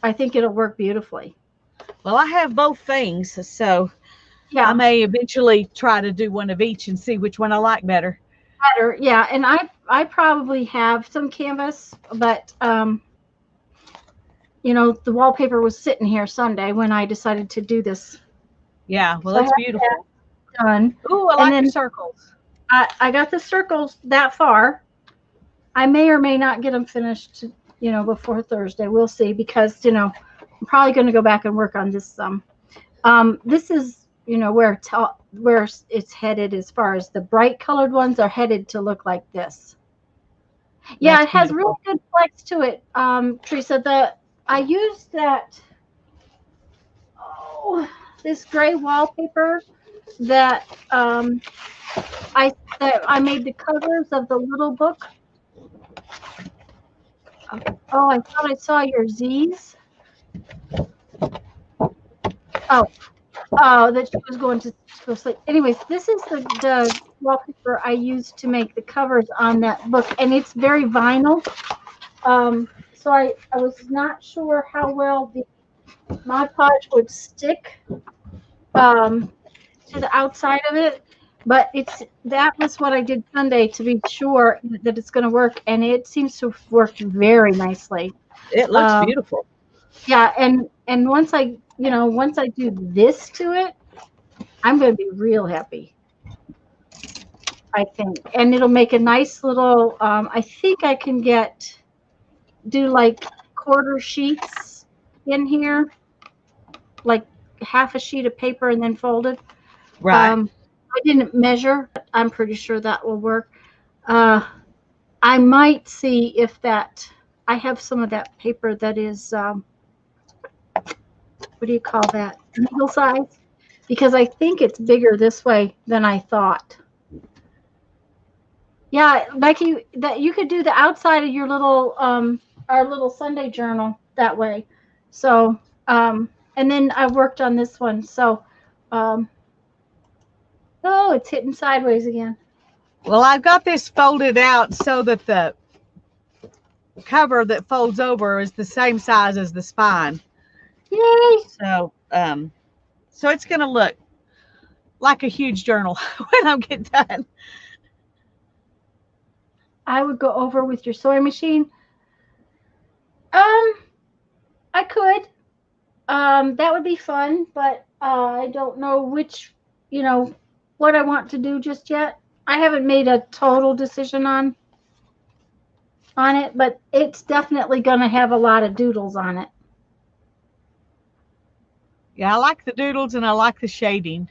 I think it'll work beautifully. Well, I have both things, so Yeah, I may eventually try to do one of each and see which one I like better. better. Yeah, and I probably have some canvas, but the wallpaper was sitting here Sunday when I decided to do this. Yeah, well, So I that's have beautiful. that done. Ooh, I And like then the circles. I got the circles that far. I may or may not get them finished, before Thursday. We'll see, because I'm probably going to go back and work on this some. This is where it's headed, as far as the bright colored ones are headed to look like this. Yeah, That's it has beautiful. really good flex to it, Teresa. I used this gray wallpaper that I made the covers of the little book. Oh, I thought I saw your Z's. Oh, that she was going to go sleep. Anyways, this is the wallpaper I used to make the covers on that book, and it's very vinyl. So I was not sure how well the Mod Podge would stick to the outside of it, but that was what I did Sunday to be sure that it's going to work, and it seems to have worked very nicely. It looks beautiful. Yeah, and once I do this to it, I'm going to be real happy, I think. And it'll make a nice little, I think I can do like 3/4 sheets in here, like half a sheet of paper and then folded. Right. I didn't measure, but I'm pretty sure that will work. I might see if that, I have some of that paper that is, what do you call that? Needle size? Because I think it's bigger this way than I thought. Yeah, like you could do the outside of your little, our little Sunday journal that way. So, and then I worked on this one. So, oh, it's hitting sideways again. Well, I've got this folded out so that the cover that folds over is the same size as the spine. Yay! So, so it's going to look like a huge journal when I get done. I would go over with your sewing machine. I could. That would be fun, but I don't know which, what I want to do just yet. I haven't made a total decision on it, but it's definitely going to have a lot of doodles on it. Yeah, I like the doodles and I like the shading.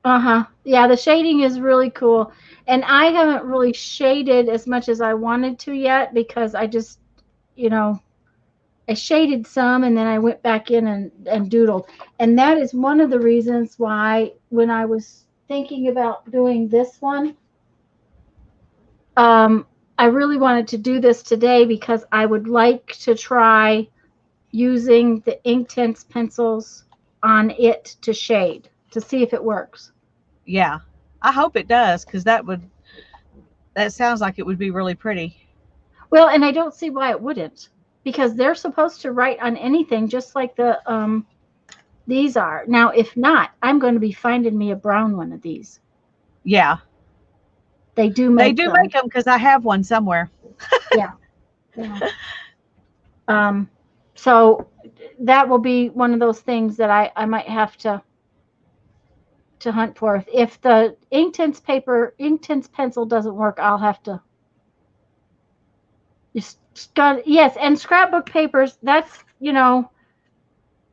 Yeah, the shading is really cool. And I haven't really shaded as much as I wanted to yet because I just, I shaded some and then I went back in and doodled. And that is one of the reasons why when I was thinking about doing this one, I really wanted to do this today because I would like to try using the Inktense pencils on it to shade to see if it works. Yeah, I hope it does because that sounds like it would be really pretty. Well, and I don't see why it wouldn't, because they're supposed to write on anything just like the these are. Now, if not, I'm going to be finding me a brown one of these. Yeah. They do make them because I have one somewhere. Yeah. So that will be one of those things that I might have to hunt for. If the Inktense pencil doesn't work, I'll have to yes, and scrapbook papers, that's,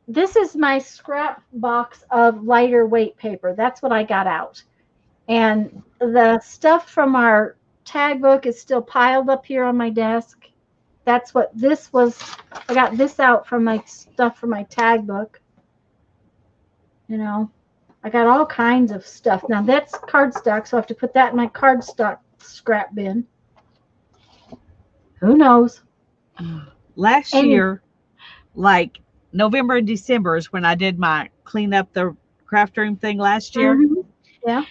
this is my scrap box of lighter weight paper. That's what I got out. And the stuff from our tag book is still piled up here on my desk. That's what this was. I got this out from my stuff from my tag book. I got all kinds of stuff. Now that's cardstock, so I have to put that in my cardstock scrap bin. Who knows? Last year, like November and December is when I did my clean up the craft room thing last year. Mm-hmm. Yeah.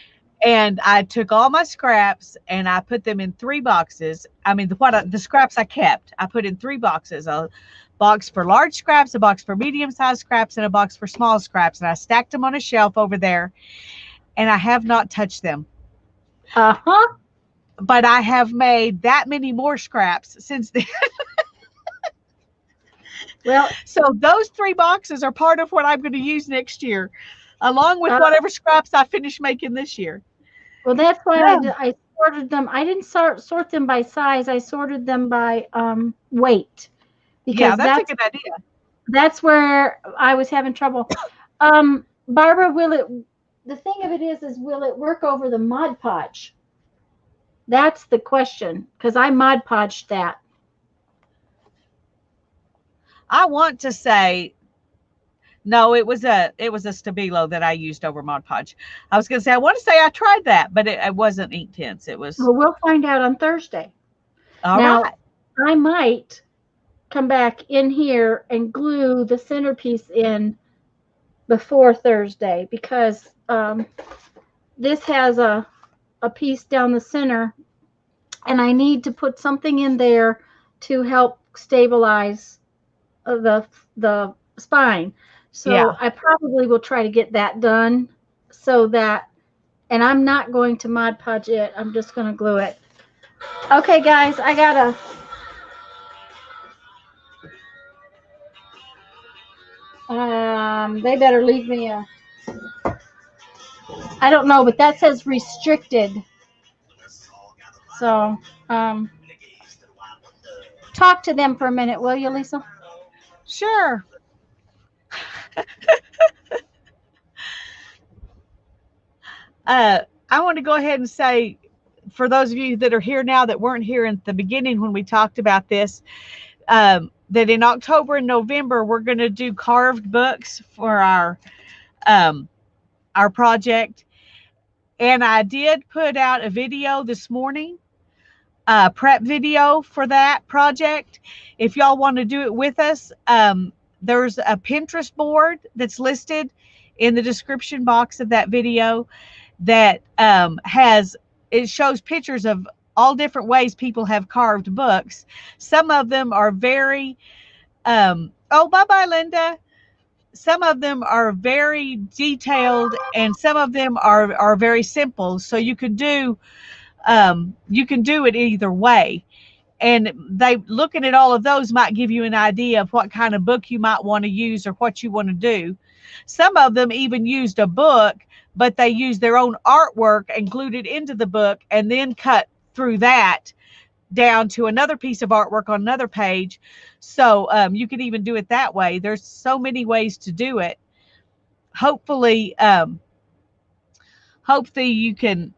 And I took all my scraps and I put them in 3 boxes. I mean, the scraps I kept, I put in 3 boxes. A box for large scraps, a box for medium-sized scraps, and a box for small scraps. And I stacked them on a shelf over there. And I have not touched them. But I have made that many more scraps since then. Well, so those 3 boxes are part of what I'm going to use next year, along with whatever scraps I finish making this year. Well, that's why I sorted them. I didn't sort them by size. I sorted them by weight. Because that's a good idea. That's where I was having trouble. Barbara, the thing of it is will it work over the Mod Podge? That's the question, because I Mod Podged that. I want to say no, it was a Stabilo that I used over Mod Podge. I was going to say I want to say I tried that, but it wasn't Inktense. It was. Well, we'll find out on Thursday. All right. I might come back in here and glue the centerpiece in before Thursday because this has a piece down the center, and I need to put something in there to help stabilize the spine. So yeah. I probably will try to get that done so that, and I'm not going to Mod Podge it. I'm just going to glue it. Okay, guys, I gotta. They better leave me a. I don't know, but that says restricted. So, talk to them for a minute, will you, Lisa? Sure. I want to go ahead and say, for those of you that are here now that weren't here at the beginning when we talked about this, that in October and November we're going to do carved books for our project. And I did put out a video this morning, prep video for that project. If y'all want to do it with us, there's a Pinterest board that's listed in the description box of that video that it shows pictures of all different ways people have carved books. Some of them are very, oh, bye-bye, Linda. Some of them are very detailed and some of them are very simple. So you can do it either way. And looking at all of those might give you an idea of what kind of book you might want to use or what you want to do. Some of them even used a book, but they used their own artwork included into the book and then cut through that down to another piece of artwork on another page. So you can even do it that way. There's so many ways to do it. Hopefully you can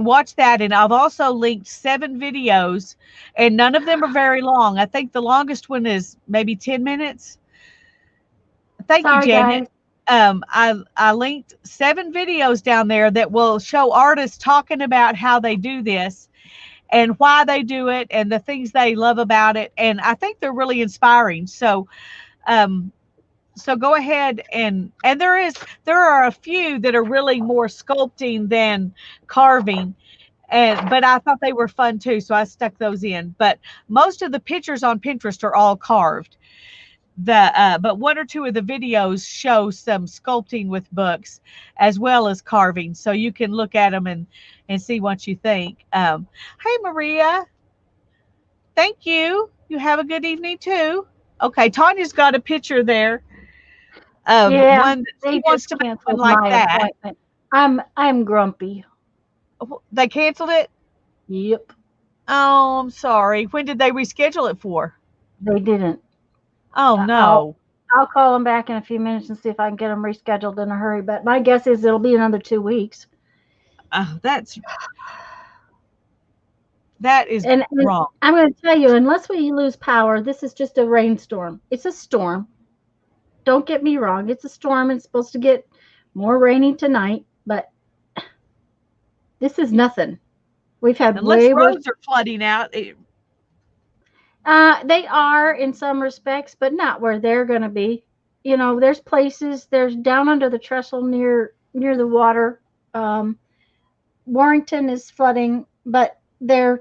watch that. And I've also linked 7 videos, and none of them are very long. I think the longest one is maybe 10 minutes. Thank you, Janet. I linked 7 videos down there that will show artists talking about how they do this and why they do it and the things they love about it. And I think they're really inspiring. So go ahead and there are a few that are really more sculpting than carving. But I thought they were fun too, so I stuck those in. But most of the pictures on Pinterest are all carved. But 1 or 2 of the videos show some sculpting with books as well as carving, so you can look at them and see what you think. Hey, Maria, thank you. You have a good evening too. Okay, Tanya's got a picture there of one that she wants to make one like that. I'm grumpy. They canceled it? Yep. Oh, I'm sorry. When did they reschedule it for? They didn't. Oh, no. I'll call them back in a few minutes and see if I can get them rescheduled in a hurry. But my guess is it'll be another 2 weeks. That is wrong. I'm going to tell you, unless we lose power, this is just a rainstorm. It's a storm. Don't get me wrong. It's a storm. It's supposed to get more rainy tonight, but this is nothing. We've had unless roads are flooding out. They are in some respects, but not where they're going to be. You know, there's places, there's down under the trestle near the water. Warrington is flooding, but they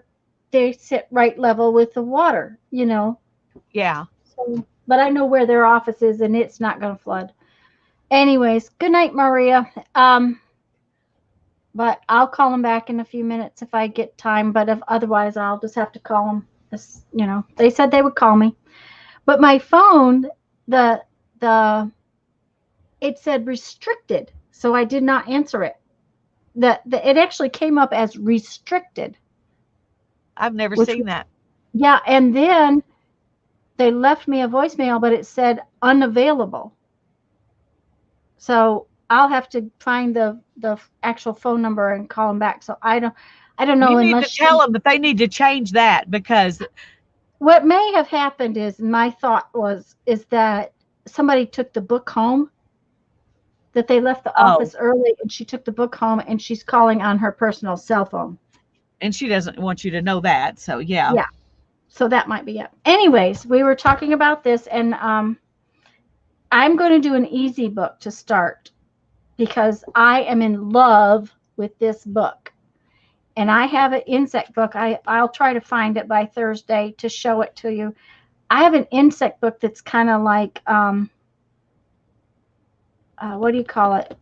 sit right level with the water, you know. Yeah. So, but I know where their office is, and it's not going to flood. Anyways, good night, Maria. But I'll call them back in a few minutes if I get time. But if otherwise, I'll just have to call them. You know, they said they would call me, but my phone, it said restricted, so I did not answer it. It actually came up as restricted. I've never seen that. Yeah, and then they left me a voicemail, but it said unavailable. So I'll have to find the actual phone number and call them back. So I don't know. You need to tell them that they need to change that, because what may have happened is, my thought is that somebody took the book home, that they left the office early and she took the book home and she's calling on her personal cell phone. And she doesn't want you to know that. So, yeah. Yeah. So that might be it. Anyways, we were talking about this, and I'm going to do an easy book to start because I am in love with this book. And I have an insect book. I'll try to find it by Thursday to show it to you. I have an insect book that's kind of like, what do you call it?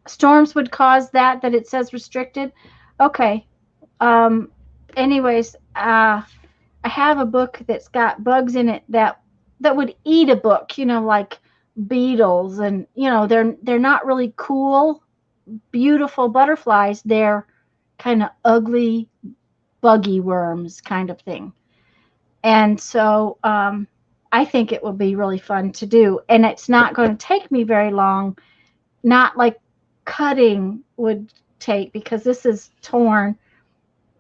Storms would cause that it says restricted. Okay. Anyways, I have a book that's got bugs in it that would eat a book, you know, like beetles, and, you know, they're not really cool, beautiful butterflies. They're kind of ugly, buggy worms kind of thing. And so I think it will be really fun to do. And it's not going to take me very long, not like cutting would take, because this is torn,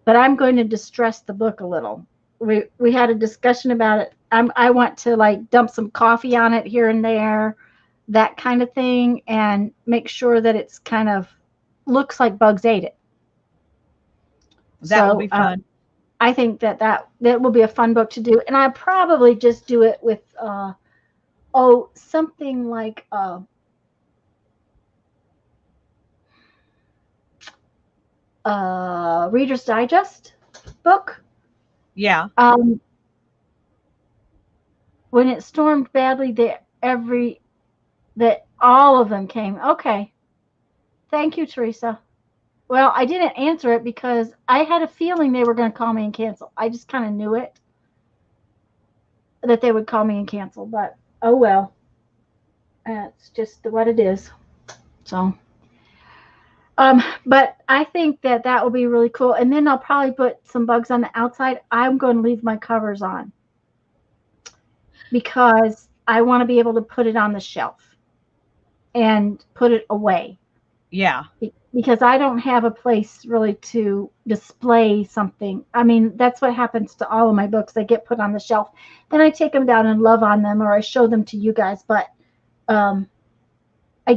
but I'm going to distress the book a little. We had a discussion about it. I want to like dump some coffee on it here and there, that kind of thing, and make sure that it's kind of looks like bugs ate it. That will be fun. I think that will be a fun book to do, and I probably just do it with something like Reader's Digest book. Yeah. When it stormed badly, that all of them came. Okay. Thank you, Teresa. Well, I didn't answer it because I had a feeling they were going to call me and cancel. I just kind of knew it, that they would call me and cancel, but oh well. It's just what it is. So, but I think that will be really cool. And then I'll probably put some bugs on the outside. I'm going to leave my covers on because I want to be able to put it on the shelf and put it away. Yeah. Because I don't have a place really to display something. I mean, that's what happens to all of my books. They get put on the shelf. Then I take them down and love on them, or I show them to you guys. But I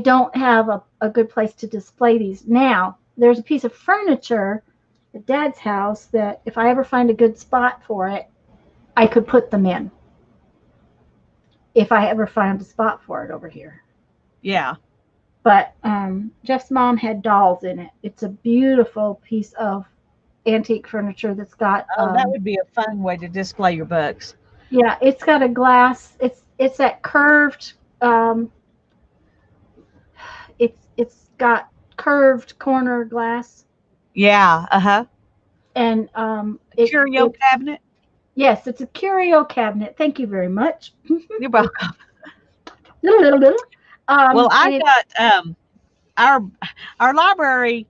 don't have a good place to display these. Now, there's a piece of furniture at Dad's house that if I ever find a good spot for it, I could put them in. If I ever find a spot for it over here. Yeah. But Jeff's mom had dolls in it. It's a beautiful piece of antique furniture that's got. That would be a fun way to display your books. Yeah, it's got a glass. It's that curved. It's got curved corner glass. Yeah. And curio cabinet. Yes, it's a curio cabinet. Thank you very much. You're welcome. Little. Well, I got our library,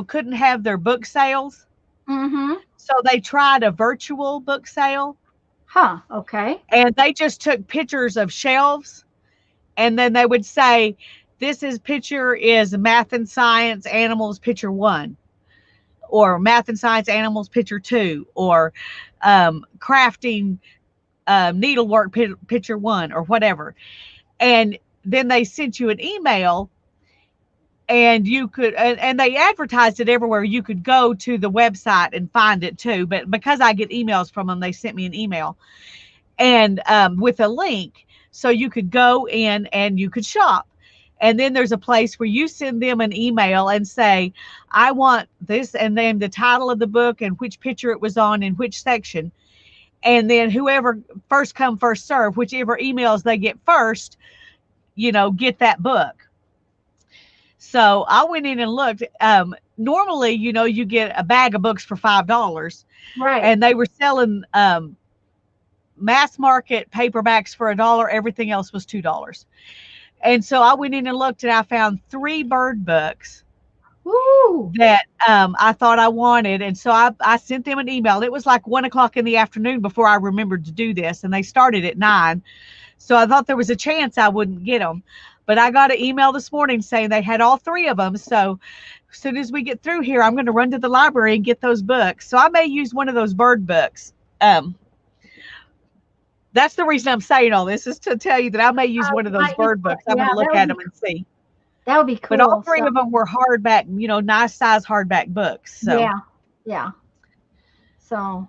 couldn't have their book sales. Mm-hmm. So they tried a virtual book sale. Huh. Okay. And they just took pictures of shelves, and then they would say, "This picture is Math and Science Animals Picture 1, or Math and Science Animals Picture 2, or crafting needlework Picture 1, or whatever." And then they sent you an email, and you could, and they advertised it everywhere. You could go to the website and find it too. But because I get emails from them, they sent me an email and with a link, so you could go in and you could shop. And then there's a place where you send them an email and say, "I want this," and then the title of the book and which picture it was on in which section. And then whoever first come, first serve, whichever emails they get first, get that book. So I went in and looked. Normally, you get a bag of books for $5. Right. And they were selling mass market paperbacks for $1. Everything else was $2. And so I went in and looked, and I found 3 bird books. Ooh. That I thought I wanted. And so I sent them an email. It was like 1:00 in the afternoon before I remembered to do this. And they started at 9. So I thought there was a chance I wouldn't get them. But I got an email this morning saying they had all 3 of them. So as soon as we get through here, I'm going to run to the library and get those books. So I may use one of those bird books. That's the reason I'm saying all this, is to tell you that I may use one of those bird books. I'm going to look at them and see. That would be cool. But all 3 of them were hardback, nice size hardback books. So. Yeah. So.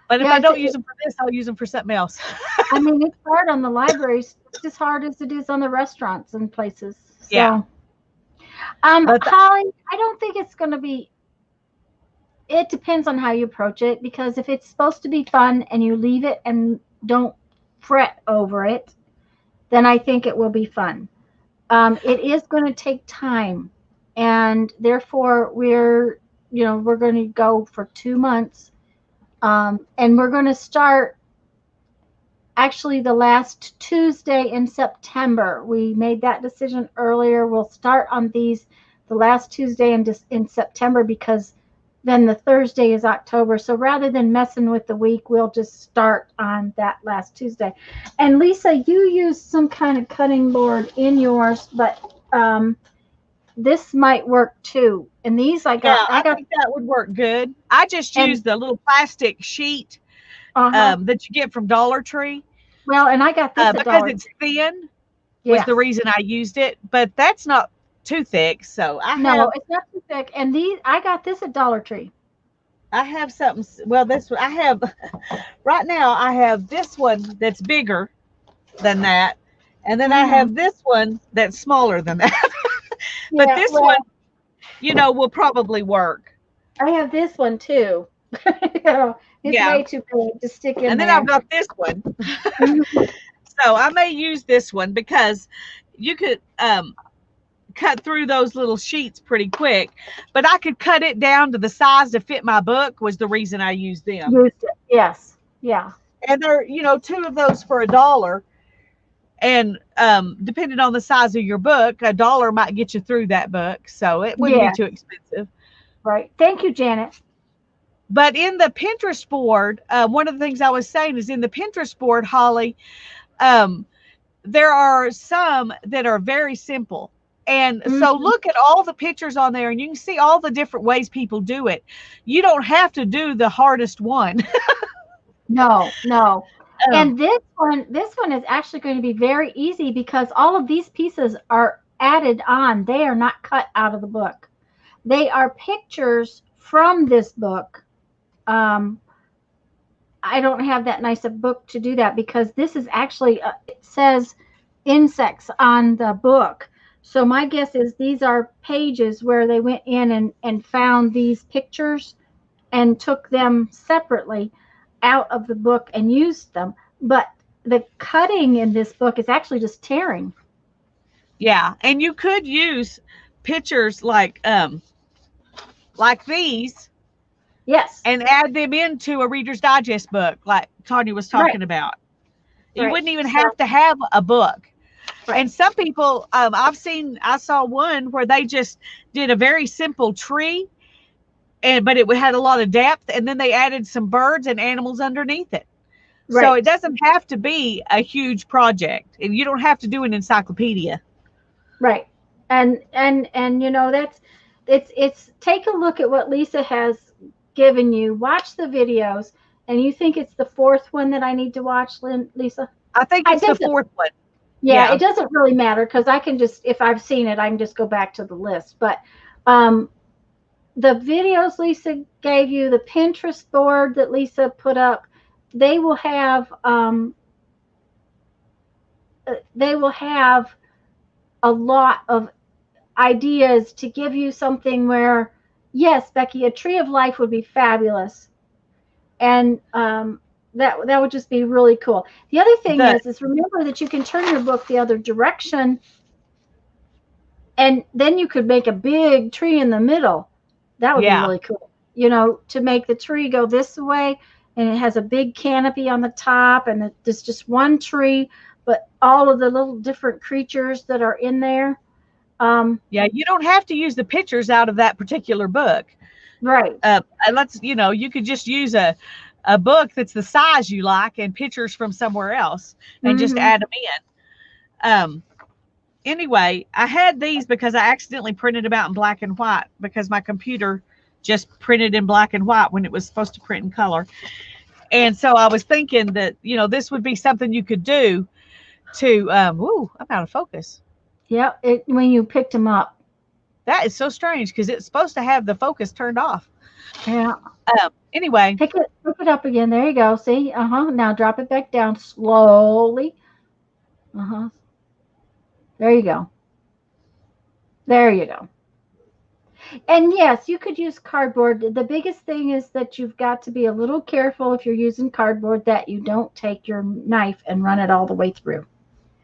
But if I don't use them for this, I'll use them for something else. I mean, it's hard on the libraries. It's as hard as it is on the restaurants and places. So. Yeah. Holly, I don't think it's going to be. It depends on how you approach it, because if it's supposed to be fun and you leave it and don't fret over it, then I think it will be fun. It is going to take time, and therefore we're going to go for 2 months. And we're going to start actually the last Tuesday in September. We made that decision earlier. We'll start on these the last Tuesday in September, because then the Thursday is October. So rather than messing with the week, we'll just start on that last Tuesday. And Lisa, you used some kind of cutting board in yours, but this might work too. And these I got. I think that would work good. I just used the little plastic sheet that you get from Dollar Tree. Well, and I got this because it's thin. Was the reason I used it, but that's not too thick. So it's not too thick. And I got this at Dollar Tree. I have something. Well, I have right now. I have this one that's bigger than that, and then I have this one that's smaller than that. But this one, will probably work. I have this one too. It's way too big to stick in there. And then I've got this one. So I may use this one because you could cut through those little sheets pretty quick, but I could cut it down to the size to fit my book was the reason I used them. Yes. Yeah. And they're, two of those for $1. And depending on the size of your book, $1 might get you through that book. So it wouldn't be too expensive. Right. Thank you, Janet. But in the Pinterest board, one of the things I was saying is in the Pinterest board, Holly, there are some that are very simple. And so look at all the pictures on there and you can see all the different ways people do it. You don't have to do the hardest one. No. And this one is actually going to be very easy because all of these pieces are added on. They are not cut out of the book. They are pictures from this book. I don't have that nice a book to do that because this is actually, it says insects on the book. So my guess is these are pages where they went in and found these pictures and took them separately out of the book and used them. But the cutting in this book is actually just tearing. Yeah. And you could use pictures like these. Yes. And add them into a Reader's Digest book, like Tanya was talking about. You wouldn't even have to have a book. Right. And some people, I saw one where they just did a very simple tree, but it had a lot of depth, and then they added some birds and animals underneath it. Right. So it doesn't have to be a huge project, and you don't have to do an encyclopedia. Right. And it's take a look at what Lisa has given you. Watch the videos, and you think it's the fourth one that I need to watch, Lisa? I think it's the fourth one. Yeah, it doesn't really matter because I can just, if I've seen it, I can just go back to the list. But the videos Lisa gave you, the Pinterest board that Lisa put up, they will have a lot of ideas to give you something where, yes, Becky, a tree of life would be fabulous. And that would just be really cool. The other thing is remember that you can turn your book the other direction, and then you could make a big tree in the middle. That would be really cool. To make the tree go this way, and it has a big canopy on the top, and there's just one tree, but all of the little different creatures that are in there. You don't have to use the pictures out of that particular book. Right. You could just use a book that's the size you like and pictures from somewhere else and just add them in. Anyway, I had these because I accidentally printed them out in black and white because my computer just printed in black and white when it was supposed to print in color. And so I was thinking that, this would be something you could do to, I'm out of focus. Yeah, when you picked them up. That is so strange because it's supposed to have the focus turned off. Yeah. Anyway. Pick it up again. There you go. See? Now drop it back down slowly. There you go. There you go. And yes, you could use cardboard. The biggest thing is that you've got to be a little careful if you're using cardboard that you don't take your knife and run it all the way through.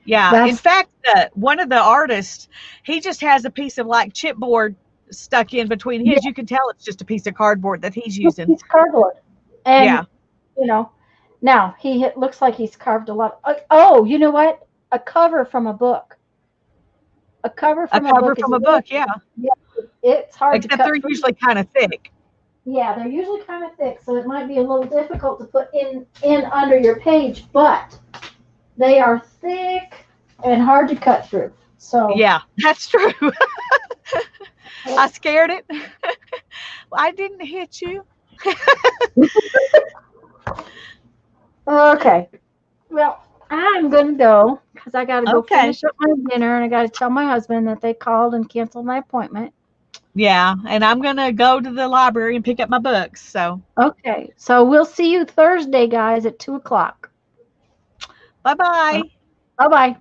Yeah. In fact, one of the artists, he just has a piece of like chipboard stuck in between his. You can tell it's just a piece of cardboard that he's using. It's cardboard. And, now it looks like he's carved a lot. Oh, you know what? A cover from a book. A cover from a book, yeah. Yeah, it's hard to cut. Except they're usually kind of thick. Yeah, they're usually kind of thick, so it might be a little difficult to put in under your page, but they are thick and hard to cut through. So Yeah, that's true. I scared it. I didn't hit you. okay. Well, I'm gonna go because I gotta go Okay. finish up my dinner and I gotta tell my husband that they called and canceled my appointment. Yeah, and I'm gonna go to the library and pick up my books. So Okay. So we'll see you Thursday, guys, at 2:00. bye bye. Bye bye.